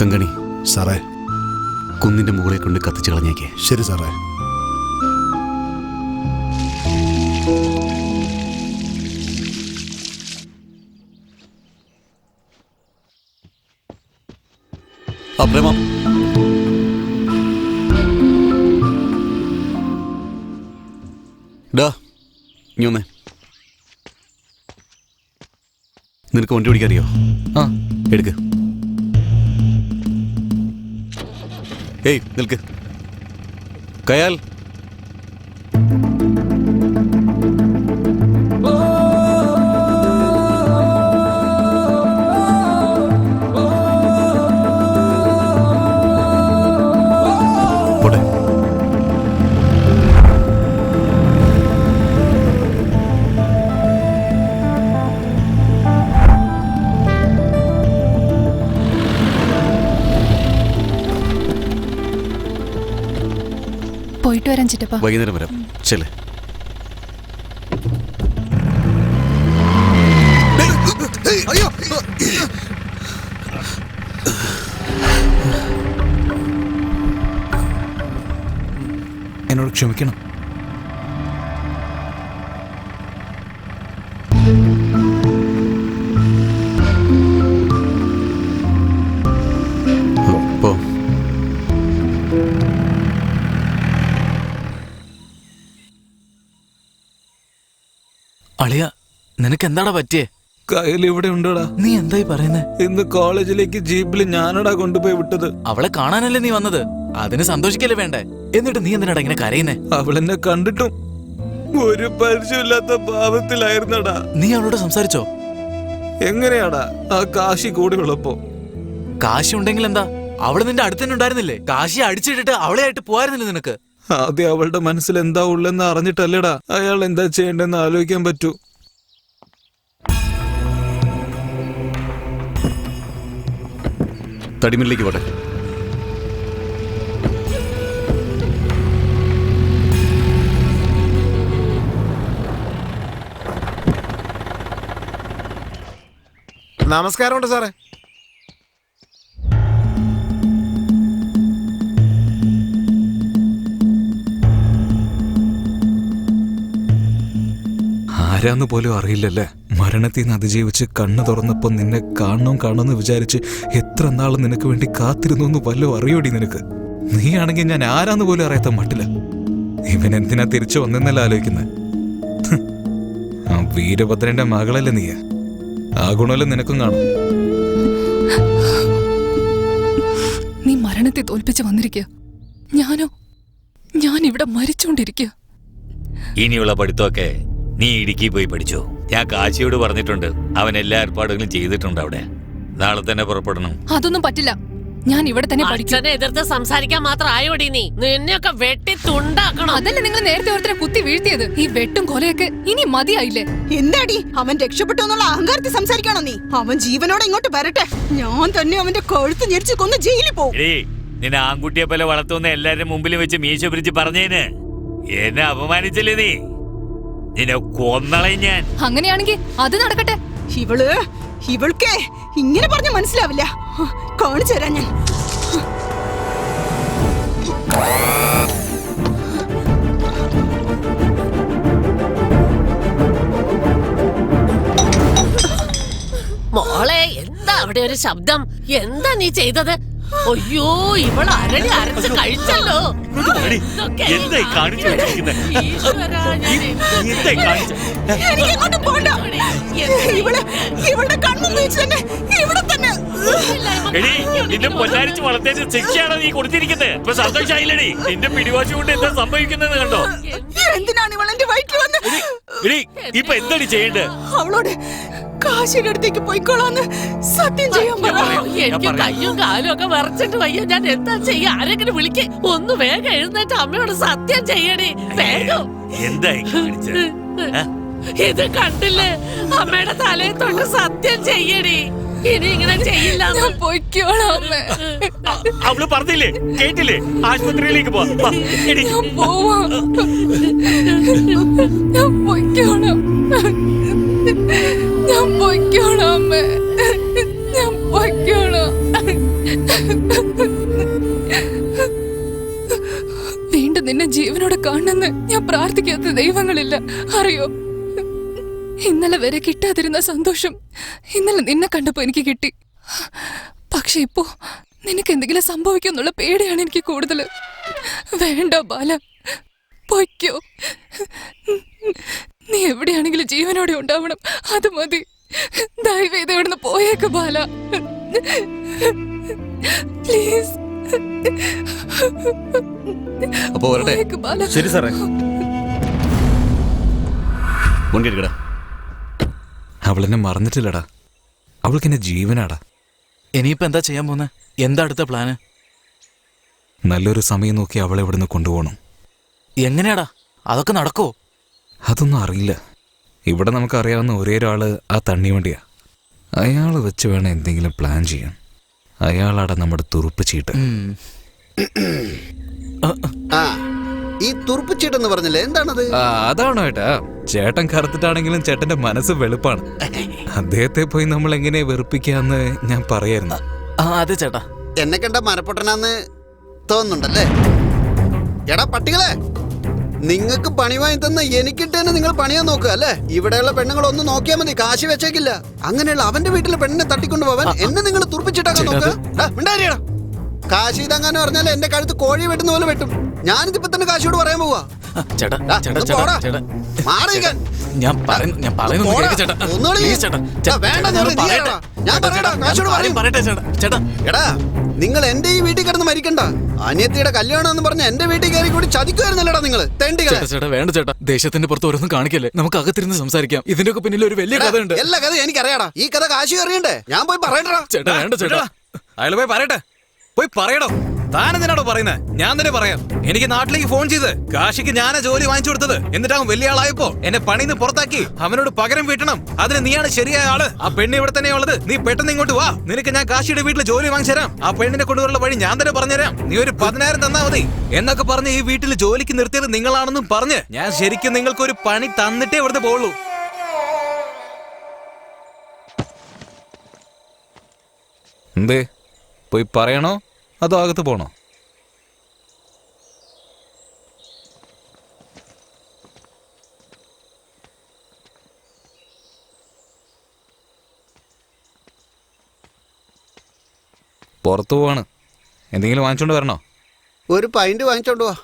കങ്കണി സാറേ, കുന്നിന്റെ മുകളിൽ കൊണ്ട് കത്തിച്ചു കളഞ്ഞേക്കേ. ശരി സാറേ. പ്രേമം, ഡാ നീ ഒന്നേ. നിനക്ക് വണ്ടി ഓടിക്കാറിയോ? ആ, എടുക്ക്. ഏയ് നിൽക്ക്. കയാൽ, പോയിട്ട് വരാൻ ചിറ്റപ്പ. വൈകുന്നേരം വരാം. ചെല്ലേ. അയ്യോ, എന്നോട് ക്ഷമിക്കണം. പോ. അളിയ, നിനക്ക് എന്താടാ പറ്റിയേ? കയ്യിൽ ഇവിടെ ഉണ്ടോടാ? നീ എന്തായി പറയുന്നേ? ഇന്ന് കോളേജിലേക്ക് ജീപ്പിൽ ഞാനടാ കൊണ്ടുപോയി വിട്ടത്. അവളെ കാണാനല്ലേ നീ വന്നത്? അതിന് സന്തോഷിക്കല്ലേ വേണ്ടേ? എന്നിട്ട് നീ എന്തിനാടാ ഇങ്ങനെ കരയുന്നേ? അവളെന്നെ കണ്ടിട്ടും ഒരു പരിചയമില്ലാത്ത ഭാവത്തിലായിരുന്നടാ. നീ അവളോട് സംസാരിച്ചോ? എങ്ങനെയാടാ ആ കാശി കൂടെ ഉള്ളപ്പോ? കാശി ഉണ്ടെങ്കിൽ എന്താ? അവള് നിന്റെ അടുത്ത് തന്നെ ഉണ്ടായിരുന്നില്ലേ? കാശി അടിച്ചിട്ടിട്ട് അവളെ ആയിട്ട് പോയിരുന്നില്ല നിനക്ക്? ആദ്യം അവളുടെ മനസ്സിൽ എന്താ ഉള്ളെന്ന് അറിഞ്ഞിട്ടല്ലടാ അയാൾ എന്താ ചെയ്യേണ്ടെന്ന് ആലോചിക്കാൻ പറ്റൂ. തടിമില്ലേക്ക് പോട്ടെ. നമസ്കാരമുണ്ട് സാറേ. ആരാന്ന് പോലും അറിയില്ലല്ലേ. മരണത്തിൽ നിന്ന് അതിജീവിച്ച് കണ്ണു തുറന്നപ്പോ നിന്നെ കാണണമെന്ന് വിചാരിച്ച് എത്ര നാൾ നിനക്ക് വേണ്ടി കാത്തിരുന്നു എന്ന് വല്ലതും അറിയോടി നിനക്ക്? നീയാണെങ്കിൽ ഞാൻ ആരാന്ന് പോലും അറിയാത്ത മട്ടില്ല. ഇവൻ എന്തിനാ തിരിച്ചു വന്നെന്നല്ല ആലോചിക്കുന്നത്. ആ വീരഭദ്രന്റെ മകളല്ലേ നീ? ആ ഗുണമല്ലേ നിനക്കും കാണും. നീ മരണത്തെ തോൽപ്പിച്ച് വന്നിരിക്കുക. ഞാൻ ഇവിടെ മരിച്ചോണ്ടിരിക്കുക. ഇനിയുള്ള പഠിത്തമൊക്കെ നീ ഇടുക്കി പോയി പഠിച്ചോ. ഞാൻ കാശിയോട് പറഞ്ഞിട്ടുണ്ട്. അവൻ എല്ലാ ഏർപ്പാടുകളും ചെയ്തിട്ടുണ്ട് അവിടെ. നാളെ തന്നെ പുറപ്പെടണം. അതൊന്നും പറ്റില്ല. ഞാൻ ഇവിടെ തന്നെ പഠിക്കും. അച്ഛനെ എതിർത്ത് സംസാരിക്കാൻ മാത്രം ആയോടി നീ? നിന്നെയൊക്കെ വെട്ടി തുണ്ടാക്കണം. അതല്ലേ നിങ്ങൾ നേരത്തെ ഓരോരുത്തരെ കുത്തി വീഴ്ത്തിയത്? ഈ വെട്ടും കൊലയൊക്കെ ഇനി മതിയായില്ലേ? എന്താടി അവൻ രക്ഷപ്പെട്ടു എന്നുള്ള അഹങ്കാരത്തിൽ സംസാരിക്കണോ നീ? അവൻ ജീവനോടെ ഇങ്ങോട്ട് വരട്ടെ. ഞാൻ തന്നെ അവന്റെ കഴുത്ത് ഞെരിച്ച് കൊന്ന് ജയിലിൽ പോകും. നിന്നെ ആൺകുട്ടിയെ പോലെ വളർത്തുന്ന എല്ലാവരുടെ മുമ്പിൽ വെച്ച് മീശ പിരിച്ച് പറഞ്ഞേന് എന്നെ അപമാനിച്ചില്ലേ നീ? നിന്നെ കൊന്നളയും ഞാൻ. അങ്ങനെയാണെങ്കിൽ അത് നടക്കട്ടെ. ഇവൾക്ക് ഇങ്ങനെ പറഞ്ഞ മനസ്സിലാവില്ല. കാണിച്ചു തരാം ഞാൻ. മോളെ, എന്താ അവിടെ ഒരു ശബ്ദം? എന്താ നീ ചെയ്തത്? അയ്യോ, ഇവൾ അരടി അരച്ച് കഴിച്ചല്ലോ. എന്തായി കാണിച്ചു വെച്ചിരിക്കുന്നത്? എനിക്കെങ്ങോട്ടും പോണ്ട. ഇവളുടെ കണ്ണൊന്നും വെച്ച് തന്നെ ഇവിടെ തന്നെ. നിന്നെ പൊന്നാരിച്ച് വളർത്തേച്ച ശിക്ഷയാണോ നീ കൊടുത്തിരിക്കുന്നത്? ഇപ്പൊ സന്തോഷായില്ലടി. നിന്റെ പിടിവാശി കൊണ്ട് എന്താ സംഭവിക്കുന്നത് കണ്ടോ? എന്തിനാണ് ഇവൾ എന്റെ വയറ്റിൽ വന്ന്? ഇപ്പൊ എന്താണ് ചെയ്യേണ്ടത്? അവളോട് കാശിയുടെ അടുത്തേക്ക് പോയിക്കോളാന്ന് സത്യം ചെയ്യാൻ പറ. എനിക്ക് കയ്യും കാലും ഒക്കെ വിറച്ചിട്ട് വയ്യ. ഞാൻ എന്താ ചെയ്യാ? ആരെങ്കിലും വിളിക്ക്. ഒന്ന് വേഗം എഴുന്നേറ്റ് അമ്മയോട് സത്യം ചെയ്യണേ. വേഗം. എന്തായി കാണിച്ചത്? ഇത് കണ്ടില്ലേ? അമ്മയുടെ തലയെ തൊട്ട് സത്യം ചെയ്യണേ. ഇനി ഇങ്ങനെ ചെയ്യില്ല. പൊയ്ക്കോളാം. അവള് പറഞ്ഞില്ലേ? കേട്ടില്ലേ? ആശുപത്രിയിലേക്ക് പോവാം. ഞാൻ പൊയ്ക്കോളാം. ഞാൻ പൊയ്ക്കോളാം അമ്മേ. ഞാൻ പൊയ്ക്കോളാം. വീണ്ടും നിന്നെ ജീവനോടെ കാണണമെന്ന് ഞാൻ പ്രാർത്ഥിക്കാത്ത ദൈവങ്ങളില്ല, അറിയോ? ഇന്നലെ വരെ കിട്ടാതിരുന്ന സന്തോഷം ഇന്നലെ നിന്നെ കണ്ടപ്പോ എനിക്ക് കിട്ടി. പക്ഷെ ഇപ്പോ നിനക്ക് എന്തെങ്കിലും സംഭവിക്കുന്നുള്ള പേടിയാണ് എനിക്ക് കൂടുതൽ. വേണ്ട ബാല, പൊയ്ക്കോ. നീ എവിടെയാണെങ്കിലും ജീവനോടെ ഉണ്ടാവണം, അത് മതി. ദയവേത് ഇവിടുന്ന് പോയേക്ക് ബാല, പ്ലീസ്. അപ്പോ വരട്ടെ. ശരി സാറേ. അവളെന്നെ മറന്നിട്ടില്ലടാ. അവൾക്ക് എന്നെ ജീവനാടാ. ഇനിയിപ്പോ എന്താ ചെയ്യാൻ പോന്നെ? എന്താ അടുത്ത പ്ലാന്? നല്ലൊരു സമയം നോക്കി അവളെ ഇവിടുന്ന് കൊണ്ടുപോകണം. എങ്ങനെയാടാ അതൊക്കെ നടക്കോ? അതൊന്നും അറിയില്ല. ഇവിടെ നമുക്കറിയാവുന്ന ഒരേ ഒരാള് ആ തണ്ണിവണ്ടിയാ. അയാൾ വെച്ച് വേണം എന്തെങ്കിലും പ്ലാൻ ചെയ്യാൻ. അയാളാടാ നമ്മുടെ തുറുപ്പ് ചീട്ട്. ഈ തുറുപ്പിച്ചീട്ടെന്ന് പറഞ്ഞില്ലേ, എന്താണത്? അതാണോ ഏട്ടാ? ചേട്ടൻ കറുത്തിട്ടാണെങ്കിലും ചേട്ടന്റെ മനസ്സ് വെളുപ്പാണ്. അദ്ദേഹത്തെ പോയി നമ്മൾ എങ്ങനെ വെറുപ്പിക്കാന്ന് ഞാൻ പറയായിരുന്നു. അതെ ചേട്ടാ. എന്നെ കണ്ട മരപ്പൊട്ടനാന്ന് തോന്നുന്നുണ്ടല്ലേ? എടാ പട്ടികളെ, നിങ്ങൾക്ക് പണി വാങ്ങി തന്ന എനിക്കിട്ടേന്ന് നിങ്ങൾ പണിയാൻ നോക്കുക അല്ലേ? ഇവിടെയുള്ള പെണ്ണുങ്ങളൊന്നും നോക്കിയാൽ മതി, കാശ് വെച്ചേക്കില്ല. അങ്ങനെയുള്ള അവന്റെ വീട്ടിലെ പെണ്ണിനെ തട്ടിക്കൊണ്ടു പോവാൻ എന്നെ നിങ്ങൾ തുറപ്പിച്ചിട്ടാക്കാൻ നോക്കുക. കാശ് ഇതങ്ങനെ പറഞ്ഞാൽ എന്റെ കഴുത്ത് കോഴി വെട്ടുന്ന പോലെ വെട്ടും. ഞാനിതിപ്പോ തന്നെ കാശോട് പറയാൻ പോവാ. നിങ്ങൾ എന്റെ ഈ വീട്ടിൽ കിടന്ന് മരിക്കണ്ട. അനിയത്തിയുടെ കല്യാണം എന്ന് പറഞ്ഞ എന്റെ വീട്ടിൽ കയറി കൂടി ചതിക്കുമായിരുന്നല്ലേടാ നിങ്ങള് തെണ്ടികളെ. ചേട്ടാ വേണ്ട ചേട്ടാ, ദേശത്തിന്റെ പുറത്ത് ഓരോന്നും കാണിക്കല്ലേ, നമുക്ക് അകത്തിരുന്ന് സംസാരിക്കാം. ഇതിന്റെ ഒക്കെ പിന്നിൽ ഒരു വലിയ കഥ ഉണ്ട്. എല്ലാ കഥ എനിക്കറിയാടാ. ഈ കഥ കാശി അറിയണ്ടേ? ഞാൻ പോയി പറയണ്ടാ. ചേട്ടാ വേണ്ട ചേട്ടാ, അയാൾ പോയി പറയട്ടെ. പോയി പറയടോ. താനെന്തിനാടോ പറയുന്നത്? ഞാൻ തന്നെ പറയാം. എനിക്ക് നാട്ടിലേക്ക് ഫോൺ ചെയ്ത് കാശിക്ക് ഞാനാ ജോലി വാങ്ങിച്ചു കൊടുത്തത്. എന്നിട്ട് അവൻ വലിയ ആളായപ്പോ എന്നെ പണിന്ന് പുറത്താക്കി. അവനോട് പകരം വീട്ടണം. അതിന് നീയാണ് ശരിയായ ആള്. ആ പെണ്ണ് ഇവിടെ തന്നെ ഉള്ളത്. നീ പെട്ടെന്ന് ഇങ്ങോട്ട് വാ. നിനക്ക് ഞാൻ കാശിയുടെ വീട്ടിൽ ജോലി വാങ്ങിച്ചു തരാം. ആ പെണ്ണിനെ കൊണ്ടുവരുള്ള വഴി ഞാൻ തന്നെ പറഞ്ഞുതരാം. നീ ഒരു 10,000 തന്നാ മതി എന്നൊക്കെ പറഞ്ഞ് ഈ വീട്ടിൽ ജോലിക്ക് നിർത്തിയത് നിങ്ങളാണെന്നും പറഞ്ഞ് ഞാൻ ശരിക്കും നിങ്ങൾക്ക് ഒരു പണി തന്നിട്ടേ ഇവിടുന്ന് പോവുള്ളൂ. എന്തേ, പോയി പറയണോ അതോ അകത്ത് പോണോ? പുറത്തു പോവാണ്. എന്തെങ്കിലും വാങ്ങിച്ചോണ്ട് വരണോ? ഒരു പൈന്റ് വാങ്ങിച്ചോണ്ട് വാ.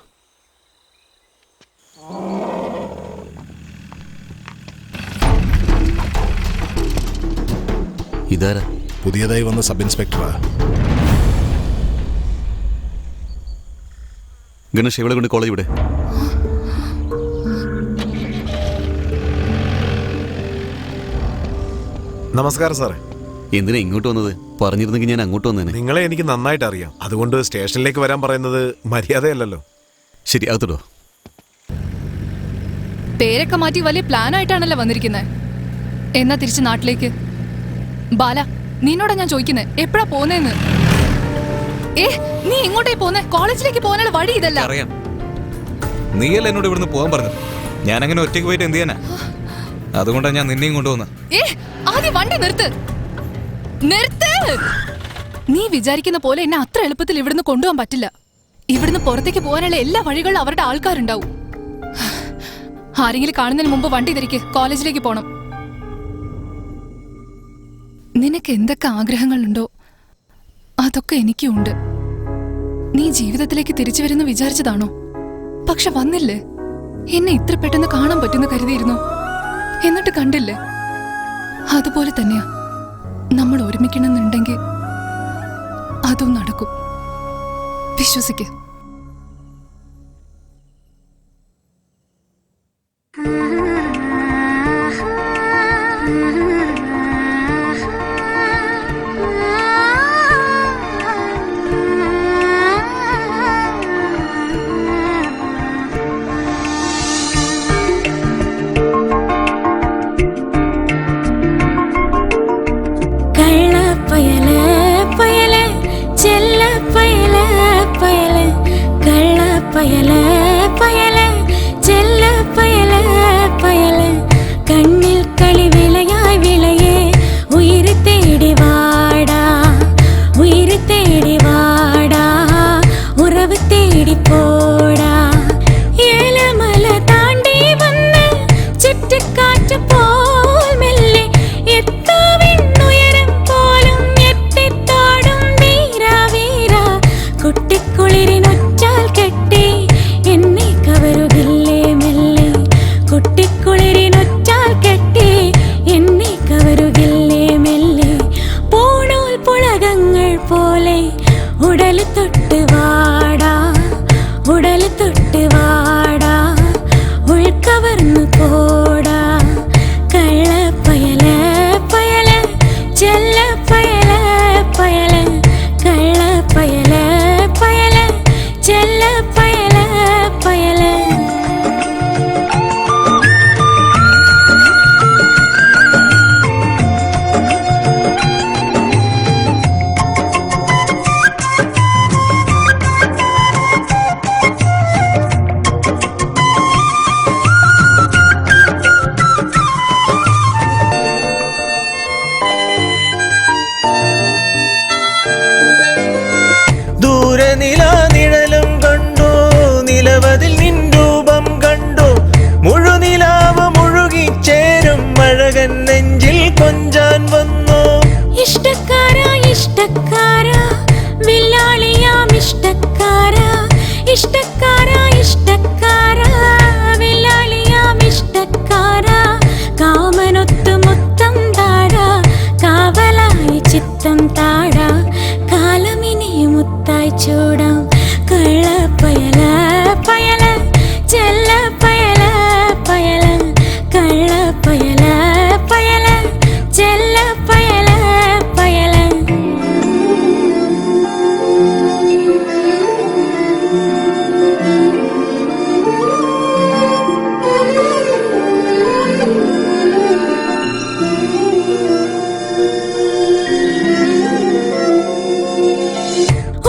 ഇതാരാ? പുതിയതായി വന്ന സബ് ഇൻസ്പെക്ടറാ. ഗണേഷ് എവിടെ കൊണ്ട് കോളേജ് വിടെ. നമസ്കാരം സാറേ. എന്തിനാ ഇങ്ങോട്ട് വന്നത്? പറഞ്ഞിരുന്നെങ്കിൽ ഞാൻ അങ്ങോട്ട് വന്നേനെ. നിങ്ങളെ എനിക്ക് നന്നായിട്ട് അറിയാം. അതുകൊണ്ട് സ്റ്റേഷനിലേക്ക് വരാൻ പറയുന്നത് മര്യാദയല്ലല്ലോ. ശരി, അകത്തിടോ. പേരൊക്കെ മാറ്റി വലിയ പ്ലാൻ ആയിട്ടാണല്ലോ വന്നിരിക്കുന്നത്. എന്നാ തിരിച്ച് നാട്ടിലേക്ക്. ബാല, നിന്നോടാ ഞാൻ ചോദിക്കുന്നേ, എപ്പോഴാ പോന്നേന്ന്? നീ ഇങ്ങോട്ടേ പോന്നെ? കോളേജിലേക്ക് പോകാനുള്ള വഴി ഇതല്ല. അറിയാം, നീയല്ല എന്നോട് ഇവിടുന്ന് പോകാൻ പറഞ്ഞു. ഞാൻ അങ്ങനെ ഒറ്റയ്ക്ക് പോയിട്ട് എന്ത് ചെയ്യാനാ? അതുകൊണ്ടാണ് ഞാൻ നിന്നെയും കൊണ്ടുവന്നത്. ആദ്യം വണ്ടി നിർത്ത്. നീ വിചാരിക്കുന്ന പോലെ എന്നെ അത്ര എളുപ്പത്തിൽ ഇവിടുന്ന് കൊണ്ടുപോകാൻ പറ്റില്ല. ഇവിടുന്ന് പുറത്തേക്ക് പോകാനുള്ള എല്ലാ വഴികളിലും അവരുടെ ആൾക്കാരുണ്ടാവും. ആരെങ്കിലും കാണുന്നതിന് മുമ്പ് വണ്ടി തിരിക്ക്. കോളേജിലേക്ക് പോണം. നിനക്ക് എന്തൊക്കെ ആഗ്രഹങ്ങളുണ്ടോ അതൊക്കെ എനിക്കും ഉണ്ട്. നീ ജീവിതത്തിലേക്ക് തിരിച്ചു വരുന്നു വിചാരിച്ചതാണോ? പക്ഷെ വന്നില്ലേ. എന്നെ ഇത്ര പെട്ടെന്ന് കാണാൻ പറ്റുന്ന കരുതിയിരുന്നു. എന്നിട്ട് കണ്ടില്ലേ. അതുപോലെ തന്നെയാ നമ്മൾ ഒരുമിക്കണമെന്നുണ്ടെങ്കിൽ അതും നടക്കും. വിശ്വസിക്ക്. കുട്ടിക്കുളിരിനൊച്ചാൽ കെട്ടി അഴകൻ നെഞ്ചിൽ കൊഞ്ചാൻ വന്നു. ഇഷ്ടക്കാരാ ഇഷ്ടക്കാരാ വില്ലാളിയാം ഇഷ്ടക്കാരാ ഇഷ്ടക്കാരാ ഇഷ്ടക്കാരാ വില്ലാളിയാം ഇഷ്ടക്കാരാ കാമനൊത്തു മുത്തം താടാ കാവലായി ചിത്തം താടാ കാലമിനി മുത്തായി ചൂടാം കള്ളപ്പയല പയല ചെല്ല പയല പയല കള്ളപ്പയല പയല ചെല്ല പയല പയല.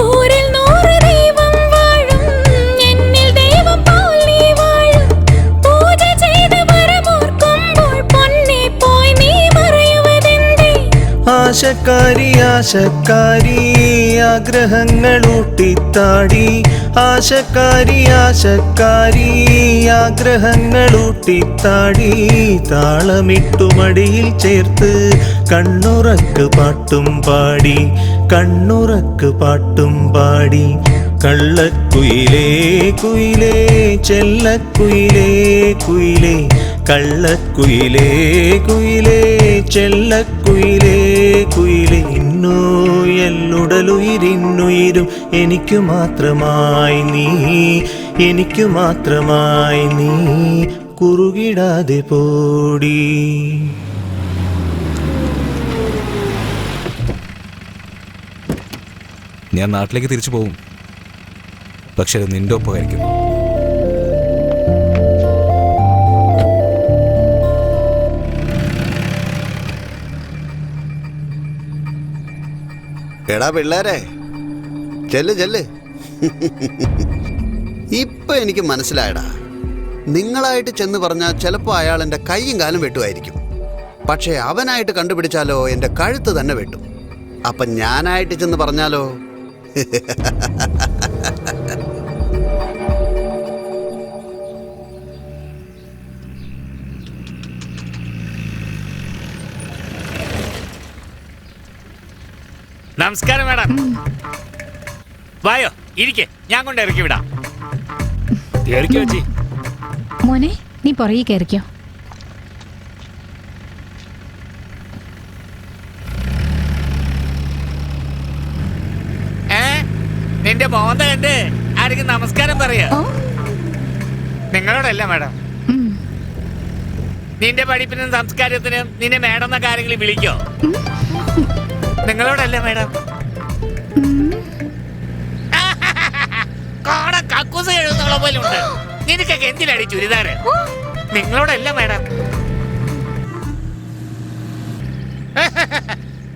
ഊരിൽ 100 ദൈവം വാഴും എന്നിൽ ദൈവം പോൽ നീ വാഴും പൂജ ചെയ്ത് വരമോർക്കുമ്പോൾ പൊന്നെ പോയി നീ മറയുവതെന്തേ. ആശക്കാരി ആശക്കാരി ആഗ്രഹങ്ങൾ ഊട്ടിത്താടി ആശക്കാരി ആശക്കാരി ആഗ്രഹങ്ങൾ ഊട്ടിത്താടി താളമിട്ടു മടിയിൽ ചേർത്ത് കണ്ണുറക്ക് പാട്ടും പാടി കണ്ണുറക്ക് പാട്ടും പാടി കള്ളക്കുയിലേ കുയിലേ ചെല്ലക്കുയിലേ കുയിലേ കള്ളക്കുയിലേ കുയിലേ ചെല്ലക്കുയിലേ കുയിലേ ഇന്നോ എല്ലുടലുയിരിന്നുയിരും എനിക്കു മാത്രമായി നീ എനിക്കു മാത്രമായി നീ കുറുകിടാതെ പോടി. ഞാൻ നാട്ടിലേക്ക് തിരിച്ചു പോകും, പക്ഷെ അത് നിന്റെ ഒപ്പമായിരിക്കും. എടാ പിള്ളേരെ ചെല്ല് ചെല്ല്. ഇപ്പൊ എനിക്ക് മനസ്സിലായടാ, നിങ്ങളായിട്ട് ചെന്ന് പറഞ്ഞാൽ ചിലപ്പോൾ അയാൾ എൻ്റെ കൈയും കാലും വെട്ടുമായിരിക്കും. പക്ഷേ അവനായിട്ട് കണ്ടുപിടിച്ചാലോ എൻ്റെ കഴുത്ത് തന്നെ വെട്ടും. അപ്പം ഞാനായിട്ട് ചെന്ന് പറഞ്ഞാലോ നമസ്കാരം മാഡം. വായോ ഇരിക്കെ, ഞാൻ കൊണ്ട് ഇറക്കി വിടാം. ഇറക്കി വെച്ചി മോനെ, നീ പുറകെ കയറിക്കോ. നിന്റെ മോന്ത കണ്ട് ആരെങ്കിലും നമസ്കാരം പറയാ? നിങ്ങളോടല്ല മാഡം. നിന്റെ പഠിപ്പിനും സംസ്കാരത്തിനും നിന്നെ മേഡം എന്ന കാര്യങ്ങളിൽ വിളിക്കോ? നിങ്ങളോടല്ല മാഡം. കോട കക്കൂസ് എഴുതുന്നുള്ള പോലെ ഉണ്ട്. നിനക്കൊക്കെ എന്തിനാടി ചുരിദാറ്? നിങ്ങളോടല്ല മാഡം.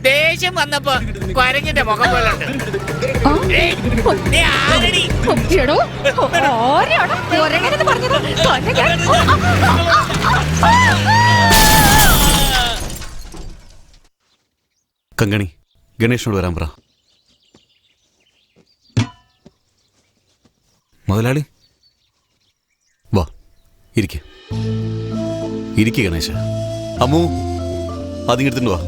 ദേഷ്യം വന്നപ്പോ കുരങ്ങിന്റെ മുഖം പോലെ ഉണ്ട്. കങ്കണി, ഗണേഷിനോട് വരാൻ പറ. മുതലാളി വാ, ഇരിക്ക ഗണേശ. അമ്മു, അതിങ്ങെടുത്തിട്ട് വാ.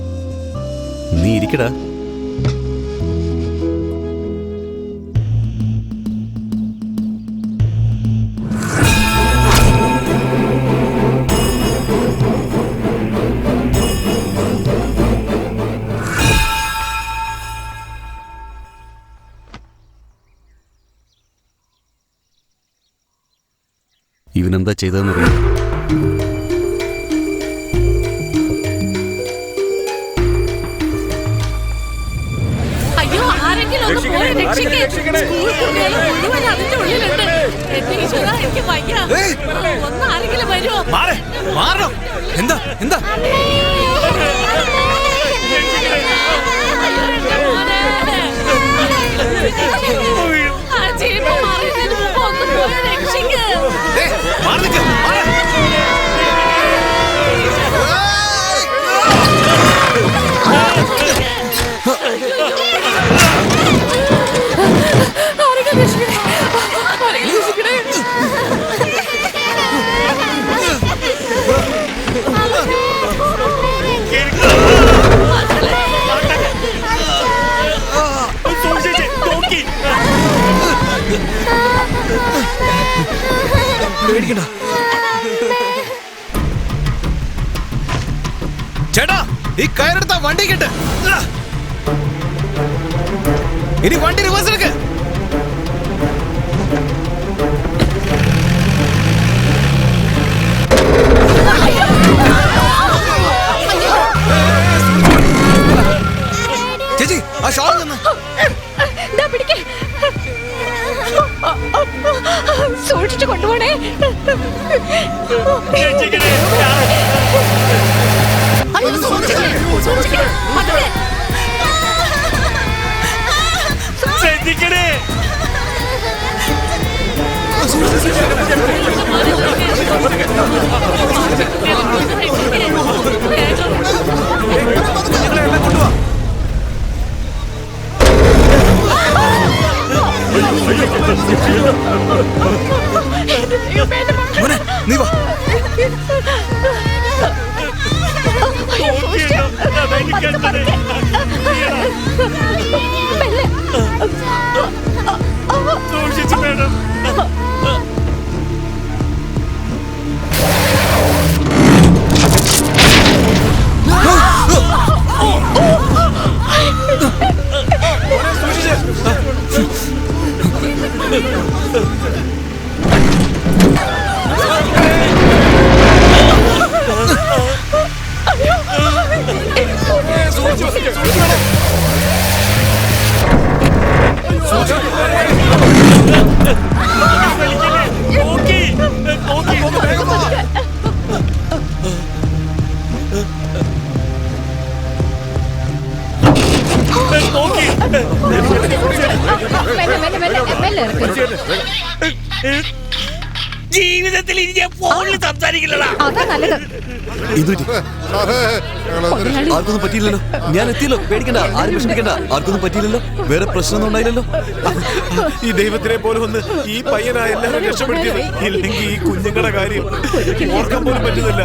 നീ ഇരിക്കടാ. ഇവനെന്താ ചെയ്തതെന്നറിയാം? അയ്യോ, ആരെങ്കിലും ഒന്ന് പോയി രക്ഷിക്ക്. സ്കൂൾ കുട്ടികൾ മുഴുവൻ അതിന്റെ ഉള്ളിലുണ്ട്. എന്റെ ഈശ്വരാ, എനിക്ക് വയ്യ. ഒന്ന് ആരെങ്കിലും വരുമോ? എന്താ എന്താ ആ ജീപ്പ് മാറിയതിന് മുമ്പ് ഒന്ന് പോയി രക്ഷിക്ക്. പേടിക്കണ്ട ചേട്ടാ, ഈ കയറെടുത്ത വണ്ടി കേട്ട് ഇനി വണ്ടി റിവേഴ്സ് എടുക്ക്. ചേച്ചി ആ ഷോൾ നിന്ന് സൂക്ഷിച്ചു കൊണ്ടുപോണേ. ശ്രദ്ധിക്കണേ. നീ വാ. സൂക്ഷിച്ചു വേണം. ജീവിതത്തിൽ ഇനി ഞാൻ ഫോണിൽ സംസാരിക്കില്ലടാ. അതാ നല്ലത്. ആർക്കൊന്നും പറ്റിയില്ലല്ലോ, ഞാൻ എത്തിയല്ലോ, പേടിക്കണ്ട, ആരും വിഷമിക്കണ്ട, ആർക്കൊന്നും പറ്റിയില്ലല്ലോ, വേറെ പ്രശ്നമൊന്നും ഉണ്ടായില്ലല്ലോ. ഈ ദൈവത്തിനെ പോലെ ഒന്ന് ഈ പയ്യനാ എല്ലാവരും രക്ഷപ്പെടുത്തിയത്. ഇല്ലെങ്കിൽ ഈ കുഞ്ഞുങ്ങളുടെ കാര്യം ഓർക്കാൻ പോലും പറ്റുന്നില്ല.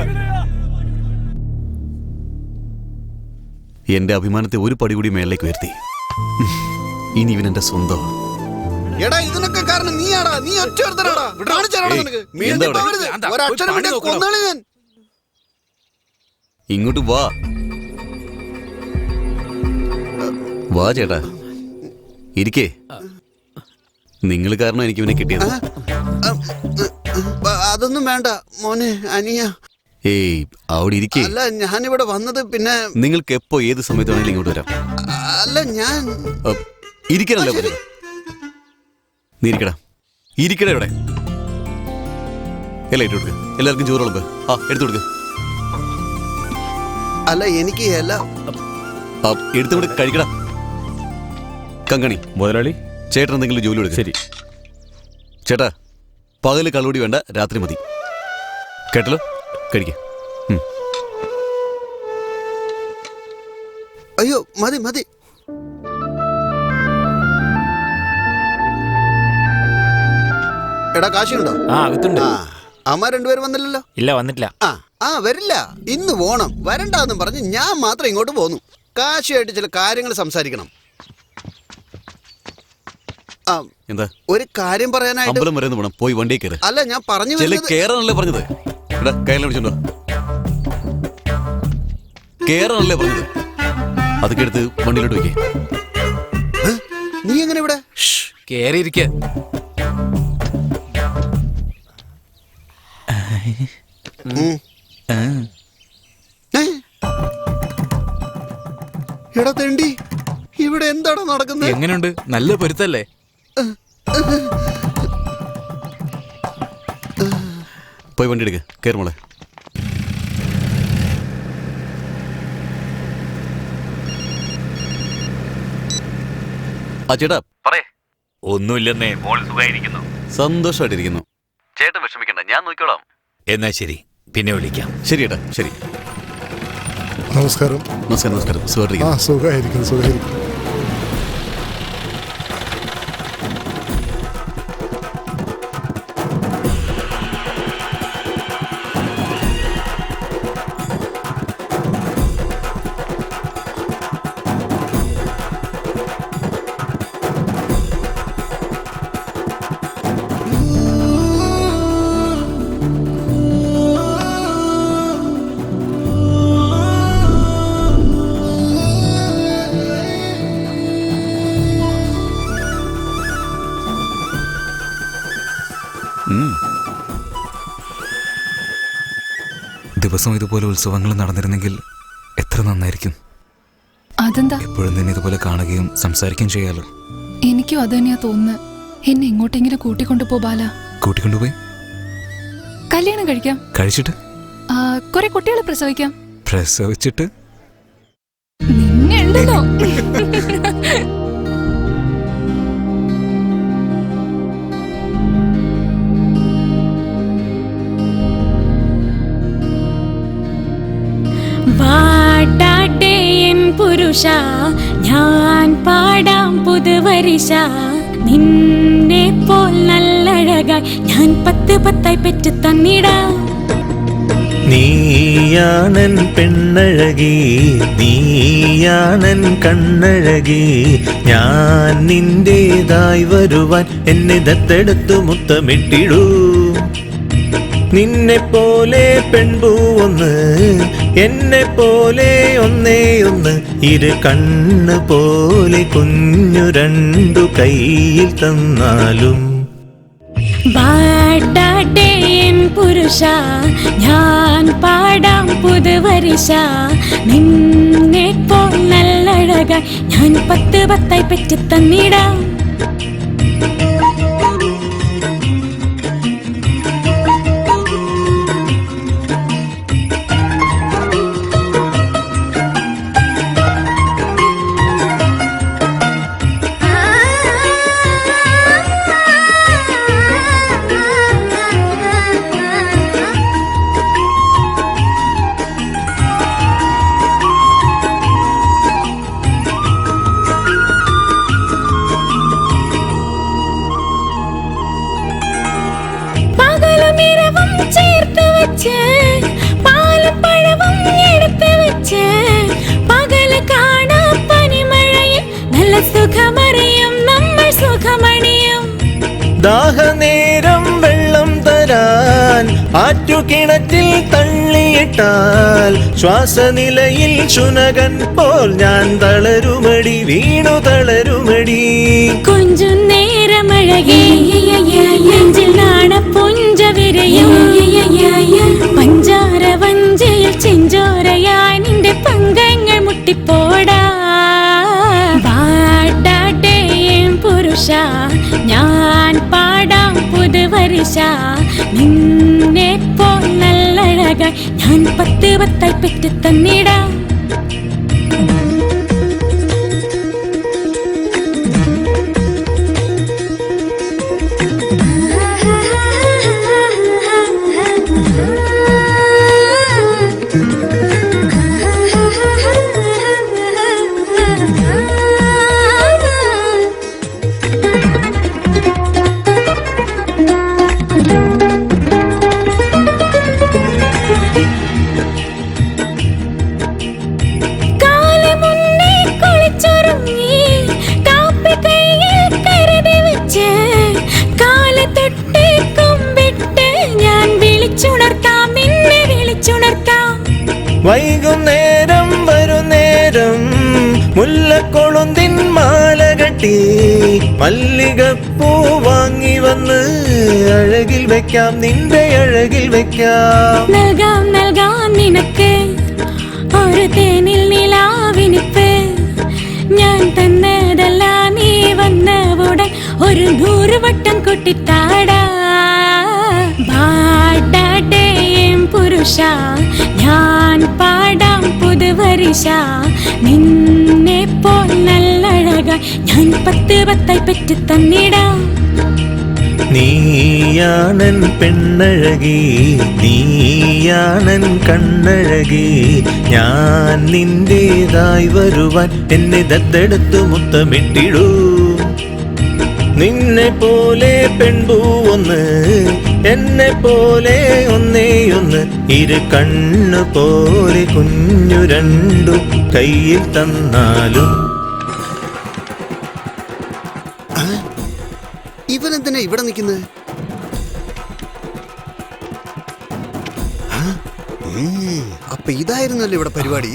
എന്റെ അഭിമാനത്തെ ഒരു പടി കൂടി മേളിലേക്ക് ഉയർത്തി. ഇനി ഇവൻ എന്റെ സ്വന്തം. എടാ ഇതിനൊക്കെ കാരണം നീയാടാ, നീ ഒറ്റ ഇങ്ങോട്ട് വാ വാ ചേട്ടാ, ഇരിക്കേ. നിങ്ങൾ കാരണം എനിക്ക് ഇവനെ കിട്ടിയത്. അതൊന്നും വേണ്ട മോനെ, അനിയ. ഏയ് അവിടെ ഇരിക്കേ. അല്ല ഞാനിവിടെ വന്നത് പിന്നെ നിങ്ങൾക്ക് എപ്പോ ഏത് സമയത്ത് വേണമെങ്കിലും ഇങ്ങോട്ട് വരാം. അല്ല ഞാൻ ഇരിക്കാനല്ലേ പറഞ്ഞത്? നീ ഇരിക്കടാ, ഇരിക്കടാ ഇവിടെ. എല്ലാം ഇട്ട് കൊടുക്ക, എല്ലാവർക്കും ചോറ് വിളമ്പ്. ആ എടുത്തു കൊടുക്ക. അല്ല എനിക്ക് എടുത്തുകൊണ്ട് കഴിക്കടാ. കങ്കണി മുതലാളി, ചേട്ടൻ എന്തെങ്കിലും ജോലി കൊടുക്ക. ശരി ചേട്ടാ, പകല് കള്ളുകൂടി വേണ്ട, രാത്രി മതി. കേട്ടല്ലോ, കഴിക്ക. അയ്യോ മതി മതി. എടാ കാശിയുണ്ടോ? അകത്തുണ്ട്. അമ്മ രണ്ടുപേരും വന്നില്ലല്ലോ? ഇല്ല, വന്നിട്ടില്ല. വരില്ല. ഇന്ന് പോണം. വരണ്ടെന്നും പറഞ്ഞ് ഞാൻ മാത്രം ഇങ്ങോട്ട് പോന്നു. കാശിയായിട്ട് ചില കാര്യങ്ങൾ സംസാരിക്കണം. എന്താ? ഒരു കാര്യം പറയാനായിട്ട്. അമ്പലം വരെ പോണം, പോയി വണ്ടി കയറ്. അല്ല ഞാൻ പറഞ്ഞു കേറാനല്ലേ പറഞ്ഞത്? എടാ കയ്യിലെ വിളിച്ചോണ്ടോ, കേറാനല്ലേ പറഞ്ഞത്? അതൊക്കെ എടുത്ത് വണ്ടിയിലോട്ട് വെക്കേ. നീ എങ്ങനെ ഇവിടെ കേറിയിരിക്ക? എടാ തെണ്ടി, ഇവിടെ എന്താണ് നടക്കുന്നത്? എങ്ങനെയുണ്ട്? നല്ല പൊരുത്തല്ലേ? പോയി വണ്ടി എടുക്ക, കേറ് മോളെ. ആ ചേട്ടാ പറയേ. ഒന്നുമില്ലെന്നേ, മോൾ സുഖമായിരിക്കുന്നു. സന്തോഷമായിട്ടിരിക്കുന്നു. ചേട്ടൻ വിഷമിക്കണ്ട, ഞാൻ നോക്കിക്കോളാം. എന്നാ ശരി, പിന്നെ വിളിക്കാം. ശരി ഏട്ടാ, ശരി. നമസ്കാരം. നമസ്കാരം. നമസ്കാരം. സുഖമായിരിക്കുന്നു. സുഖമായിരിക്കുന്നു, സുഖമായിരിക്കുന്നു. ദിവസവും ഇതുപോലെ ഉത്സവങ്ങൾ നടന്നിരുന്നെങ്കിൽ എത്ര നന്നായിരിക്കും. അതെന്താ? എപ്പോഴും നിന്നെ ഇതുപോലെ കാണുകയും സംസാരിക്കുകയും ചെയ്യാലോ. എനിക്കും അത് തന്നെയാ തോന്നുന്നത്. എന്നെ എങ്ങോട്ടെങ്കിലും കൂട്ടിക്കൊണ്ടുപോ ബാല. കൂട്ടിക്കൊണ്ടുപോയി കല്യാണം കഴിക്കാം. കഴിച്ചിട്ട് കുറെ കുട്ടികളെ പ്രസവിക്കാം. പ്രസവിച്ചിട്ട് നിന്നെ ഉണ്ടല്ലോ. വാടാട്ടെ എൻ പുരുഷ, ഞാൻ പാടാം പുതുവരിശ. നിന്നെ പോൽ നല്ലഴകായി ഞാൻ 10 10 പെറ്റ് തന്നിടാം. നീയാണൻ പെണ്ണഴകി, നീയാണൻ കണ്ണഴകി. ഞാൻ നിന്റേതായി വരുവാൻ എന്നെ ദത്തെടുത്തു മുത്തമിട്ടിടൂ. നിന്നെ പോലെ പെൺപൂവൊന്ന്, എന്നെ പോലെ ഒന്നേ ഒന്ന്. ഇരു കണ്ണ് പോലെ കുഞ്ഞു 2 കയ്യിൽ തന്നാലും. വാടാട്ടെ എൻ പുരുഷ, ഞാൻ പാടാം പുതുവരിശ. നിന്നെ പോൽ നല്ലഴകായി ഞാൻ 10 10 പെറ്റ് തന്നിടാം. ചേർത്ത് വെച്ച് പാലും പഴവും എടുത്ത് വെച്ച് പകല് കാണാ പനിമഴയിൽ നല്ല സുഖമറിയും നമ്മൾ സുഖമണിയും. ദാഹനേരം വെള്ളം തരാൻ ആറ്റുകിണറ്റിൽ തള്ളിയിട്ടാൽ ശ്വാസനിലയിൽ ശുനകൻ പോൽ ഞാൻ തളരുമടി, വീണു തളരുമടി. കൊഞ്ചും നേരമഴകേ നെഞ്ചിൽ നാണപ്പുഞ്ച വിരയും. പഞ്ചാര വഞ്ചയിൽ ചെഞ്ചോരയായി നിന്റെ പങ്കങ്ങൾ മുട്ടിപ്പോടാ. വാടാട്ടെ എൻ പുരുഷ, ഞാൻ പാടാം പുതുവരിശ. നിന്നെ പോൽ നല്ലഴകായി ഞാൻ 10 10 പെറ്റ് തന്നിടാം. വൈകുന്നേരം വരുന്നേരം മുല്ലക്കൊളുന്തിൻ മാല കെട്ടി മല്ലികപ്പൂ വാങ്ങി വന്ന് അഴകിൽ വെക്കാം, നിന്റെ അഴകിൽ വെക്കാം. നൽകാം നൽകാം നിനക്ക് ഒരു തേനിൽ നിലാവിനിപ്പ്. ഞാൻ തന്നതല്ല നീ വന്നവുടൻ ഒരു 100 വട്ടം കൊട്ടിത്താടാ. വാടാട്ടെ എൻ പുരുഷ, ഞാൻ പാടാം പുതുവരിശ. നിന്നെ പോൽ നല്ലഴകായി ഞാൻ 10 10 പെറ്റ് തന്നിടാം. നീയാണൻ പെണ്ണഴകി, നീയാണൻ കണ്ണഴകി. ഞാൻ നിന്റേതായി വരുവാൻ എന്നെ ദത്തെടുത്തു മുത്തമിട്ടിടൂ. നിന്നെ പോലെ പെൺപൂവൊന്ന്, എന്നെ പോലെ ഒന്നേ ഒന്ന്. ഇരു കണ്ണ് പോലെ കുഞ്ഞു 2 കയ്യിൽ തന്നാലും. ഇവനെന്തിനാ ഇവിടെ നിൽക്കുന്നത്? അപ്പൊ ഇതായിരുന്നല്ലോ ഇവിടെ പരിപാടി.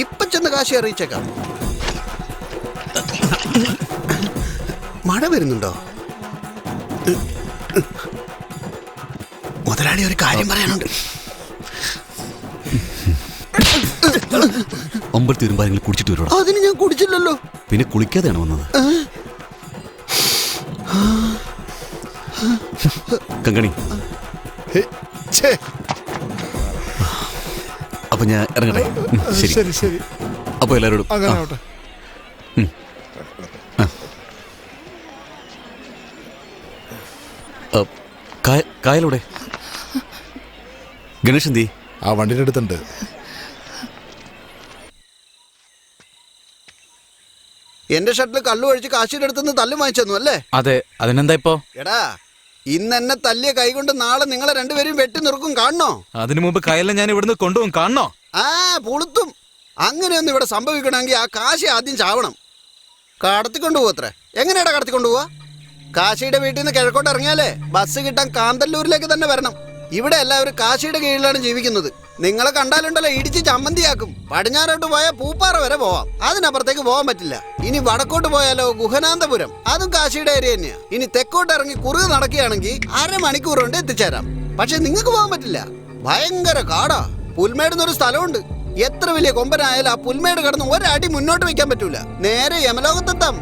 ഇപ്പൊ ചെന്ന് കാശി അറിയിച്ചേക്കാം. മഴ വരുന്നുണ്ടോ? മുതലാളി ഒരു കാര്യം പറയാനുണ്ട്. അമ്പലത്തിൽ വരുമ്പോ ആരെങ്കിലും കുടിച്ചിട്ട് വരൂടാ. അതിന് ഞാൻ കുടിച്ചില്ലല്ലോ. പിന്നെ കുളിക്കാതെയാണ് വന്നത്. കങ്കണി, അപ്പൊ ഞാൻ ഇറങ്ങട്ടെ. ശരി ശരി. അപ്പൊ എല്ലാരോടും അങ്ങനെ ആവട്ടെ. കായലൂടെ ഗണേഷ് എന്തി? ആ വണ്ടിയുടെ അടുത്തുണ്ട്. എന്റെ ഷട്ടിൽ കള്ളു ഒഴിച്ച് കാശിയുടെ അടുത്തുനിന്ന് തല്ല് വാങ്ങിച്ചു അല്ലേ? അതെ, അതിനെന്താ ഇപ്പോ? എടാ, ഇന്ന് എന്നെ തല്ലിയ കൈകൊണ്ട് നാളെ നിങ്ങളെ രണ്ടുപേരും വെട്ടി നിൽക്കും, കാണണോ? അതിനു മുമ്പ് കയലിനെ ഞാൻ ഇവിടുന്ന് കൊണ്ടുപോകും, കാണണോ? ആ പുളുത്തും. അങ്ങനെയൊന്നും ഇവിടെ സംഭവിക്കണമെങ്കിൽ ആ കാശി ആദ്യം ചാവണം. കടത്തിക്കൊണ്ടു പോവത്രേ. എങ്ങനെയാടാ കടത്തിക്കൊണ്ടു പോവാ? കാശിയുടെ വീട്ടിൽ നിന്ന് കിഴക്കോട്ട് ഇറങ്ങിയാലേ ബസ് കിട്ടാൻ കാന്തല്ലൂരിലേക്ക് തന്നെ വരണം. ഇവിടെ എല്ലാവരും കാശിയുടെ കീഴിലാണ് ജീവിക്കുന്നത്. നിങ്ങളെ കണ്ടാലുണ്ടല്ലോ ഇടിച്ച് ചമ്മന്തിയാക്കും. പടിഞ്ഞാറോട്ട് പോയാൽ പൂപ്പാറ വരെ പോവാം, അതിനപ്പുറത്തേക്ക് പോകാൻ പറ്റില്ല. ഇനി വടക്കോട്ട് പോയാലോ ഗുഹനാന്തപുരം, അതും കാശിയുടെ ഏരിയ തന്നെയാ. ഇനി തെക്കോട്ട് ഇറങ്ങി കുറുക് നടക്കുകയാണെങ്കിൽ 1/2 മണിക്കൂർ കൊണ്ട് എത്തിച്ചേരാം. പക്ഷെ നിങ്ങൾക്ക് പോകാൻ പറ്റില്ല, ഭയങ്കര കാടാ. പുൽമേടുന്നൊരു സ്ഥലമുണ്ട്. എത്ര വലിയ കൊമ്പനായാലും ആ പുൽമേട് കടന്ന് ഒരടി മുന്നോട്ട് വെക്കാൻ പറ്റൂല, നേരെ യമലോകത്തെത്താം.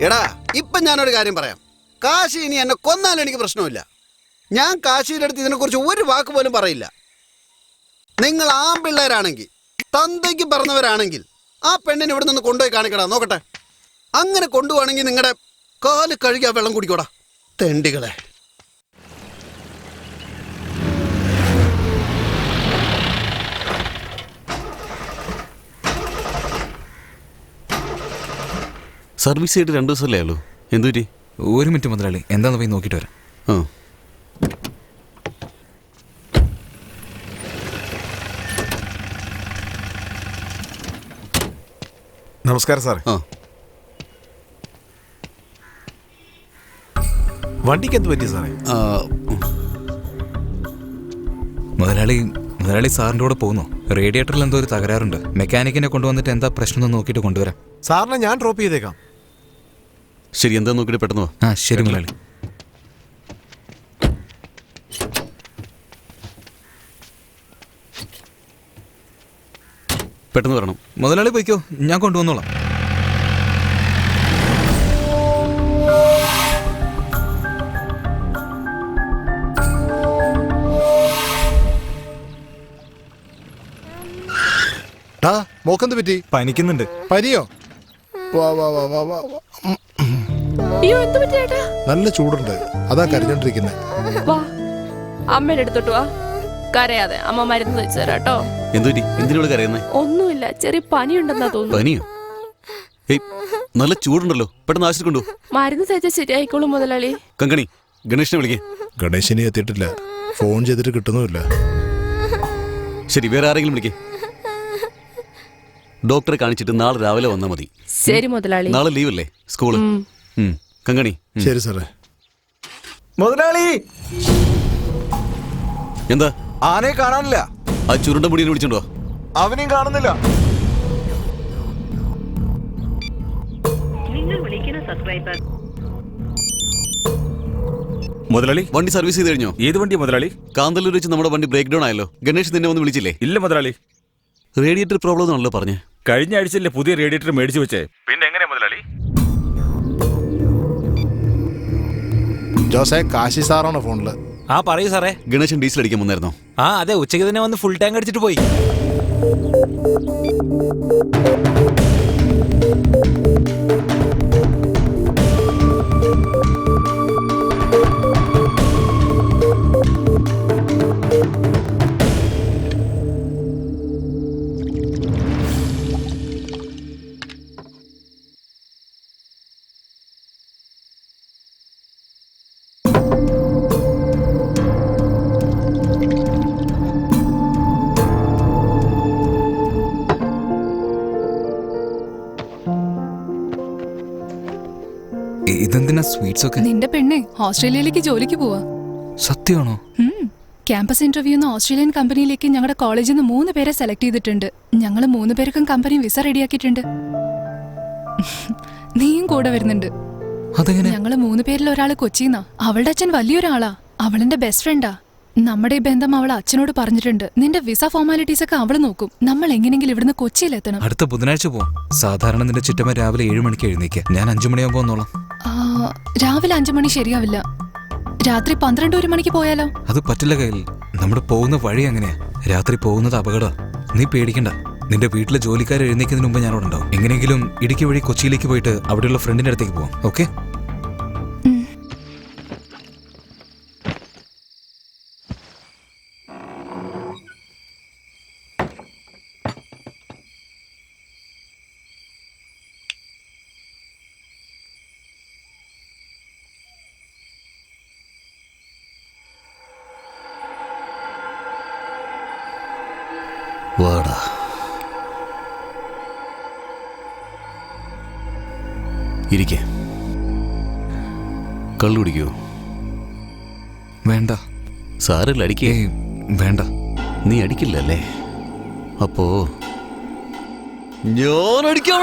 എടാ, ഇപ്പൊ ഞാനൊരു കാര്യം പറയാം. കാശി ഇനി എന്നെ കൊന്നാലും എനിക്ക് പ്രശ്നമില്ല. ഞാൻ കാശിയുടെ അടുത്ത് ഇതിനെക്കുറിച്ച് ഒരു വാക്ക് പോലും പറയില്ല. നിങ്ങൾ ആൺപിള്ളേരാണെങ്കിൽ, തന്തയ്ക്ക് പറഞ്ഞവരാണെങ്കിൽ ആ പെണ്ണിനെ ഇവിടെ നിന്ന് കൊണ്ടുപോയി കാണിക്കടാ, നോക്കട്ടെ. അങ്ങനെ കൊണ്ടുപോവാണെങ്കിൽ നിങ്ങളുടെ കാല് കഴുകി ആ വെള്ളം കുടിക്കോടാ, തെണ്ടികളെ. സർവീസ് ചെയ്തിട്ട് 2 ദിവസമല്ലേ ഉള്ളൂ, എന്തുപറ്റി? 1 മിനിറ്റ് മുതലാളി, എന്താന്ന് പോയി നോക്കിയിട്ട് വരാം. നമസ്കാരം സാറേ. വണ്ടിക്ക് എന്ത് പറ്റി സാറേ? മുതലാളി സാറിന്റെ കൂടെ പോകുന്നു. റേഡിയേറ്ററിൽ എന്തോ ഒരു തകരാറുണ്ട്. മെക്കാനിക്കിനെ കൊണ്ടുവന്നിട്ട് എന്താ പ്രശ്നം നോക്കിയിട്ട് കൊണ്ടുവരാം. സാറിനെ ഞാൻ ഡ്രോപ്പ് ചെയ്തേക്കാം. ശരി, എന്താ നോക്കിയിട്ട് പെട്ടെന്ന് വാ. ആ ശരി മുതലാളി. പെട്ടെന്ന് വരണം. മുതലാളി പോയിക്കോ, ഞാൻ കൊണ്ടുവന്നോളാം. മോക്കെന്ത് പറ്റി? പനിക്കുന്നുണ്ട്. പനിയോ? വാ വാ വാ വാ വാ. അയ്യോ, എന്ത് പറ്റി ചേട്ടാ? നല്ല ചൂടുണ്ട്, അതാ കരഞ്ഞോണ്ടിരിക്കുന്നത്. വാ, അമ്മയുടെ അടുത്തോട്ട് വാ. കരയാതെ, അമ്മ മരുന്ന് വെച്ച് തരാം കേട്ടോ. എന്തിനോട് കരയുന്നേ? ഒന്നുമില്ല, ചെറിയ പനിയുണ്ടെന്നാ തോന്നുന്നു. പനിയോ? ഏയ്, നല്ല ചൂടുണ്ടല്ലോ, പെട്ടെന്ന് ആശുപത്രി കൊണ്ടു. മരുന്ന് തേച്ച ശരിയായിക്കോളും മുതലാളി. കങ്കണി, ഗണേഷിനെ വിളിക്കേ. ഗണേശിനെ എത്തിയിട്ടില്ല, ഫോൺ ചെയ്തിട്ട് കിട്ടുന്നുമില്ല. ശരി, വേറെ ആരെങ്കിലും വിളിക്കേ. ഡോക്ടറെ കാണിച്ചിട്ട് നാളെ രാവിലെ വന്നാൽ മതി. ശരി മുതലാളി. നാളെ ലീവല്ലേ സ്കൂള്? കങ്കണി. ശരി സാറേ. മുതലാളി, എന്താ? ആനയെ കാണാനില്ല. ആ ചുരുണ്ട മുടിയെ വിളിച്ചോണ്ടോ? അവനെയും കാണുന്നില്ല. മുതലാളി, വണ്ടി സർവീസ് ചെയ്ത് കഴിഞ്ഞോ? ഏത് വണ്ടി മുതലാളി? കാന്തല്ലൂർ വെച്ച് നമ്മുടെ വണ്ടി ബ്രേക്ക് ഡൗൺ ആയല്ലോ. ഗണേഷ് നിന്നെ വന്ന് വിളിച്ചില്ലേ? ഇല്ല മുതലാളി. റേഡിയേറ്റർ പ്രോബ്ലം ആണല്ലോ പറഞ്ഞേ. കഴിഞ്ഞ ആഴ്ചയല്ലേ പുതിയ റേഡിയേറ്റർ മേടിച്ചു വെച്ചേ. പിന്നെ എങ്ങനെയാ മുതലാളി? ജോസേ, കാശി സാറാണോ ഫോണില്? ആ പറയൂ സാറേ. ഗണേശൻ ഡീസൽ അടിക്കാൻ വന്നായിരുന്നോ? ആ അതെ, ഉച്ചയ്ക്ക് തന്നെ വന്ന് ഫുൾ ടാങ്ക് അടിച്ചിട്ട് പോയി. ഇതെന്തിനാ സ്വീറ്റ്സ് ഒക്കെ? നിന്റെ പെണ്ണെ ഓസ്ട്രേലിയയിലേക്ക് ജോലിക്ക് പോവാ. സത്യമാണോ? ക്യാമ്പസ് ഇന്റർവ്യൂന്ന് ഓസ്ട്രേലിയൻ കമ്പനിയിലേക്ക് ഞങ്ങളുടെ കോളേജിൽ നിന്ന് 3 പേരെ സെലക്ട് ചെയ്തിട്ടുണ്ട്. ഞങ്ങൾ 3 പേർക്കും കമ്പനി വിസ റെഡിയാക്കിയിട്ടുണ്ട്. നീയും കൂടെ വരുന്നുണ്ട്. അതെങ്ങനെ? ഞങ്ങള് 3 പേരിൽ ഒരാള് കൊച്ചിന്നാ. അവളുടെ അച്ഛൻ വലിയൊരാളാ. അവളെന്റെ ബെസ്റ്റ് ഫ്രണ്ടാ. നമ്മുടെ ഈ ബന്ധം അവൾ അച്ഛനോട് പറഞ്ഞിട്ടുണ്ട്. നിന്റെ വിസ ഫോർമാലിറ്റീസ് ഒക്കെ അവള് നോക്കും. നമ്മൾ എങ്ങനെയെങ്കിലും ഇവിടുന്ന് കൊച്ചിയിലെത്തണം. അടുത്ത ബുധനാഴ്ച പോവാം. സാധാരണ നിന്റെ ചിറ്റമ്മ രാവിലെ 7 മണിക്ക് എഴുന്നേക്കുക. ഞാൻ 5 മണിയാകുമ്പോ വന്നോളാം. രാവിലെ 5 മണി ശരിയാവില്ല. രാത്രി 12-1 മണിക്ക് പോയാലോ? അത് പറ്റില്ല കയ്യിൽ. നമ്മുടെ പോകുന്ന വഴി അങ്ങനെയാ. രാത്രി പോകുന്നത് അപകട. നീ പേടിക്കണ്ട. നിന്റെ വീട്ടിലെ ജോലിക്കാർ എഴുന്നേക്കുന്നതിന് മുമ്പ് ഞാൻ അവിടെ ഉണ്ടാവും. എങ്ങനെയെങ്കിലും ഇടുക്കി വഴി കൊച്ചിയിലേക്ക് പോയിട്ട് അവിടെയുള്ള ഫ്രണ്ടിന്റെ അടുത്തേക്ക് പോവാം. ഓക്കെ? വാടാ. ഇരിക്കേ. കള്ളു കുടിക്കോ? വേണ്ട. സാറില്ല, അടിക്കേ. വേണ്ട. നീ അടിക്കില്ലല്ലേ? അപ്പോ ഞാൻ അടിക്കാം.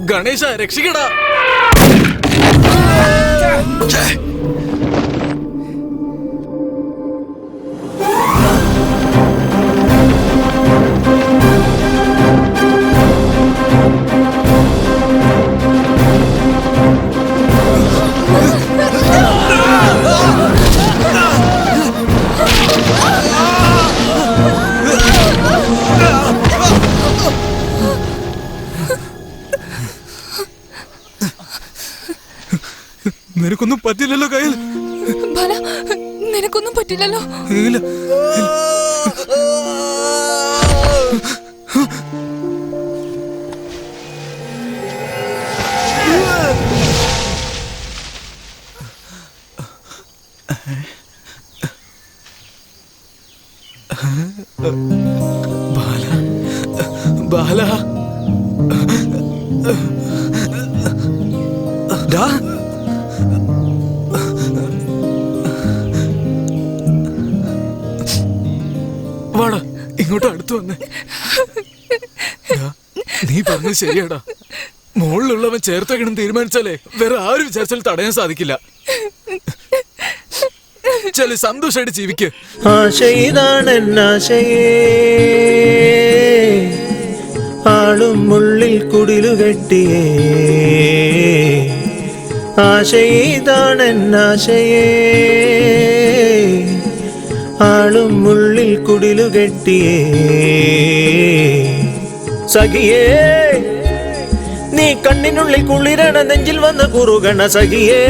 ഗണേശ രക്ഷിക്കടാ. നിനക്കൊന്നും പറ്റില്ലല്ലോ കയ്യിൽ. ബാല നിനക്കൊന്നും പറ്റില്ലല്ലോ. ഇല്ല. ബാല ബാല ഡാ വാടാ ഇങ്ങോട്ട് അടുത്ത് വന്നേ. നീ പറഞ്ഞത് ശരിയാടാ. മുകളിലുള്ളവൻ ചേർത്തക്കണം തീരുമാനിച്ചാലേ വേറെ ആരും വിചാരിച്ചാലും തടയാൻ സാധിക്കില്ല. ചില സന്തോഷമായിട്ട് ജീവിക്ക്. ആശയിതാണെന്നാശയേ ആളും ഉള്ളിൽ കുടിലുകെട്ടിയേ ആശയിതാണെന്നാശയേ ആളും ഉള്ളിൽ കുടിലുകെട്ടിയേ സഖിയേ നീ കണ്ണിനുള്ളിൽ കുളിരണ നെഞ്ചിൽ വന്ന കുറുകണ സഖിയേ